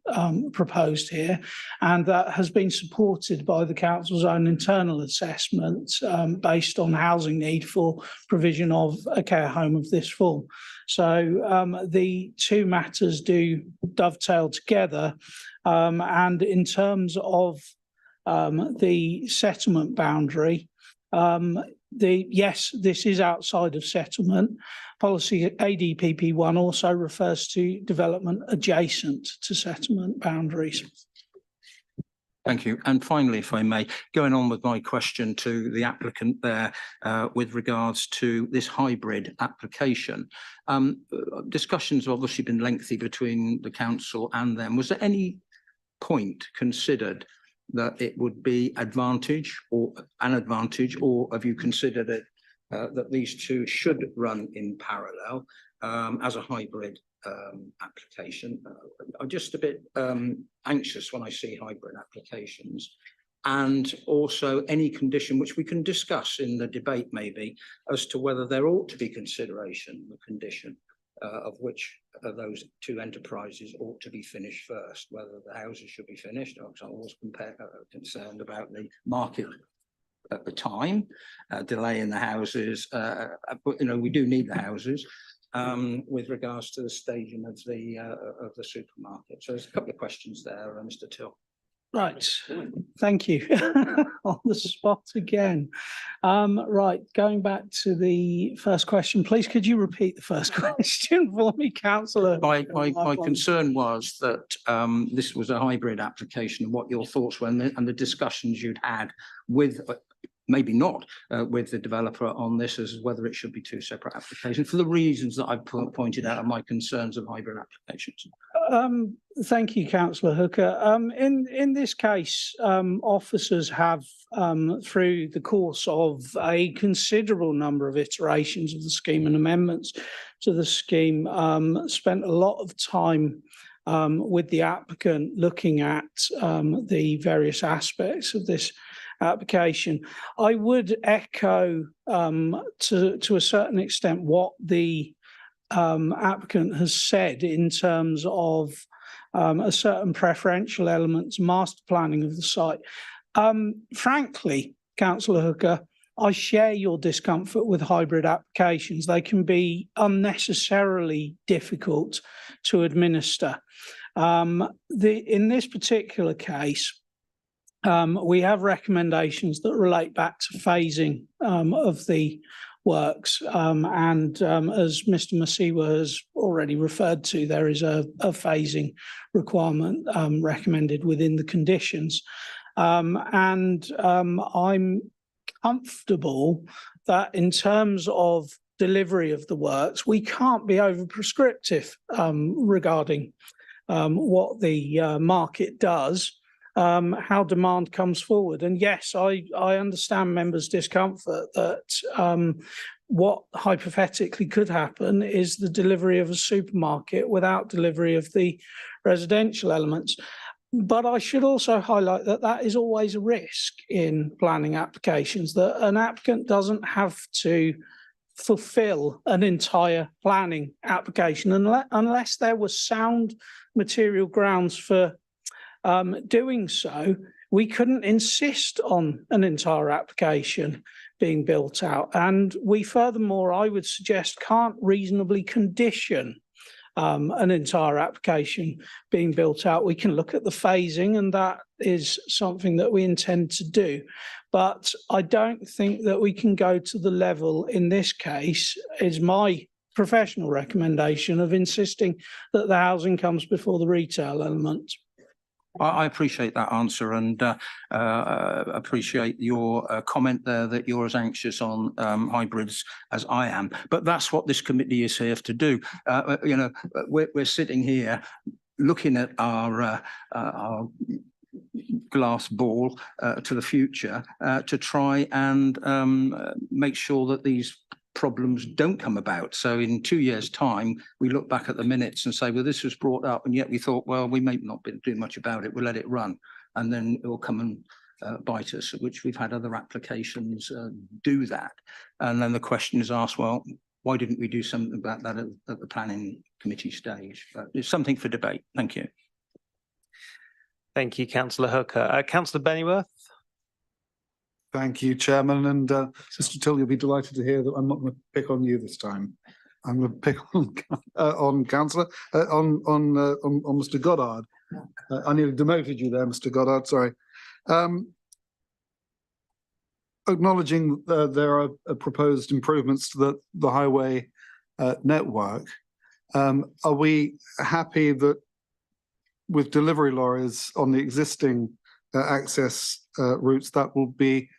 proposed here, and that has been supported by the council's own internal assessment based on housing need for provision of a care home of this form. So the two matters do dovetail together, and in terms of the settlement boundary, yes, this is outside of settlement. Policy ADPP1 also refers to development adjacent to settlement boundaries. Thank you. And finally, if I may, going on with my question to the applicant there with regards to this hybrid application. Discussions have obviously been lengthy between the council and them. Was there any point considered that it would be advantage or an advantage, or have you considered it that these two should run in parallel as a hybrid application? I'm just a bit anxious when I see hybrid applications, and also any condition which we can discuss in the debate maybe as to whether there ought to be consideration, the condition of which of those two enterprises ought to be finished first, whether the houses should be finished. I'm always concerned about the market at the time, delay in the houses, but we do need the houses with regards to the staging of the supermarket. So there's a couple of questions there, Mr. Till. Right, thank you. On the spot again. Right, going back to the first question, please could you repeat the first question for me, councillor? My concern was that this was a hybrid application, and what your thoughts were and the discussions you'd had with, maybe not, with the developer on this, as whether it should be two separate applications for the reasons that I've pointed out are my concerns of hybrid applications. Thank you, councillor Hooker. In this case, officers have, through the course of a considerable number of iterations of the scheme and amendments to the scheme, spent a lot of time with the applicant looking at the various aspects of this application. I would echo to a certain extent what the applicant has said in terms of a certain preferential elements, master planning of the site. Frankly, councillor Hooker, I share your discomfort with hybrid applications. They can be unnecessarily difficult to administer. In this particular case, we have recommendations that relate back to phasing of the works. And as Mr. Masiwa has already referred to, there is a phasing requirement recommended within the conditions. And I'm comfortable that in terms of delivery of the works, we can't be over prescriptive regarding what the market does. How demand comes forward. And yes, I understand members' discomfort that what hypothetically could happen is the delivery of a supermarket without delivery of the residential elements. But I should also highlight that that is always a risk in planning applications, that an applicant doesn't have to fulfill an entire planning application unless there was sound material grounds for doing so. We couldn't insist on an entire application being built out. And we furthermore, I would suggest, can't reasonably condition an entire application being built out. We can look at the phasing, and that is something that we intend to do. But I don't think that we can go to the level in this case, is my professional recommendation, of insisting that the housing comes before the retail element. I appreciate that answer and appreciate your comment there that you're as anxious on hybrids as I am. But that's what this committee is here to do. You know, we're sitting here looking at our glass ball to the future to try and make sure that these problems don't come about. So in 2 years' time, we look back at the minutes and say, well, this was brought up, and yet we thought, well, we may not be doing much about it. We'll let it run, and then it will come and bite us, which we've had other applications do that. And then the question is asked, well, why didn't we do something about that at the planning committee stage? But it's something for debate. Thank you. Thank you, Councillor Hooker. Councillor Bennyworth. Thank you, Chairman. And Mr. Till, you'll be delighted to hear that I'm not going to pick on you this time. I'm going to pick on Councillor, on Mr. Goddard. I nearly demoted you there, Mr. Goddard. Sorry. Acknowledging there are proposed improvements to the highway network, are we happy that with delivery lorries on the existing access routes that will be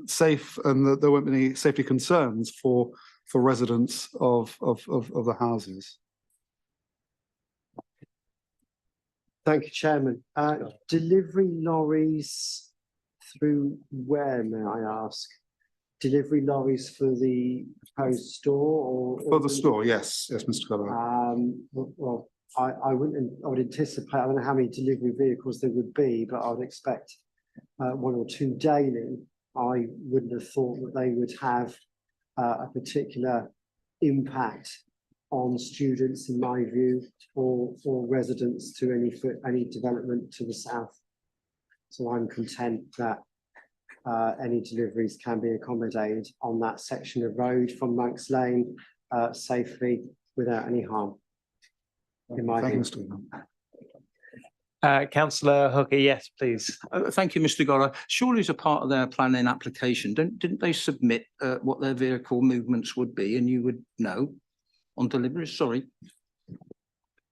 safe and that there won't be any safety concerns for residents of the houses? Thank you, Chairman. Delivery lorries through where, may I ask? Delivery lorries for the proposed store or? For the store, yes, Mr. Goddard. Well, I would anticipate, I don't know how many delivery vehicles there would be, but I would expect 1 or 2 daily. I wouldn't have thought that they would have a particular impact on students, in my view, or residents to any development to the south. So I'm content that any deliveries can be accommodated on that section of road from Monks Lane safely without any harm. In my view. Councillor Hooker, yes, please. Thank you, Mr. Goddard. Surely as a part of their planning application, didn't they submit what their vehicle movements would be, and you would know on deliveries? Sorry.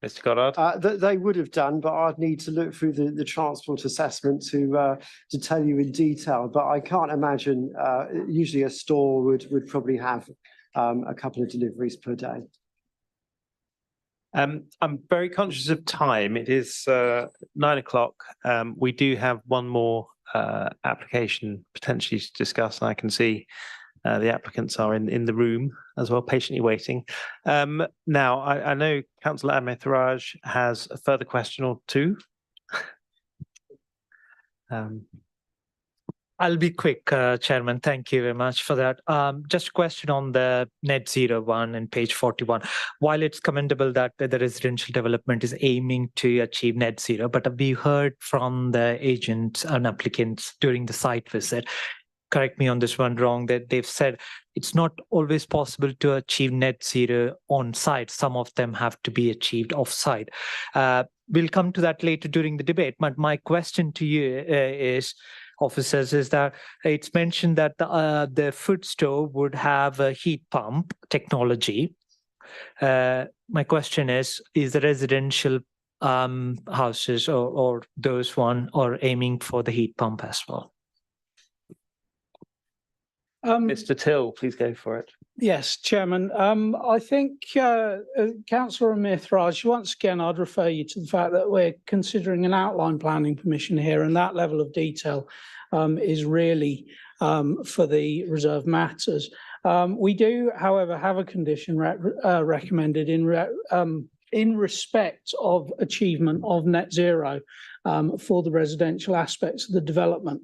Mr. Goddard. They would have done, but I'd need to look through the transport assessment to tell you in detail. But I can't imagine. Usually, a store would probably have a couple of deliveries per day. I'm very conscious of time. It is 9 o'clock. We do have one more application potentially to discuss, and I can see the applicants are in the room as well, patiently waiting. Now, I know Councillor Amithraj has a further question or two. I'll be quick, Chairman. Thank you very much for that. Just a question on the net zero one and page 41. While it's commendable that the residential development is aiming to achieve net zero, but we heard from the agents and applicants during the site visit, correct me on this one wrong, that they've said it's not always possible to achieve net zero on site. Some of them have to be achieved off site. We'll come to that later during the debate. But my question to you is, officers, is that it's mentioned that the food store would have a heat pump technology. My question is the residential houses or those one are aiming for the heat pump as well? Mr. Till, please go for it. Yes, Chairman. I think Councillor Amithraj, once again, I'd refer you to the fact that we're considering an outline planning permission here, and that level of detail is really for the reserved matters. We do, however, have a condition recommended in respect of achievement of net zero for the residential aspects of the development.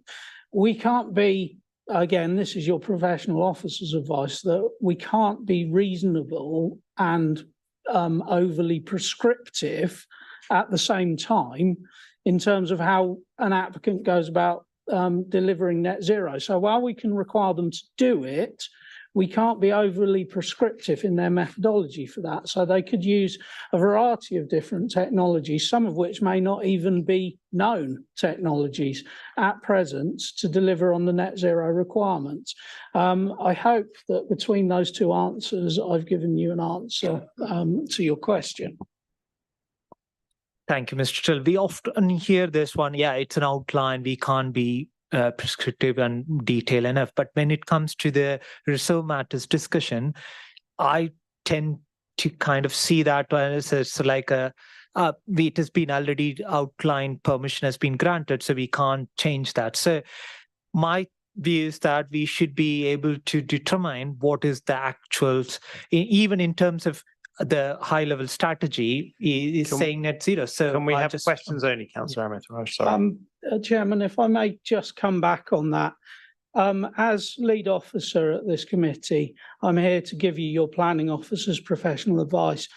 We can't be, again, this is your professional officer's advice, that we can't be reasonable and overly prescriptive at the same time in terms of how an applicant goes about delivering net zero. So while we can require them to do it, we can't be overly prescriptive in their methodology for that. So they could use a variety of different technologies, some of which may not even be known technologies at present to deliver on the net zero requirements. I hope that between those two answers, I've given you an answer to your question. Thank you, Mr. Till. We often hear this one, yeah, it's an outline, we can't be prescriptive and detailed enough. But when it comes to the reserve matters discussion, I tend to kind of see that as it's like it has been already outlined, permission has been granted, so we can't change that. So my view is that we should be able to determine what is the actuals, even in terms of the high level strategy is saying net zero. So can we I have just questions only, Councillor Ahmed? Sorry. Chairman, if I may just come back on that. As lead officer at this committee, I'm here to give you your planning officer's professional advice.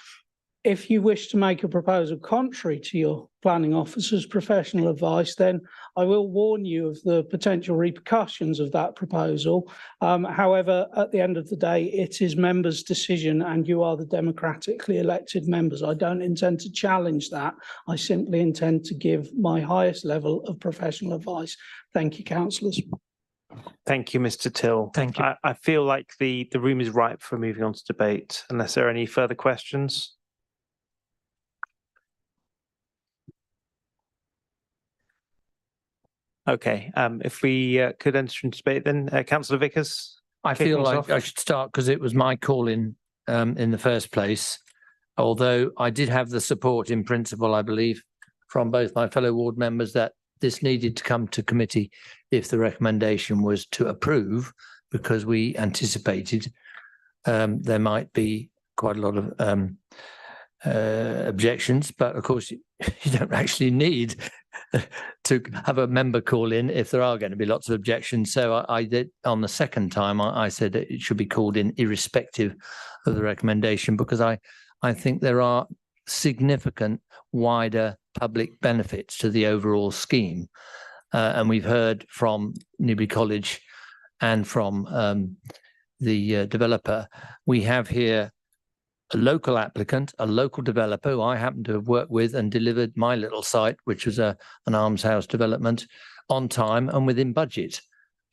If you wish to make a proposal contrary to your planning officer's professional advice, then I will warn you of the potential repercussions of that proposal. However, at the end of the day, it is members' decision and you are the democratically elected members. I don't intend to challenge that. I simply intend to give my highest level of professional advice. Thank you, councillors. Thank you, Mr. Till. Thank you. I feel like the room is ripe for moving on to debate, unless there are any further questions. Okay, if we could enter into debate then, Councillor Vickers. I feel like I should start because it was my call in the first place. Although I did have the support in principle, I believe, from both my fellow ward members that this needed to come to committee if the recommendation was to approve, because we anticipated there might be quite a lot of objections. But of course, you don't actually need to have a member call in if there are going to be lots of objections. So I did on the second time, I said that it should be called in irrespective of the recommendation, because I think there are significant wider public benefits to the overall scheme. And we've heard from Newbury College and from the developer. We have here a local applicant, a local developer who I happen to have worked with and delivered my little site, which was an almshouse development, on time and within budget.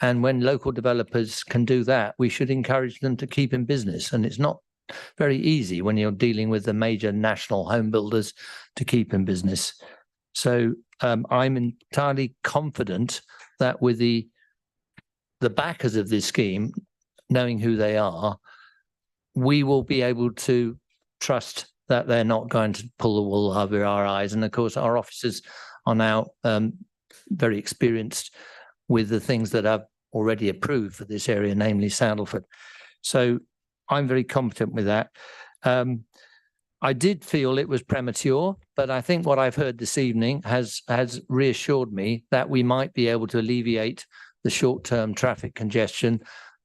And when local developers can do that, we should encourage them to keep in business. And it's not very easy when you're dealing with the major national home builders to keep in business. So I'm entirely confident that with the backers of this scheme, knowing who they are, we will be able to trust that they're not going to pull the wool over our eyes. And of course, our officers are now very experienced with the things that are already approved for this area, namely Sandalford. So I'm very confident with that. I did feel it was premature, but I think what I've heard this evening has reassured me that we might be able to alleviate the short-term traffic congestion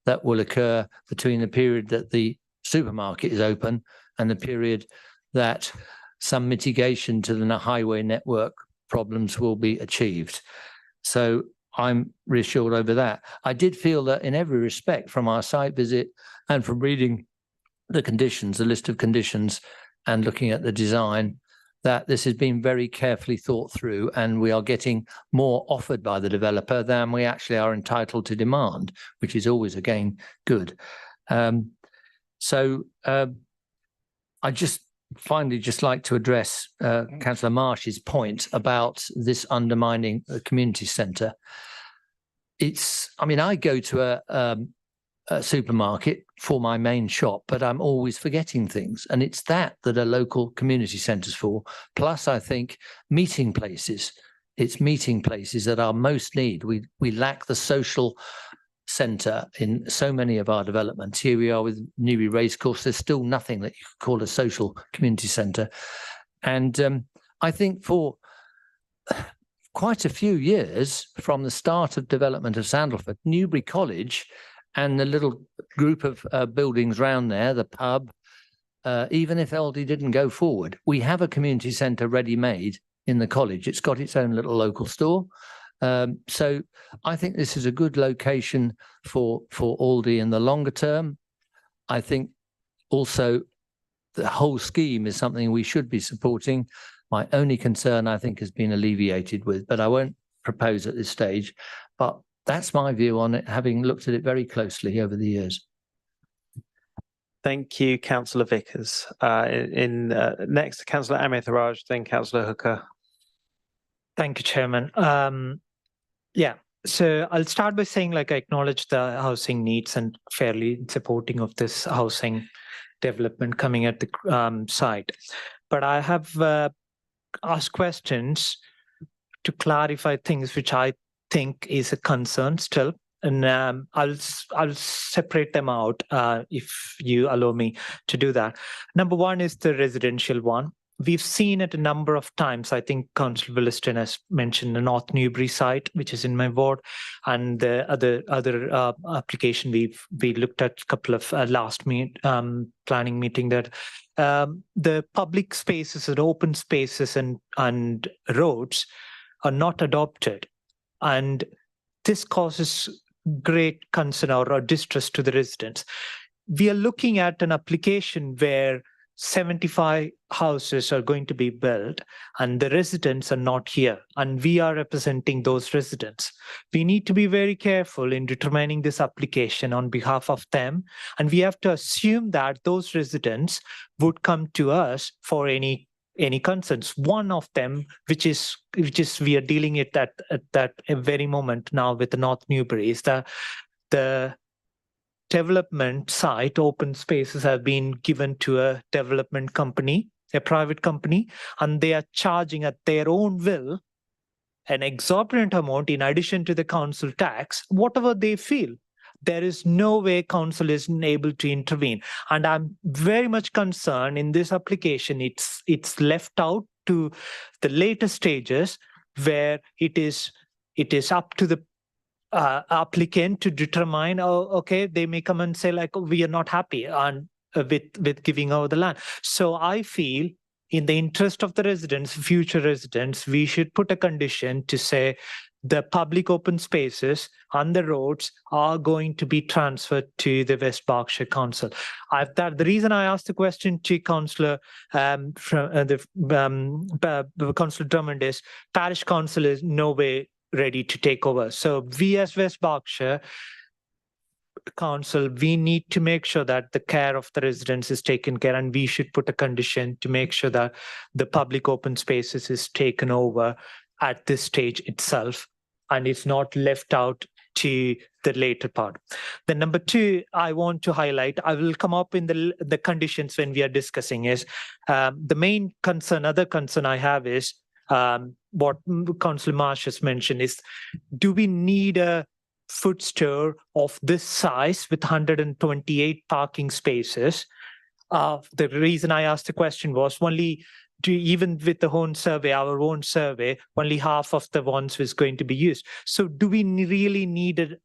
that will occur between the period that the supermarket is open and the period that some mitigation to the highway network problems will be achieved. So I'm reassured over that. I did feel that in every respect, from our site visit and from reading the conditions, the list of conditions, and looking at the design, that this has been very carefully thought through, and we are getting more offered by the developer than we actually are entitled to demand, which is always, again, good. I just finally just like to address Councillor Marsh's point about this undermining the community centre. I go to a supermarket for my main shop, but I'm always forgetting things. And it's that a local community centres for. Plus, I think meeting places. It's meeting places that are most need. We lack the social centre in so many of our developments. Here we are with Newbury Racecourse. There's still nothing that you could call a social community centre. And I think for quite a few years from the start of development of Sandalford, Newbury College and the little group of buildings round there, the pub, even if LD didn't go forward, we have a community centre ready-made in the college. It's got its own little local store. So I think this is a good location for Aldi in the longer term. I think also the whole scheme is something we should be supporting. My only concern, I think, has been alleviated with, but I won't propose at this stage. But that's my view on it, having looked at it very closely over the years. Thank you, Councillor Vickers. Next, Councillor Amitharaj, then Councillor Hooker. Thank you, Chairman. Yeah, so I'll start by saying, like, I acknowledge the housing needs and fairly supporting of this housing development coming at the site. But I have asked questions to clarify things which I think is a concern still. And I'll separate them out if you allow me to do that. Number one is the residential one. We've seen it a number of times. I think Councillor Williston has mentioned the North Newbury site, which is in my ward, and the other application we looked at a couple of planning meeting that the public spaces and open spaces and roads are not adopted, and this causes great concern or distress to the residents. We are looking at an application where 75 houses are going to be built and the residents are not here, and we are representing those residents. We need to be very careful in determining this application on behalf of them, and we have to assume that those residents would come to us for any concerns. One of them, which is we are dealing it at that very moment now with the North Newbury, is the development site, open spaces have been given to a development company, a private company, and they are charging at their own will an exorbitant amount in addition to the council tax, whatever they feel. There is no way council is able to intervene. And I'm very much concerned in this application, it's left out to the later stages where it is up to the applicant to determine, okay, they may come and say like, oh, we are not happy and with giving over the land. So I feel in the interest of the residents, future residents, we should put a condition to say the public open spaces and the roads are going to be transferred to the West Berkshire Council. The reason I asked the question to Councillor Councillor Drummond is Parish Council is no way ready to take over. So we as West Berkshire Council, we need to make sure that the care of the residents is taken care, and we should put a condition to make sure that the public open spaces is taken over at this stage itself, and it's not left out to the later part. Then number two, I want to highlight, I will come up in the conditions when we are discussing is, the main concern, other concern I have is, what Councillor Marsh has mentioned is, do we need a food store of this size with 128 parking spaces? The reason I asked the question was even with the our own survey, only half of the ones was going to be used. So do we really need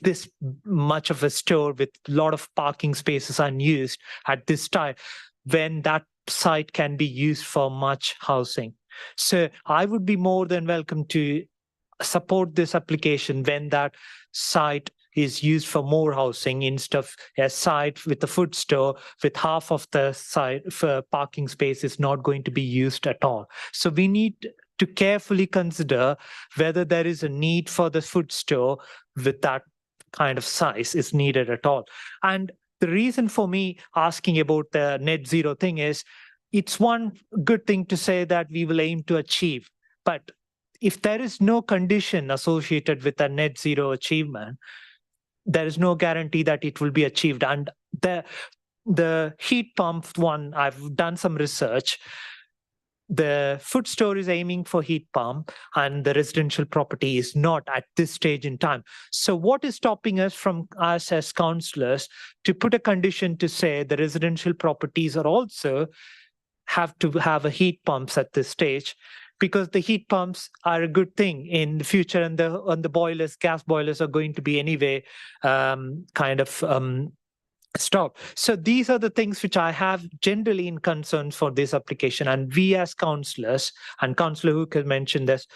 this much of a store with a lot of parking spaces unused at this time when that site can be used for much housing? So I would be more than welcome to support this application when that site is used for more housing instead of a site with a food store with half of the site for parking space is not going to be used at all. So we need to carefully consider whether there is a need for the food store with that kind of size is needed at all. And the reason for me asking about the net zero thing is, it's one good thing to say that we will aim to achieve, but if there is no condition associated with a net zero achievement, there is no guarantee that it will be achieved. And the heat pump one, I've done some research. The food store is aiming for heat pump and the residential property is not at this stage in time. So what is stopping us as councillors to put a condition to say the residential properties are also have to have a heat pumps at this stage? Because the heat pumps are a good thing in the future, and the boilers, gas boilers, are going to be anyway stop. So these are the things which I have generally in concerns for this application. And we as councillors, and Councillor Hooker mentioned this,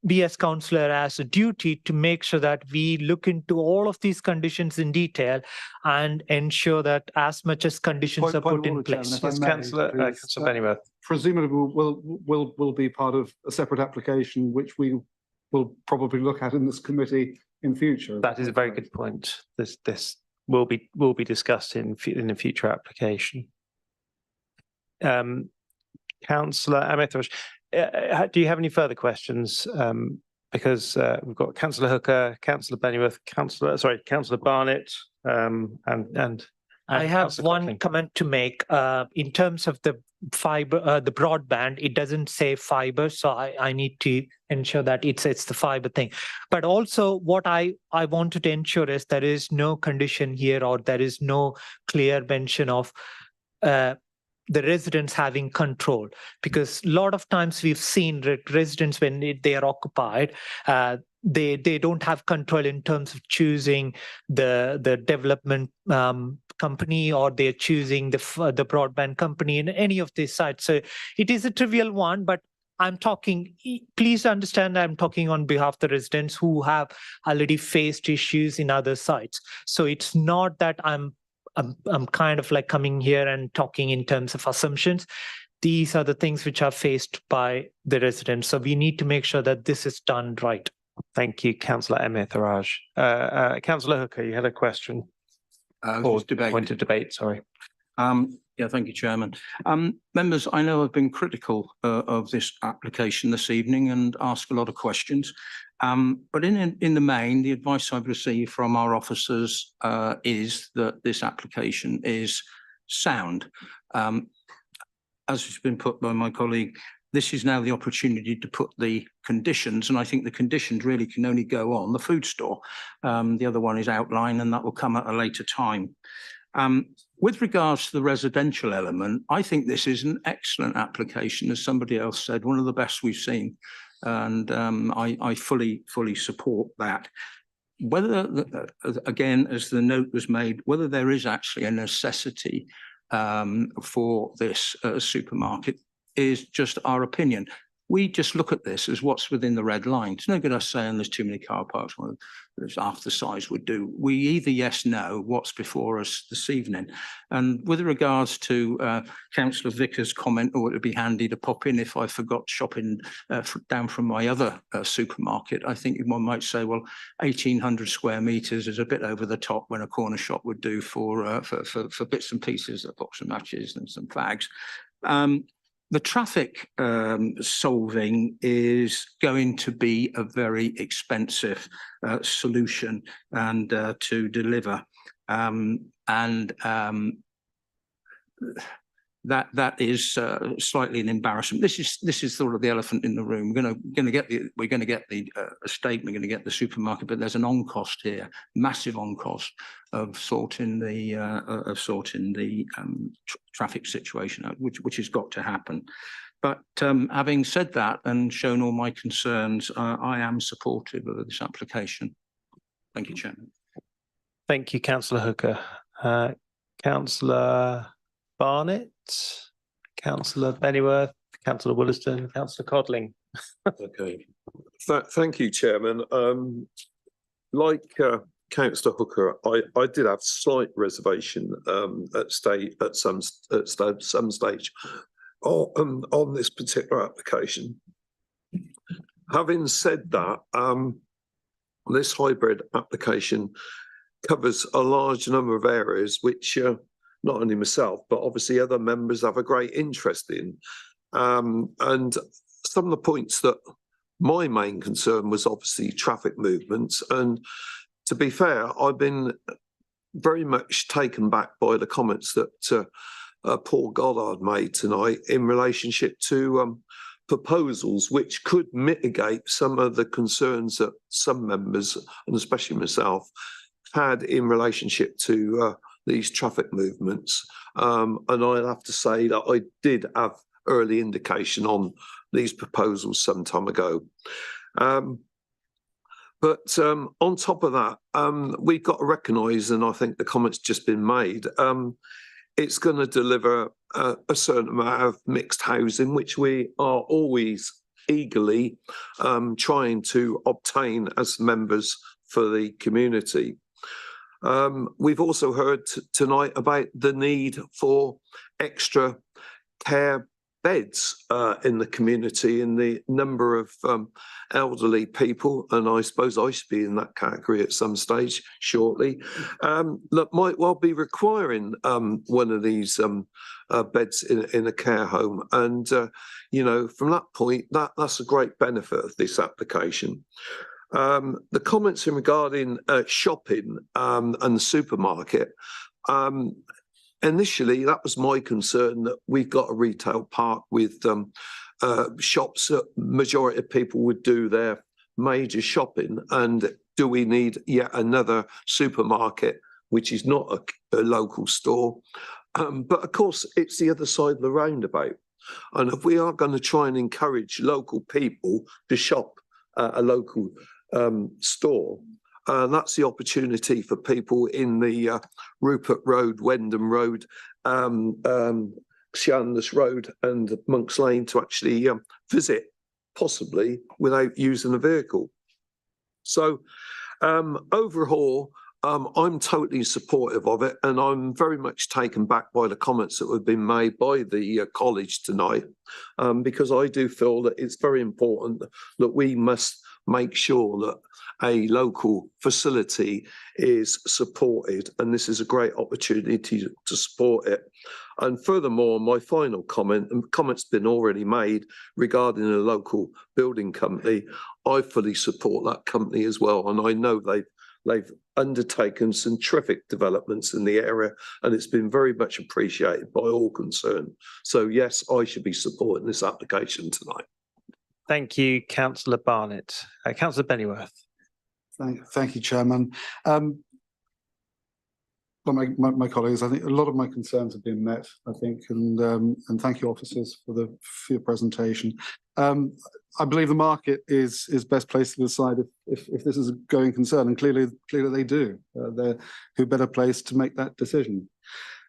we as councillor has a duty to make sure that we look into all of these conditions in detail and ensure that as much as conditions are put in place. Yes, Councillor Bennyworth. Presumably will be part of a separate application which we will probably look at in this committee in future. That is a very good point. will be discussed in a future application. Councillor Amethrush, do you have any further questions? Because we've got Councillor Hooker, Councillor Bennyworth, Councillor Barnett, and I have Councillor one Coughlin. comment to make. In terms of the fiber, the broadband, it doesn't say fiber, so I need to ensure that it's the fiber thing. But also, what I wanted to ensure is there is no condition here, or there is no clear mention of the residents having control, because a lot of times we've seen residents, when they are occupied, they don't have control in terms of choosing the development company, or they're choosing the broadband company in any of these sites. So it is a trivial one, but I'm talking, please understand, I'm talking on behalf of the residents who have already faced issues in other sites. So it's not that I'm kind of like coming here and talking in terms of assumptions. These are the things which are faced by the residents. So we need to make sure that this is done right. Thank you, Councillor Amethrush. Councillor Hooker, you had a question? Or point of debate, sorry. Yeah, thank you, Chairman. Members, I know I've been critical of this application this evening and asked a lot of questions. But in the main, the advice I've received from our officers is that this application is sound. As has been put by my colleague, this is now the opportunity to put the conditions, and I think the conditions really can only go on the food store. The other one is outlined, and that will come at a later time. With regards to the residential element, I think this is an excellent application, as somebody else said, one of the best we've seen. And I fully support that. Whether, again, as the note was made, whether there is actually a necessity for this supermarket is just our opinion. We just look at this as what's within the red line. It's no good us saying there's too many car parks, well, there's half the size would do. We either yes, no, what's before us this evening. And with regards to Councillor Vickers' comment, oh, it would be handy to pop in if I forgot shopping down from my other supermarket, I think one might say, well, 1,800 square metres is a bit over the top when a corner shop would do for bits and pieces, a box of matches and some fags. The traffic solving is going to be a very expensive solution and to deliver, that is slightly an embarrassment. This is sort of the elephant in the room. We're going to get the estate, we're going to get the supermarket, but there's an on cost here, massive on cost of sorting the traffic situation out, which has got to happen. But having said that and shown all my concerns, I am supportive of this application. Thank you, Chairman. Thank you, Councillor Hooker. Councillor Barnett, Councillor Bennyworth, Councillor Wollaston, Councillor Codling. Okay. Thank you, Chairman. Like Councillor Hooker, I did have slight reservation at some stage on this particular application. Having said that, this hybrid application covers a large number of areas which not only myself, but obviously other members have a great interest in. And some of the points that my main concern was obviously traffic movements. And to be fair, I've been very much taken back by the comments that Paul Goddard made tonight in relationship to proposals which could mitigate some of the concerns that some members, and especially myself, had in relationship to these traffic movements. And I'll have to say that I did have early indication on these proposals some time ago. But on top of that, we've got to recognise, and I think the comment's just been made, it's going to deliver a certain amount of mixed housing, which we are always eagerly trying to obtain as members for the community. We've also heard tonight about the need for extra care beds in the community, in the number of elderly people, and I suppose I should be in that category at some stage shortly, that might well be requiring one of these beds in a care home. And, you know, from that point, that's a great benefit of this application. The comments in regarding shopping and the supermarket, initially, that was my concern, that we've got a retail park with shops that majority of people would do their major shopping. And do we need yet another supermarket, which is not a local store? But of course, it's the other side of the roundabout. And if we are going to try and encourage local people to shop at a local store, that's the opportunity for people in the Rupert Road, Wendham Road, Shanders Road and Monks Lane to actually visit, possibly without using a vehicle. So overall, I'm totally supportive of it, and I'm very much taken back by the comments that have been made by the college tonight, because I do feel that it's very important that we must make sure that a local facility is supported, and this is a great opportunity to support it. And furthermore, my final comment, and comment's been already made regarding a local building company, I fully support that company as well, and I know they've undertaken some terrific developments in the area, and it's been very much appreciated by all concerned. So yes, I should be supporting this application tonight. Thank you, Councillor Barnett. Councillor Bennyworth. Thank you, Chairman. My colleagues, I think a lot of my concerns have been met, I think, and thank you, officers, for your presentation. I believe the market is best placed to decide if this is a going concern, and clearly they do. Who better placed to make that decision?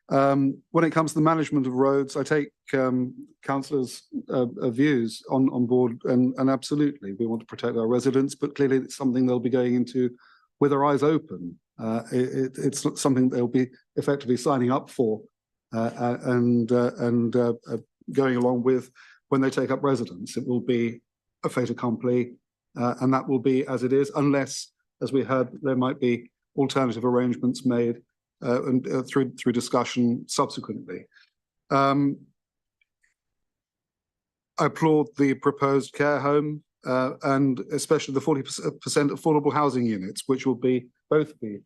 When it comes to the management of roads, I take councillors' views on board, and absolutely we want to protect our residents, but clearly it's something they'll be going into with their eyes open. It's not something they'll be effectively signing up for and going along with when they take up residence. It will be a fait accompli, and that will be as it is, unless, as we heard, there might be alternative arrangements made and through discussion subsequently. I applaud the proposed care home and especially the 40% affordable housing units, which will both be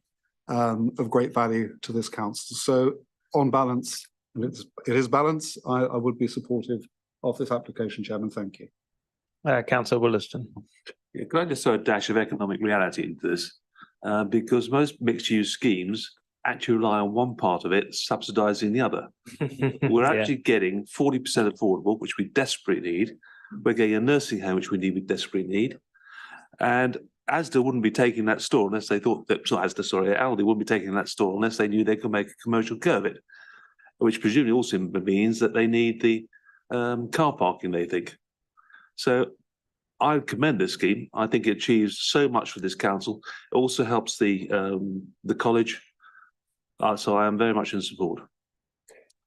of great value to this council. So on balance, and it is balance, I would be supportive of this application, Chairman. Thank you. Councillor Williston. Yeah, can I just throw a dash of economic reality into this? Because most mixed-use schemes actually rely on one part of it subsidising the other. We're actually getting 40% affordable, which we desperately need. We're getting a nursing home, which we desperately need. And Asda wouldn't be taking that store unless they thought that, Aldi wouldn't be taking that store unless they knew they could make a commercial go of it, which presumably also means that they need the car parking, they think. So I commend this scheme. I think it achieves so much for this council. It also helps the college. So I am very much in support.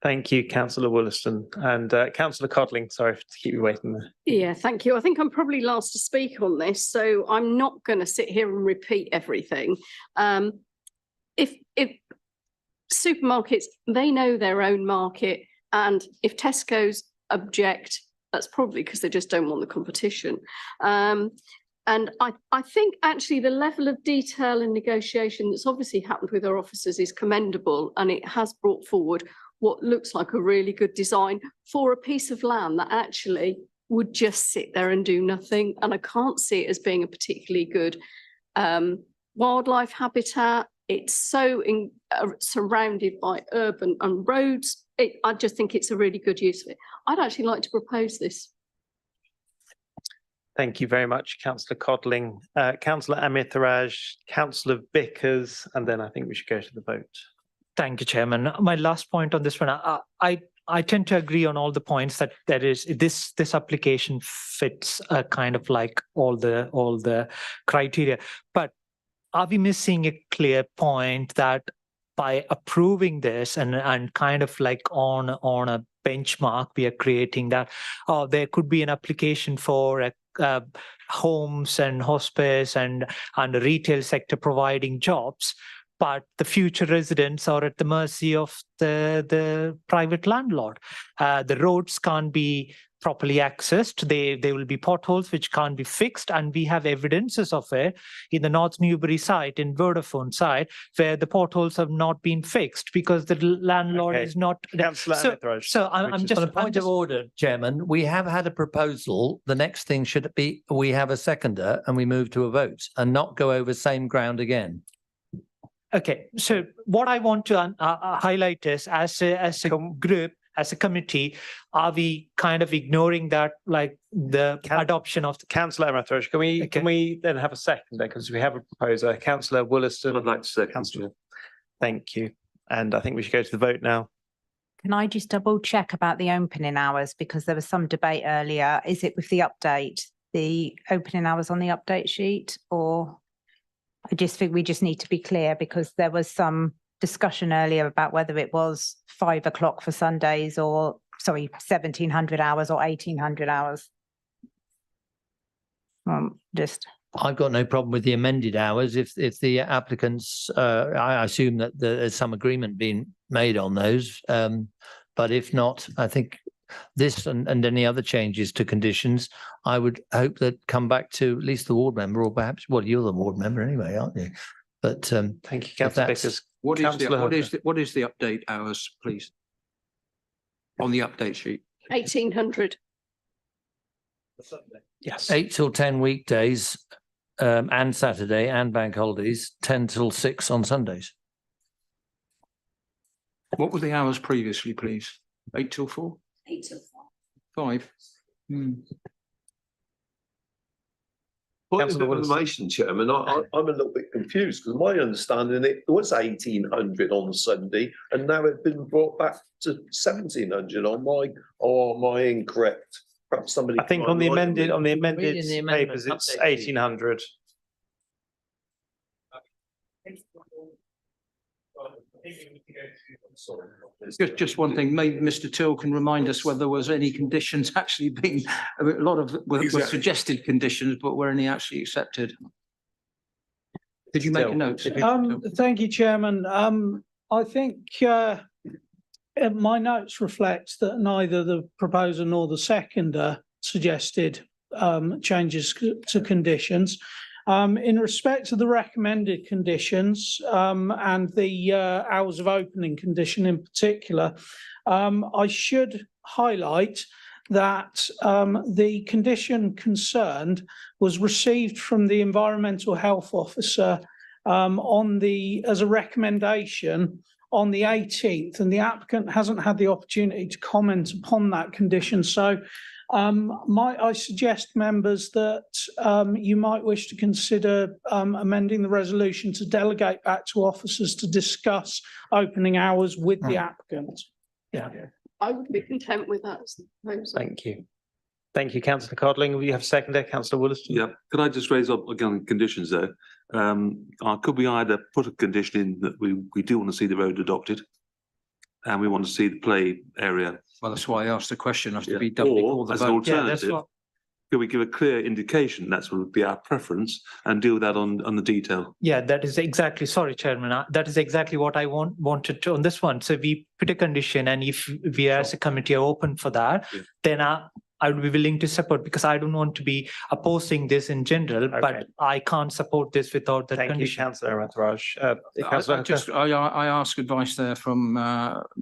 Thank you, Councillor Williston. And Councillor Codling, sorry to keep you waiting there. Yeah, thank you. I think I'm probably last to speak on this, so I'm not going to sit here and repeat everything. If supermarkets, they know their own market, and if Tesco's object, that's probably because they just don't want the competition. And I think actually the level of detail and negotiation that's obviously happened with our officers is commendable, and it has brought forward what looks like a really good design for a piece of land that actually would just sit there and do nothing. And I can't see it as being a particularly good wildlife habitat. It's so surrounded by urban and roads. I just think it's a really good use of it. I'd actually like to propose this. Thank you very much, Councillor Codling. Councillor Amithraj, Councillor Vickers, and then I think we should go to the vote. Thank you, Chairman. My last point on this one, I tend to agree on all the points that this application fits kind of like all the criteria. But are we missing a clear point that by approving this and kind of like on a benchmark we are creating, that there could be an application for homes and hospice and the retail sector providing jobs, but the future residents are at the mercy of the private landlord. The roads can't be properly accessed. There will be potholes which can't be fixed, and we have evidences of it in the North Newbury site, in Vodafone site, where the potholes have not been fixed because the landlord is not. Councillor Amithrosh, So I'm just on a point of order, Chairman. We have had a proposal. The next thing should be we have a seconder and we move to a vote and not go over same ground again. Okay, so what I want to highlight is, as a group, as a committee, are we kind of ignoring that, like the adoption of the Councillor Amithrosh, can we then have a second there, because we have a proposer, Councillor Wollaston. I'd like to second. Thank you, and I think we should go to the vote now. Can I just double check about the opening hours, because there was some debate earlier? Is it with the update, the opening hours on the update sheet, or I just think we just need to be clear, because there was some discussion earlier about whether it was 5 o'clock for Sundays, or 1700 hours or 1800 hours. I've got no problem with the amended hours if the applicants, I assume that there's some agreement being made on those. But if not, I think this and any other changes to conditions, I would hope that come back to at least the ward member, or perhaps, well, you're the ward member anyway, aren't you? But thank you, Councillor Vickers. What is the update hours, please? On the update sheet. 1800. Yes. 8 till 10 weekdays, and Saturday and bank holidays, 10 till 6 on Sundays. What were the hours previously, please? 8 till 4? 8 till 5. Point of information, Chairman, I'm a little bit confused, because my understanding it was 1800 on Sunday, and now it's been brought back to 1700. Am I incorrect? Perhaps somebody. I think on the amended papers, it's 1800. Just one thing, maybe Mr. Till can remind us whether there was any conditions actually being, a lot of were suggested conditions, but were any actually accepted? Did you make a note? Thank you, Chairman. I think my notes reflect that neither the proposer nor the seconder suggested changes to conditions. In respect to the recommended conditions and the hours of opening condition in particular, I should highlight that the condition concerned was received from the environmental health officer as a recommendation on the 18th, and the applicant hasn't had the opportunity to comment upon that condition. So I suggest, members, that you might wish to consider amending the resolution to delegate back to officers to discuss opening hours with the applicant. Yeah, I would be content with that as the proposal. Thank you. Thank you, Councillor Codling. We have a second there, Councillor Wollaston. Yeah, could I just raise up again conditions there? Could we either put a condition in that we do want to see the road adopted, and we want to see the play area? Well, that's why I asked the question. Has to be done before the as an vote. alternative, could we give a clear indication that's what would be our preference, and deal with that on the detail? Yeah, that is exactly, sorry, Chairman, that is exactly what I wanted to on this one. So we put a condition, and if we as a committee are open for that, then I would be willing to support, because I don't want to be opposing this in general, but I can't support this without that condition. Thank you, Councillor Amithrosh. I ask advice there from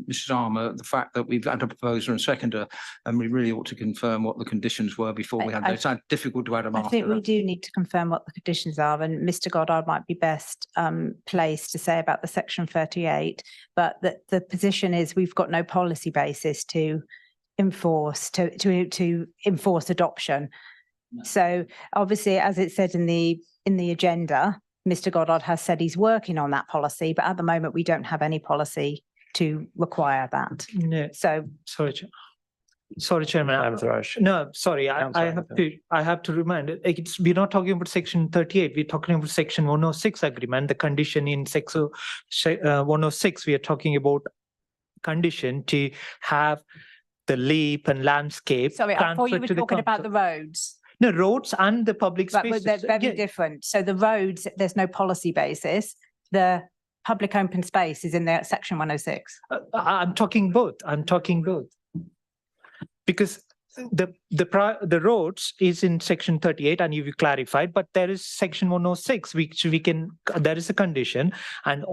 Mrs. Armour, the fact that we've had a proposer and seconder, and we really ought to confirm what the conditions were before we had those. It's difficult to add them I after think we that. do need to confirm what the conditions are, and Mr. Goddard might be best placed to say about the section 38, but the position is we've got no policy basis to enforce adoption. So obviously, as it said in the agenda, Mr. Goddard has said he's working on that policy, but at the moment we don't have any policy to require that. No. So sorry, Chairman. No, sorry, I have to remind we're not talking about section 38, we're talking about section 106 agreement. The condition in section 106, we are talking about condition to have the leap and landscape. Sorry, I thought you transferred were to the talking about council. the roads. No, roads and the public But spaces. they're very Yeah. different. So the roads, there's no policy basis. The public open space is in there, section 106. I'm talking both. I'm talking both. Because the roads is in section 38 and you've clarified, but there is section 106, which we can, there is a condition, and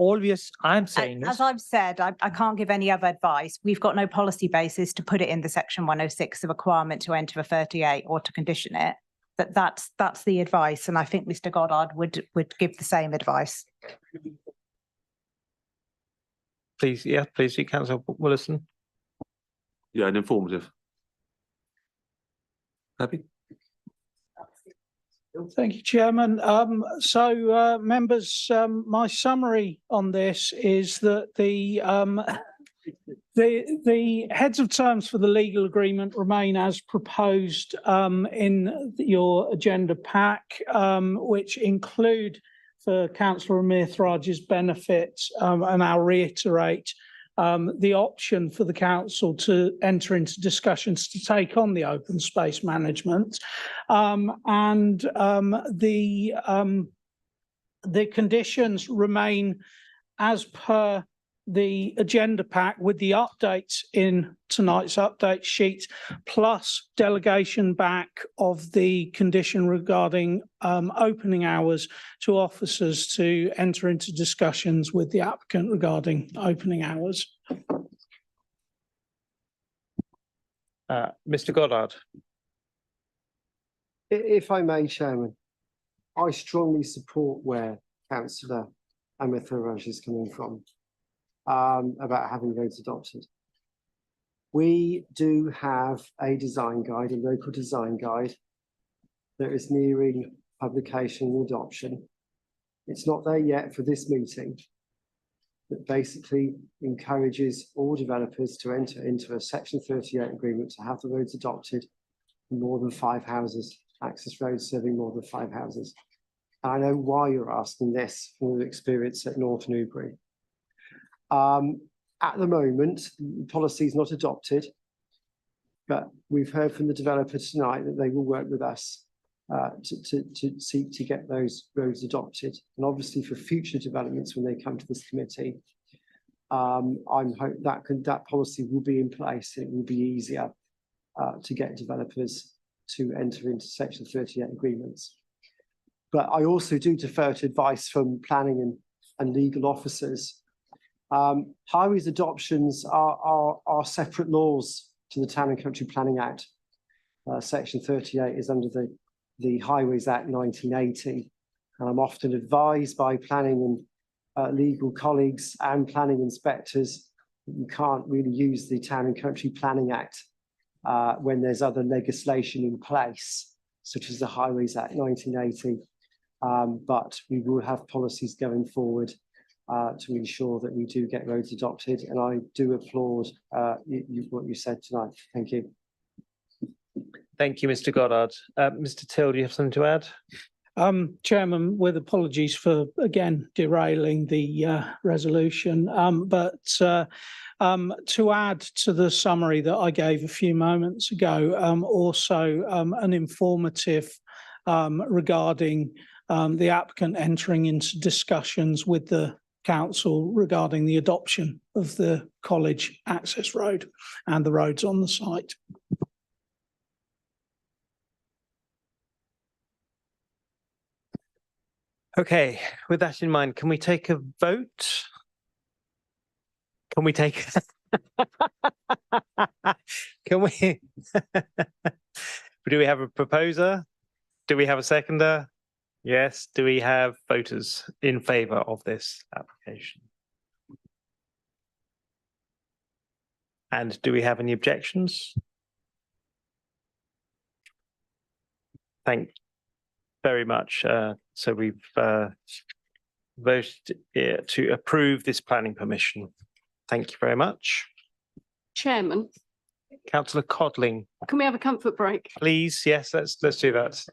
I'm saying As is, I've said, I can't give any other advice. We've got no policy basis to put it in the section 106, the requirement to enter a 38 or to condition it. But that's the advice, and I think Mr. Goddard would give the same advice. Please, Councillor Willison. Yeah, and informative. Happy? Thank you, Chairman. Members, my summary on this is that the heads of terms for the legal agreement remain as proposed in your agenda pack, which include, for Councillor Amir-Thraj's benefit, and I'll reiterate, the option for the council to enter into discussions to take on the open space management, and the conditions remain as per the agenda pack, with the updates in tonight's update sheet, plus delegation back of the condition regarding opening hours to officers to enter into discussions with the applicant regarding opening hours. Mr. Goddard. If I may, Chairman, I strongly support where Councillor Amir-Thraj is coming from about having roads adopted. We do have a design guide, a local design guide that is nearing publication and adoption. It's not there yet for this meeting, that basically encourages all developers to enter into a section 38 agreement to have the roads adopted in more than 5 houses, access roads serving more than 5 houses. And I know why you're asking this from the experience at North Newbury. At the moment, the policy is not adopted, but we've heard from the developer tonight that they will work with us to seek to get those roads adopted. And obviously for future developments when they come to this committee, I'm hope that policy will be in place. It will be easier to get developers to enter into section 38 agreements. But I also do defer to advice from planning and legal officers. Highways adoptions are separate laws to the Town and Country Planning Act. Section 38 is under the Highways Act 1980. And I'm often advised by planning and legal colleagues and planning inspectors that you can't really use the Town and Country Planning Act when there's other legislation in place, such as the Highways Act 1980. But we will have policies going forward to ensure that we do get roads adopted, and I do applaud what you said tonight. Thank you. Thank you, Mr. Goddard. Mr. Till, do you have something to add? Chairman, with apologies for again derailing the resolution, but to add to the summary that I gave a few moments ago, also an informative regarding the applicant entering into discussions with the council regarding the adoption of the college access road and the roads on the site. Okay, with that in mind, can we take a vote? Can we take? Can we? Do we have a proposer? Do we have a seconder? Yes. Do we have voters in favour of this application? And do we have any objections? Thank you very much. So we've voted to approve this planning permission. Thank you very much. Chairman, Councillor Codling. can we have a comfort break? Please, yes, let's do that.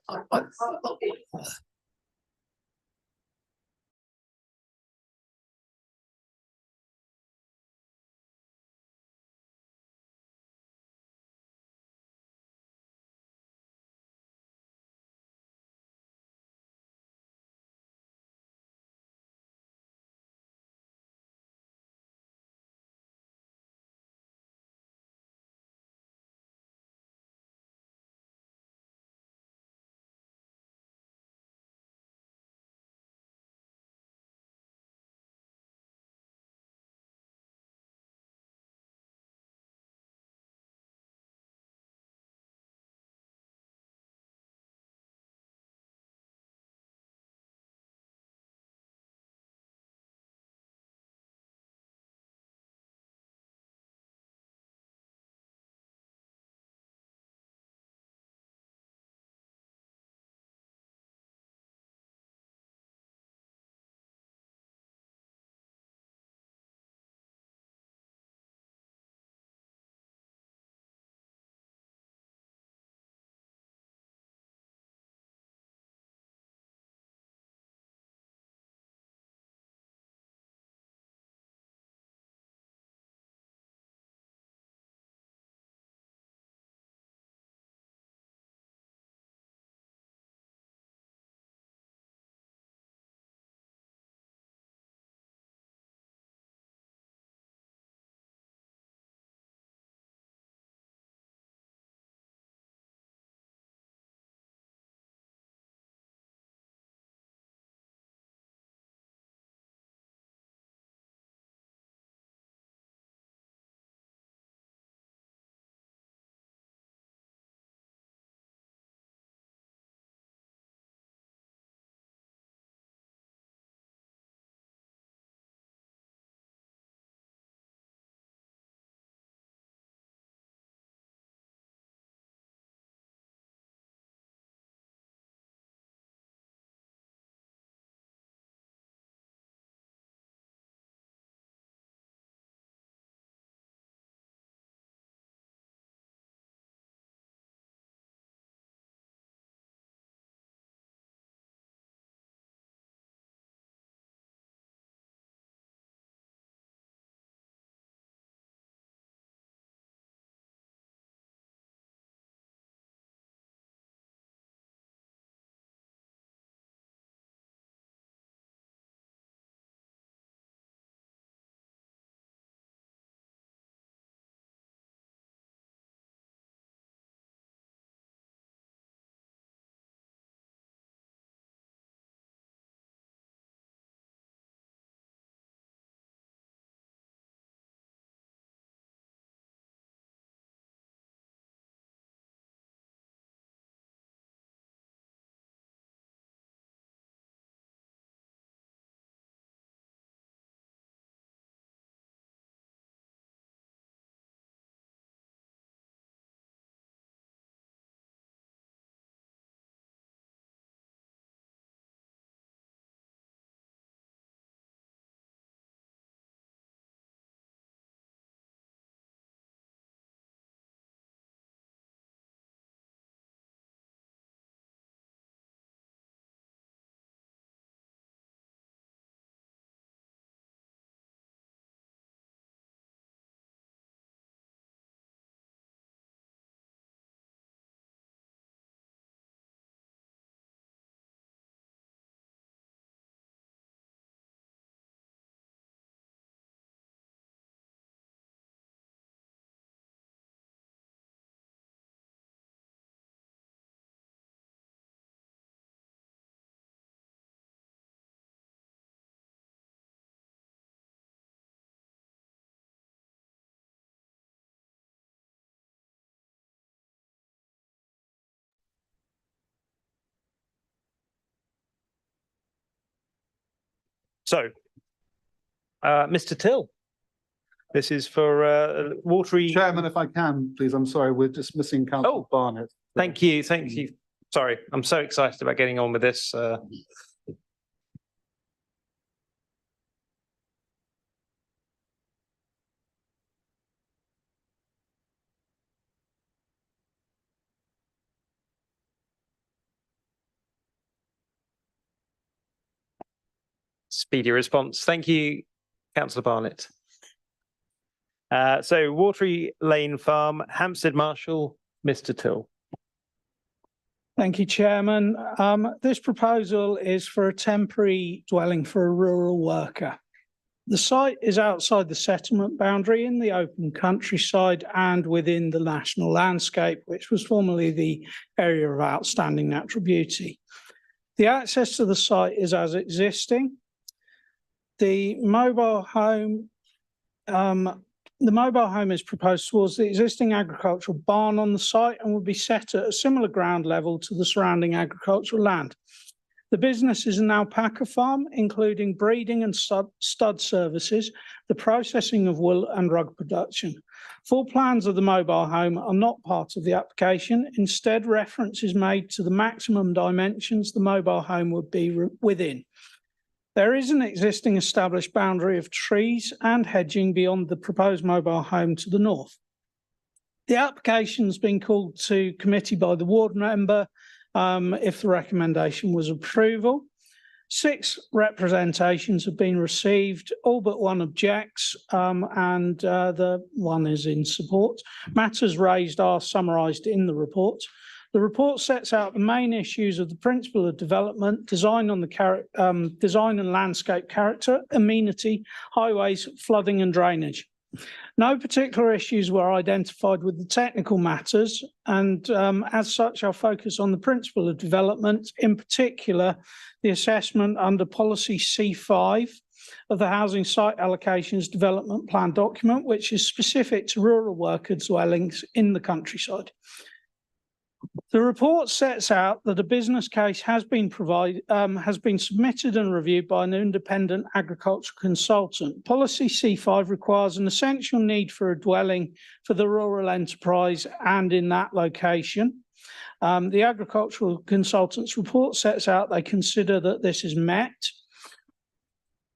So, Mr. Till, this is for Watery. Chairman, if I can, please, I'm sorry, we're just missing Councillor Barnett. Thank you. Sorry, I'm so excited about getting on with this. Speedy response. Thank you, Councillor Barnett. So Watery Lane Farm, Hampstead Marshall, Mr. Till. Thank you, Chairman. This proposal is for a temporary dwelling for a rural worker. The site is outside the settlement boundary in the open countryside and within the national landscape, which was formerly the area of outstanding natural beauty. The access to the site is as existing. The mobile home is proposed towards the existing agricultural barn on the site and will be set at a similar ground level to the surrounding agricultural land. The business is an alpaca farm, including breeding and stud services, the processing of wool and rug production. Full plans of the mobile home are not part of the application. Instead, reference is made to the maximum dimensions the mobile home would be within. There is an existing established boundary of trees and hedging beyond the proposed mobile home to the north. The application has been called to committee by the ward member if the recommendation was approval. 6 representations have been received, all but 1 objects, and the 1 is in support. Matters raised are summarised in the report. The report sets out the main issues of the principle of development, design and landscape character, amenity, highways, flooding and drainage. No particular issues were identified with the technical matters, and as such, I'll focus on the principle of development, in particular, the assessment under policy C5 of the Housing Site Allocations Development Plan document, which is specific to rural worker dwellings in the countryside. The report sets out that a business case has been submitted and reviewed by an independent agricultural consultant. Policy C5 requires an essential need for a dwelling for the rural enterprise and in that location. The agricultural consultant's report sets out they consider that this is met,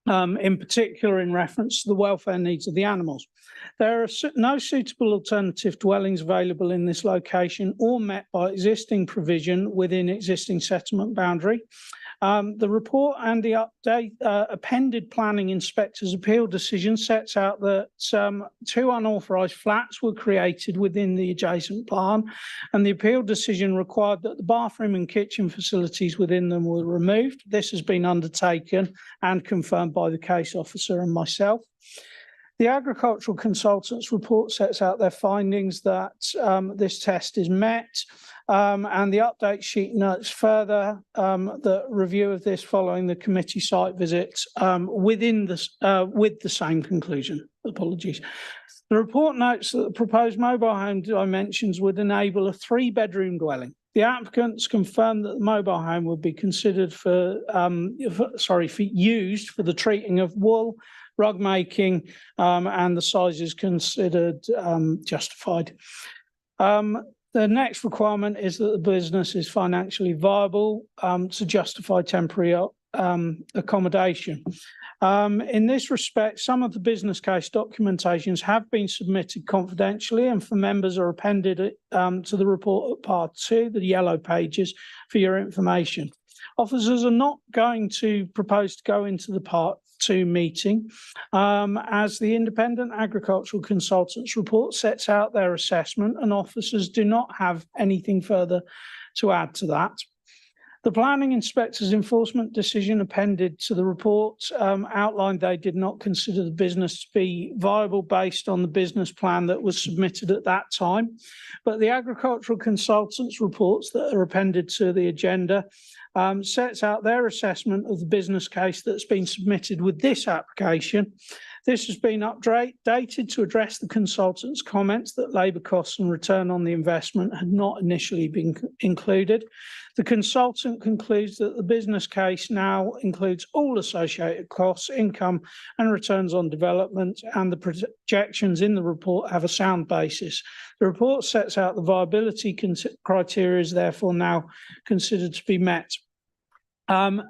in particular in reference to the welfare needs of the animals. There are no suitable alternative dwellings available in this location or met by existing provision within existing settlement boundary. The report and the appended planning inspector's appeal decision sets out that 2 unauthorised flats were created within the adjacent barn, and the appeal decision required that the bathroom and kitchen facilities within them were removed. This has been undertaken and confirmed by the case officer and myself. The agricultural consultant's report sets out their findings that this test is met, and the update sheet notes further the review of this following the committee site visit with the same conclusion. Apologies. The report notes that the proposed mobile home dimensions would enable a 3-bedroom dwelling. The applicants confirmed that the mobile home would be considered used for the treating of wool, rug making, and the size is considered justified. The next requirement is that the business is financially viable to justify temporary accommodation. In this respect, some of the business case documentations have been submitted confidentially and for members are appended to the report at part 2, the yellow pages, for your information. Officers are not going to propose to go into the part 2 meeting, as the independent agricultural consultant's report sets out their assessment and officers do not have anything further to add to that. The planning inspector's enforcement decision appended to the report outlined they did not consider the business to be viable based on the business plan that was submitted at that time, but the agricultural consultant's reports that are appended to the agenda sets out their assessment of the business case that's been submitted with this application. This has been updated to address the consultant's comments that labour costs and return on the investment had not initially been included. The consultant concludes that the business case now includes all associated costs, income and returns on development, and the projections in the report have a sound basis. The report sets out the viability criteria is therefore now considered to be met. That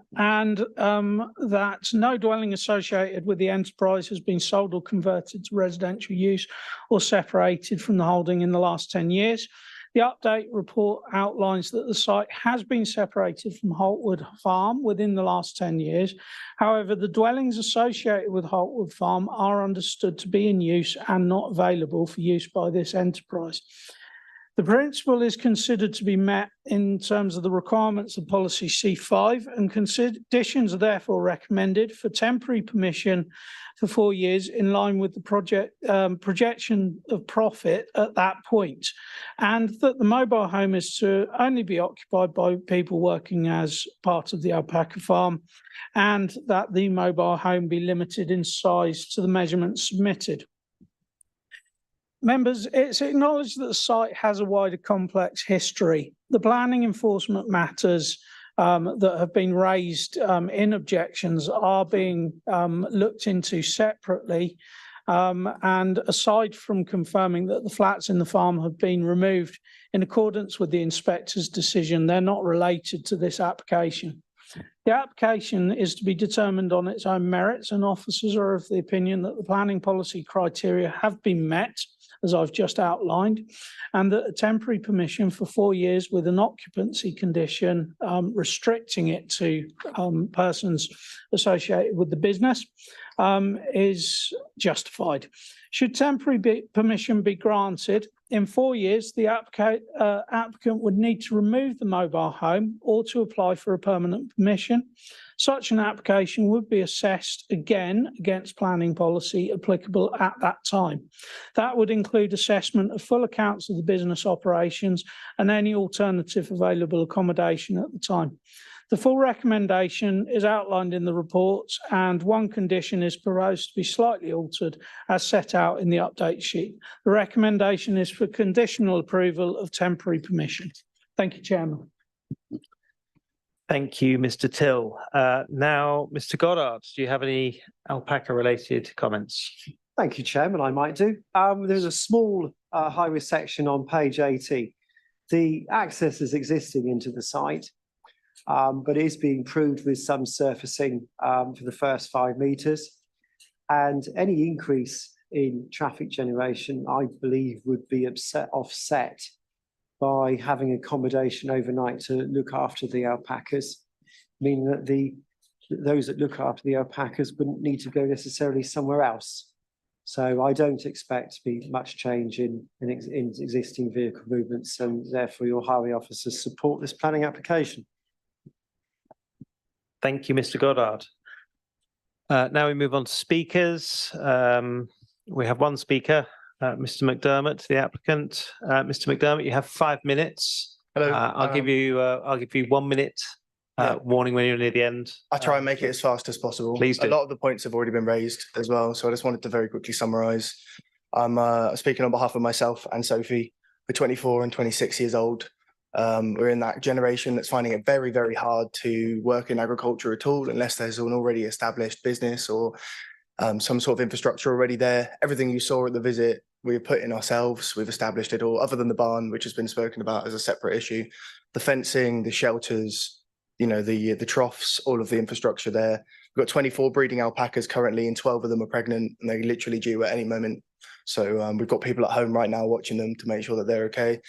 no dwelling associated with the enterprise has been sold or converted to residential use or separated from the holding in the last 10 years. The update report outlines that the site has been separated from Holtwood Farm within the last 10 years. However, the dwellings associated with Holtwood Farm are understood to be in use and not available for use by this enterprise. The principle is considered to be met in terms of the requirements of policy C5, and conditions are therefore recommended for temporary permission for 4 years in line with the projection of profit at that point, and that the mobile home is to only be occupied by people working as part of the alpaca farm, and that the mobile home be limited in size to the measurements submitted. Members, it's acknowledged that the site has a wider complex history. The planning enforcement matters that have been raised in objections are being looked into separately. And aside from confirming that the flats in the farm have been removed in accordance with the inspector's decision, they're not related to this application. The application is to be determined on its own merits, and officers are of the opinion that the planning policy criteria have been met, as I've just outlined, and that a temporary permission for 4 years with an occupancy condition restricting it to persons associated with the business is justified. Should temporary permission be granted, in 4 years, the applicant would need to remove the mobile home or to apply for a permanent permission. Such an application would be assessed again against planning policy applicable at that time. That would include assessment of full accounts of the business operations and any alternative available accommodation at the time. The full recommendation is outlined in the report, and one condition is proposed to be slightly altered as set out in the update sheet. The recommendation is for conditional approval of temporary permission. Thank you, Chairman. Thank you, Mr. Till. Now, Mr. Goddard, do you have any alpaca-related comments? Thank you, Chairman. I might do. There's a small highway section on page 80. The access is existing into the site, but it is being improved with some surfacing for the first 5 metres. And any increase in traffic generation, I believe, would be offset by having accommodation overnight to look after the alpacas, meaning that those that look after the alpacas wouldn't need to go necessarily somewhere else. So I don't expect to be much change in existing vehicle movements, and therefore your highway officers support this planning application. Thank you, Mr. Goddard. Now we move on to speakers. We have one speaker, Mr. McDermott, the applicant. Mr. McDermott, you have 5 minutes. Hello. I'll give you 1 minute warning when you're near the end. I'll try and make it as fast as possible. Please do. A lot of the points have already been raised as well, so I just wanted to very quickly summarise. I'm speaking on behalf of myself and Sophie. We're 24 and 26 years old. We're in that generation that's finding it very, very hard to work in agriculture at all unless there's an already established business or some sort of infrastructure already there. Everything you saw at the visit, we've put in ourselves. We've established it all, other than the barn, which has been spoken about as a separate issue. The fencing, the shelters, the troughs, all of the infrastructure there. We've got 24 breeding alpacas currently, and 12 of them are pregnant, and they're literally due at any moment. So we've got people at home right now watching them to make sure that they're okay.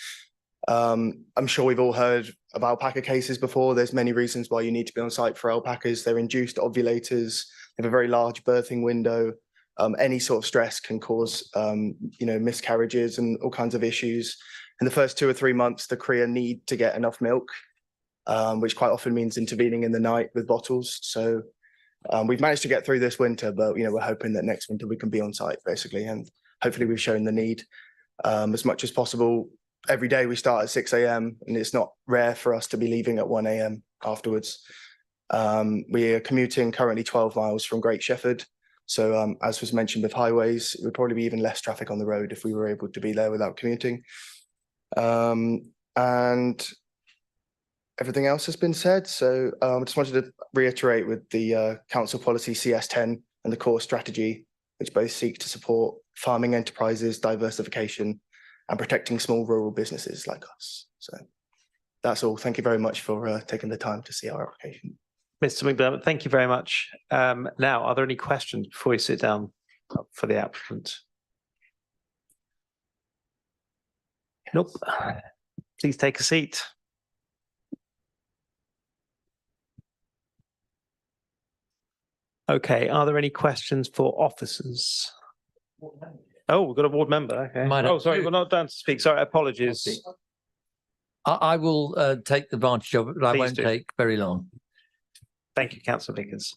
I'm sure we've all heard of alpaca cases before. There's many reasons why you need to be on site for alpacas. They're induced ovulators. They have a very large birthing window. Any sort of stress can cause, miscarriages and all kinds of issues. In the first 2 or 3 months, the cria need to get enough milk, which quite often means intervening in the night with bottles. So we've managed to get through this winter, but we're hoping that next winter we can be on site basically, and hopefully we've shown the need as much as possible. every day we start at 6 a.m. and it's not rare for us to be leaving at 1 a.m. afterwards. We are commuting currently 12 miles from Great Shefford. So as was mentioned with highways, it would probably be even less traffic on the road if we were able to be there without commuting. And everything else has been said. So I just wanted to reiterate with the council policy CS10 and the core strategy, which both seek to support farming enterprises, diversification, and protecting small rural businesses like us. So that's all. Thank you very much for taking the time to see our application. Mr. McDermott, thank you very much. Now, are there any questions before we sit down for the applicant? Nope. Please take a seat. Okay, are there any questions for officers? Oh, we've got a ward member. Okay. Oh, sorry, we're not down to speak. Sorry, apologies. I will take advantage of it, but I Please won't do. take very long. Thank you, Councillor Vickers.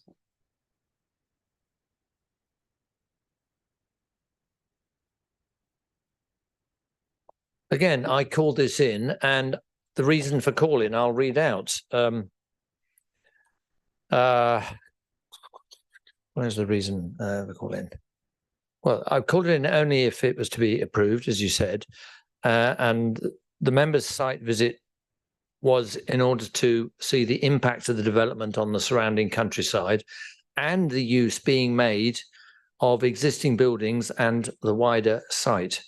Again, I called this in, and the reason for calling, I'll read out. Where's the reason for calling? Well, I called it in only if it was to be approved, as you said, and the members' site visit was in order to see the impact of the development on the surrounding countryside and the use being made of existing buildings and the wider site,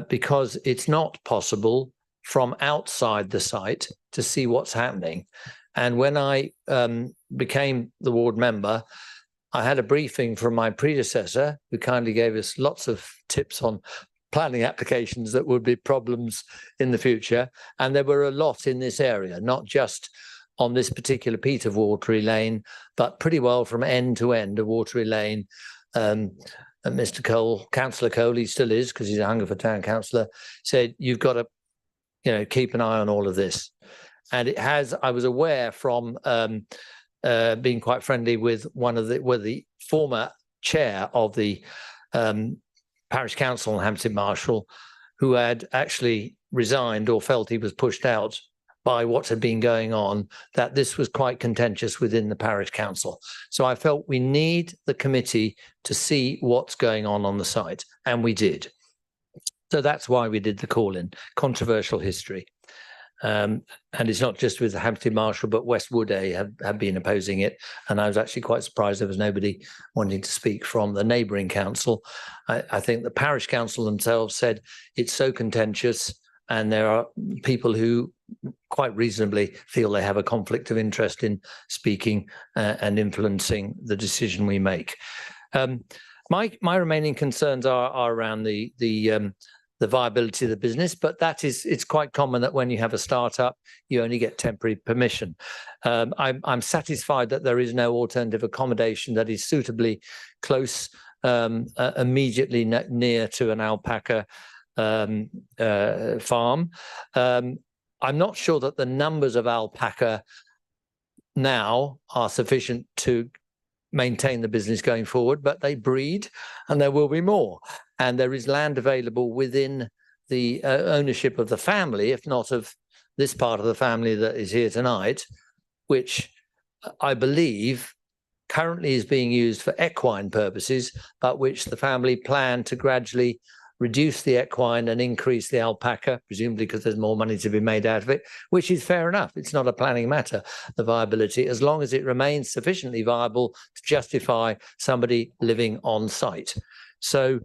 because it's not possible from outside the site to see what's happening. And when I became the ward member, I had a briefing from my predecessor, who kindly gave us lots of tips on planning applications that would be problems in the future. And there were a lot in this area, not just on this particular piece of Watery Lane, but pretty well from end to end of Watery Lane. And Mr. Cole, Councillor Cole, he still is because he's a Hungerford Town Councillor, said, you've got to, keep an eye on all of this. And it has, I was aware from being quite friendly with the former chair of the parish council in Hampton Marshall, who had actually resigned or felt he was pushed out by what had been going on, that this was quite contentious within the parish council. So I felt we need the committee to see what's going on the site, and we did. So that's why we did the call-in, controversial history. And it's not just with Hampton Marshall, but West Woodey have been opposing it. And I was actually quite surprised there was nobody wanting to speak from the neighbouring council. I think the parish council themselves said it's so contentious, and there are people who quite reasonably feel they have a conflict of interest in speaking and influencing the decision we make. My remaining concerns are around the viability of the business, but it's quite common that when you have a startup, you only get temporary permission. I'm satisfied that there is no alternative accommodation that is suitably close, immediately near to an alpaca farm. I'm not sure that the numbers of alpaca now are sufficient to maintain the business going forward, but they breed and there will be more. And there is land available within the ownership of the family, if not of this part of the family that is here tonight, which I believe currently is being used for equine purposes, but which the family plan to gradually reduce the equine and increase the alpaca, presumably because there's more money to be made out of it, which is fair enough. It's not a planning matter, the viability, as long as it remains sufficiently viable to justify somebody living on site. So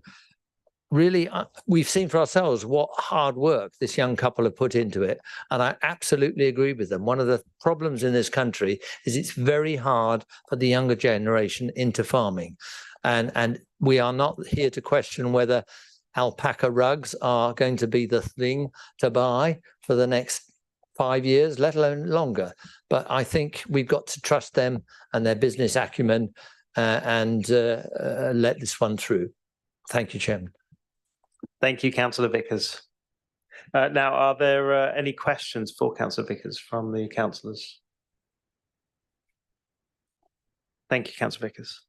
really, we've seen for ourselves what hard work this young couple have put into it, and I absolutely agree with them. One of the problems in this country is it's very hard for the younger generation into farming, and we are not here to question whether alpaca rugs are going to be the thing to buy for the next 5 years, let alone longer. But I think we've got to trust them and their business acumen and let this one through. Thank you, Chairman. Thank you, Councillor Vickers. Now, are there any questions for Councillor Vickers from the councillors? Thank you, Councillor Vickers.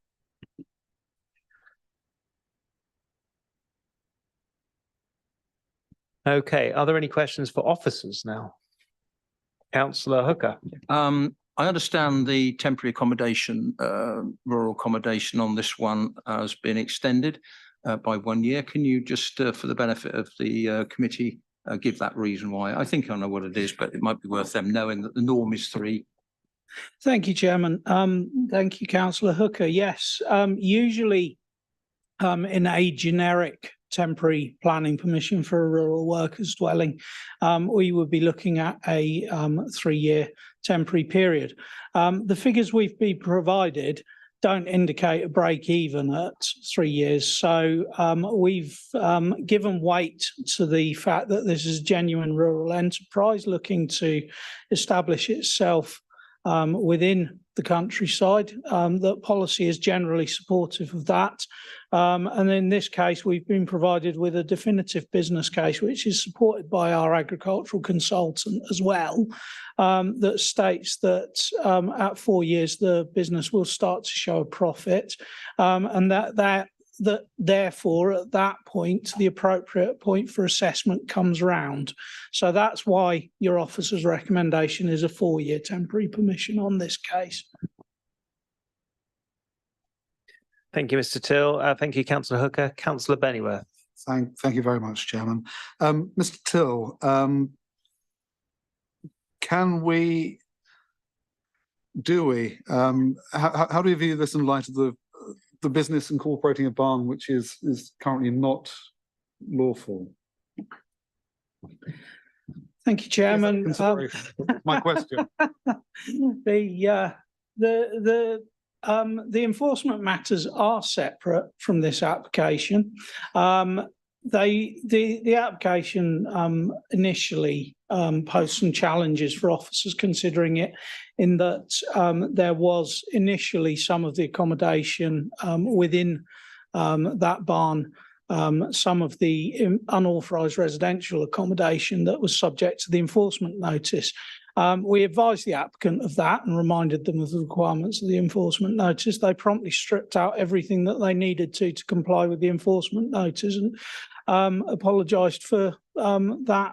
Okay, are there any questions for officers now? Councillor Hooker. I understand the temporary accommodation, rural accommodation on this one has been extended by 1 year. Can you just, for the benefit of the committee, give that reason why? I think I know what it is, but it might be worth them knowing that the norm is 3. Thank you, Chairman. Thank you, Councillor Hooker. Yes, usually in a generic temporary planning permission for a rural workers dwelling, we would be looking at a 3-year temporary period. The figures we've been provided don't indicate a break even at 3 years. So we've given weight to the fact that this is a genuine rural enterprise looking to establish itself within the countryside, that policy is generally supportive of that. And in this case, we've been provided with a definitive business case, which is supported by our agricultural consultant as well, that states that at 4 years, the business will start to show a profit, and that therefore at that point the appropriate point for assessment comes round. So that's why your officer's recommendation is a 4-year temporary permission on this case. Thank you, Mr. Till. Thank you, Councillor Hooker. Councillor Bennyworth. Thank you very much, Chairman. Mr. Till, how do you view this in light of the business incorporating a barn which is currently not lawful? Thank you, Chairman. My question. The enforcement matters are separate from this application. The application initially posed some challenges for officers considering it, in that there was initially some of the accommodation within that barn, some of the unauthorised residential accommodation that was subject to the enforcement notice. We advised the applicant of that and reminded them of the requirements of the enforcement notice. They promptly stripped out everything that they needed to comply with the enforcement notice and apologised for that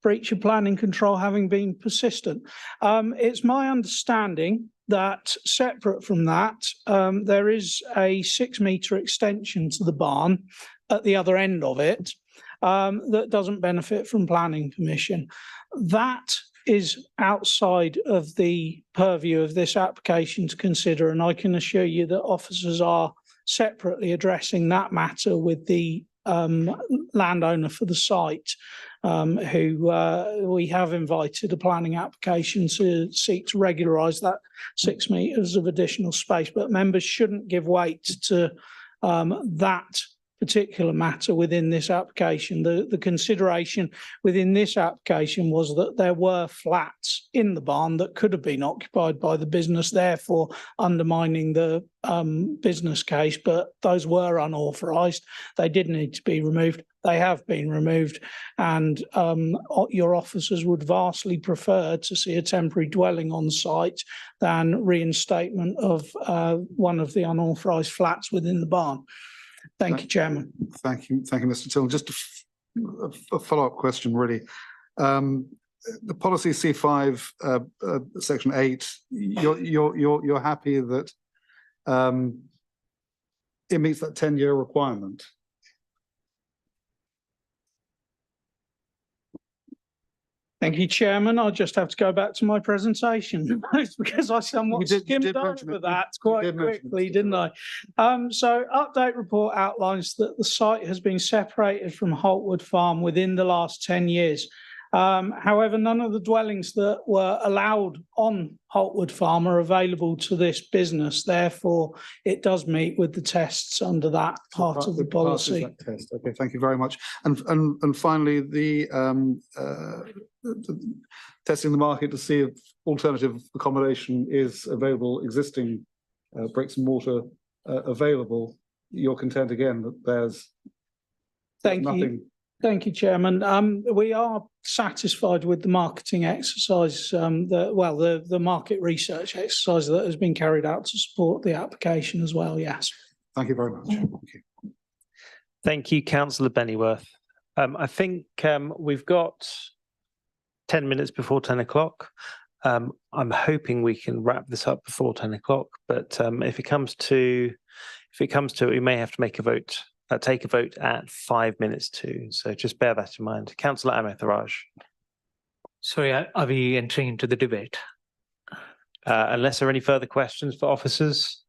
breach of planning control having been persistent. It's my understanding that separate from that, there is a 6-metre extension to the barn at the other end of it that doesn't benefit from planning permission. That is outside of the purview of this application to consider, and I can assure you that officers are separately addressing that matter with the landowner for the site, who we have invited a planning application to seek to regularise that 6 metres of additional space. But members shouldn't give weight to that particular matter within this application. The consideration within this application was that there were flats in the barn that could have been occupied by the business, therefore undermining the business case, but those were unauthorised. They did need to be removed. They have been removed, and your officers would vastly prefer to see a temporary dwelling on site than reinstatement of one of the unauthorised flats within the barn. Thank you, Chairman. Thank you, Mr. Till. Just a follow-up question, really. The policy C5, section 8. You're happy that it meets that 10-year requirement? Thank you, Chairman. I'll just have to go back to my presentation because I somewhat skimmed over that quite quickly, didn't I? So update report outlines that the site has been separated from Holtwood Farm within the last 10 years. However, none of the dwellings that were allowed on Holtwood Farm are available to this business. Therefore, it does meet with the tests under that part of the policy. Okay, thank you very much. And finally, the testing the market to see if alternative accommodation is available, existing bricks and mortar available. You're content again that there's nothing. Thank you, Chairman. We are satisfied with the marketing exercise, the market research exercise that has been carried out to support the application as well, yes. Thank you very much. Thank you. Thank you, Councillor Bennyworth. I think we've got 10 minutes before 10 o'clock. I'm hoping we can wrap this up before 10 o'clock, but if it comes to it, we may have to make a vote, take a vote at 5 minutes to. So just bear that in mind. Councillor Amitharaj. Sorry, are we entering into the debate? Unless there are any further questions for officers.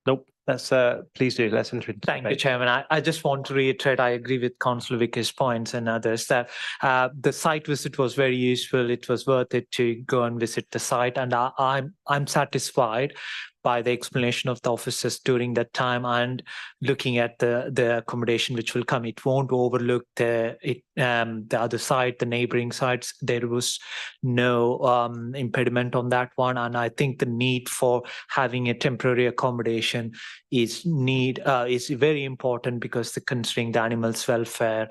Nope. Let's please do. Let's enter into Thank you, debate. Chairman. I just want to reiterate, I agree with Councillor Vickers' points and others that the site visit was very useful. It was worth it to go and visit the site, and I'm satisfied by the explanation of the officers during that time, and looking at the accommodation which will come. It won't overlook the other side, the neighbouring sites. There was no impediment on that one, and I think the need for having a temporary accommodation is very important because considering the animals' welfare.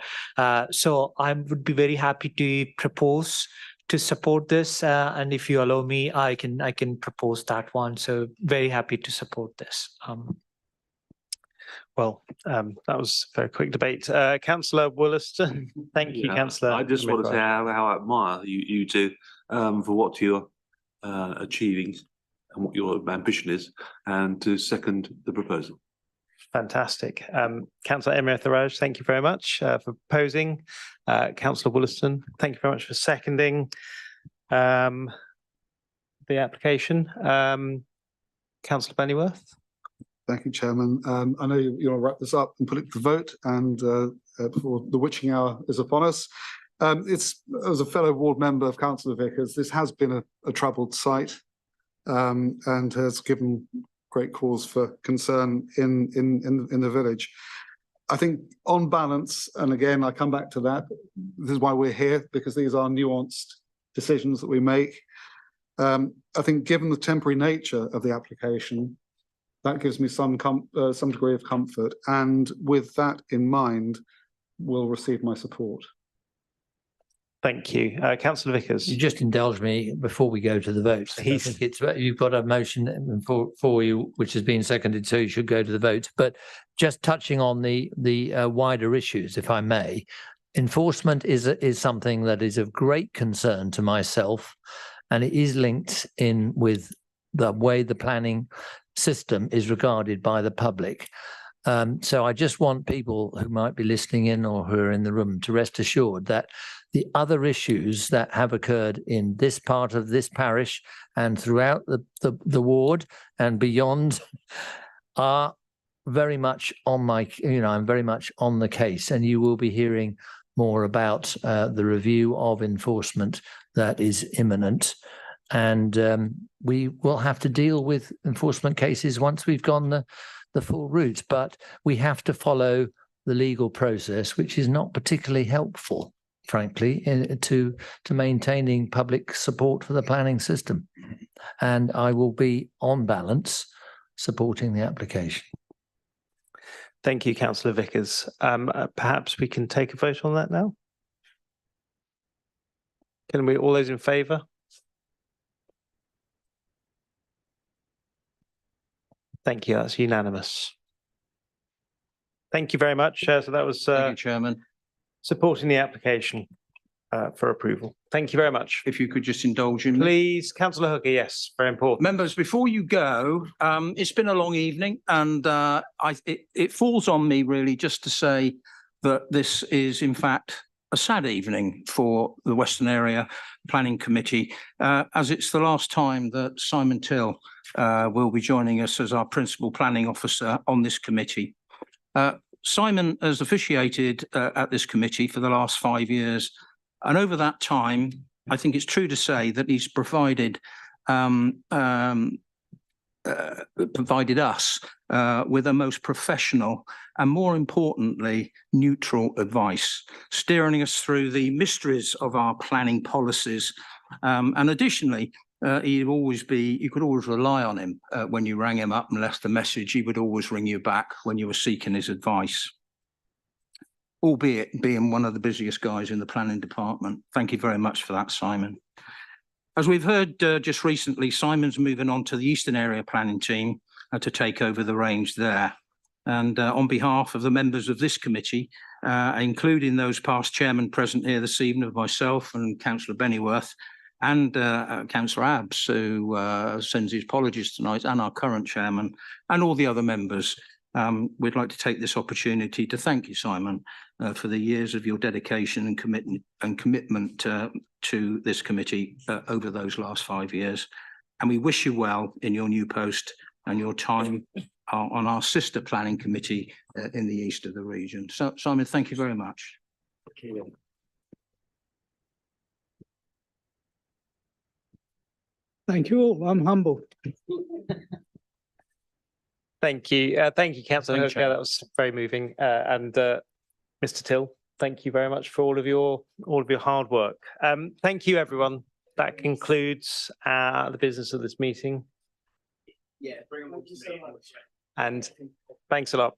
So I would be very happy to propose to support this, and if you allow me, I can propose that one. So very happy to support this. Well, that was a very quick debate. Councillor Wollaston. Thank you, Councillor. I just want to say how I admire you two for what you're achieving and what your ambition is, and to second the proposal. Fantastic. Councillor Amitharaj, thank you very much for proposing. Councillor Wollaston, thank you very much for seconding the application. Councillor Bennyworth. Thank you, Chairman. I know you want to wrap this up and put it to vote, and before the witching hour is upon us. As a fellow ward member of Councillor Vickers, this has been a troubled site, and has given great cause for concern in the village. I think on balance, and again, I come back to that, this is why we're here, because these are nuanced decisions that we make. I think given the temporary nature of the application, that gives me some degree of comfort, and with that in mind, will receive my support. Thank you. Councillor Vickers. You just indulge me before we go to the votes. I think you've got a motion for you, which has been seconded, so you should go to the vote. But just touching on the wider issues, if I may, enforcement is something that is of great concern to myself, and it is linked in with the way the planning system is regarded by the public. So I just want people who might be listening in or who are in the room to rest assured that the other issues that have occurred in this part of this parish and throughout the ward and beyond are very much on my, I'm very much on the case, and you will be hearing more about the review of enforcement that is imminent. And we will have to deal with enforcement cases once we've gone the full route, but we have to follow the legal process, which is not particularly helpful, frankly, to maintaining public support for the planning system. And I will be, on balance, supporting the application. Thank you, Councillor Vickers. Perhaps we can take a vote on that now. Can we, all those in favour? Thank you. That's unanimous. Thank you very much. So that was Chairman. Supporting the application for approval. Thank you very much. If you could just indulge in Please, Councillor Hooker. Yes, very important. Members, before you go, it's been a long evening, and it falls on me really just to say that this is in fact a sad evening for the Western Area Planning Committee, as it's the last time that Simon Till will be joining us as our Principal Planning Officer on this committee. Simon has officiated at this committee for the last 5 years, and over that time, I think it's true to say that he's provided us with a most professional and, more importantly, neutral advice, steering us through the mysteries of our planning policies. And additionally, you could always rely on him when you rang him up and left a message. He would always ring you back when you were seeking his advice, albeit being one of the busiest guys in the planning department. Thank you very much for that, Simon. As we've heard just recently, Simon's moving on to the Eastern Area Planning team to take over the reins there. And on behalf of the members of this committee, including those past chairmen present here this evening, of myself and Councillor Bennyworth and Councillor Abbs, who sends his apologies tonight, and our current chairman and all the other members, we'd like to take this opportunity to thank you, Simon, for the years of your dedication and commitment to this committee over those last 5 years. And we wish you well in your new post and your time on our sister planning committee in the east of the region. So, Simon, thank you very much. Thank you all. I'm humbled. Thank you. Thank you, Councillor Thank Hook. you. That was very moving. And Mr. Till, thank you very much for all of your hard work. Thank you, everyone. That concludes the business of this meeting. Yeah, bring them all. And thanks a lot.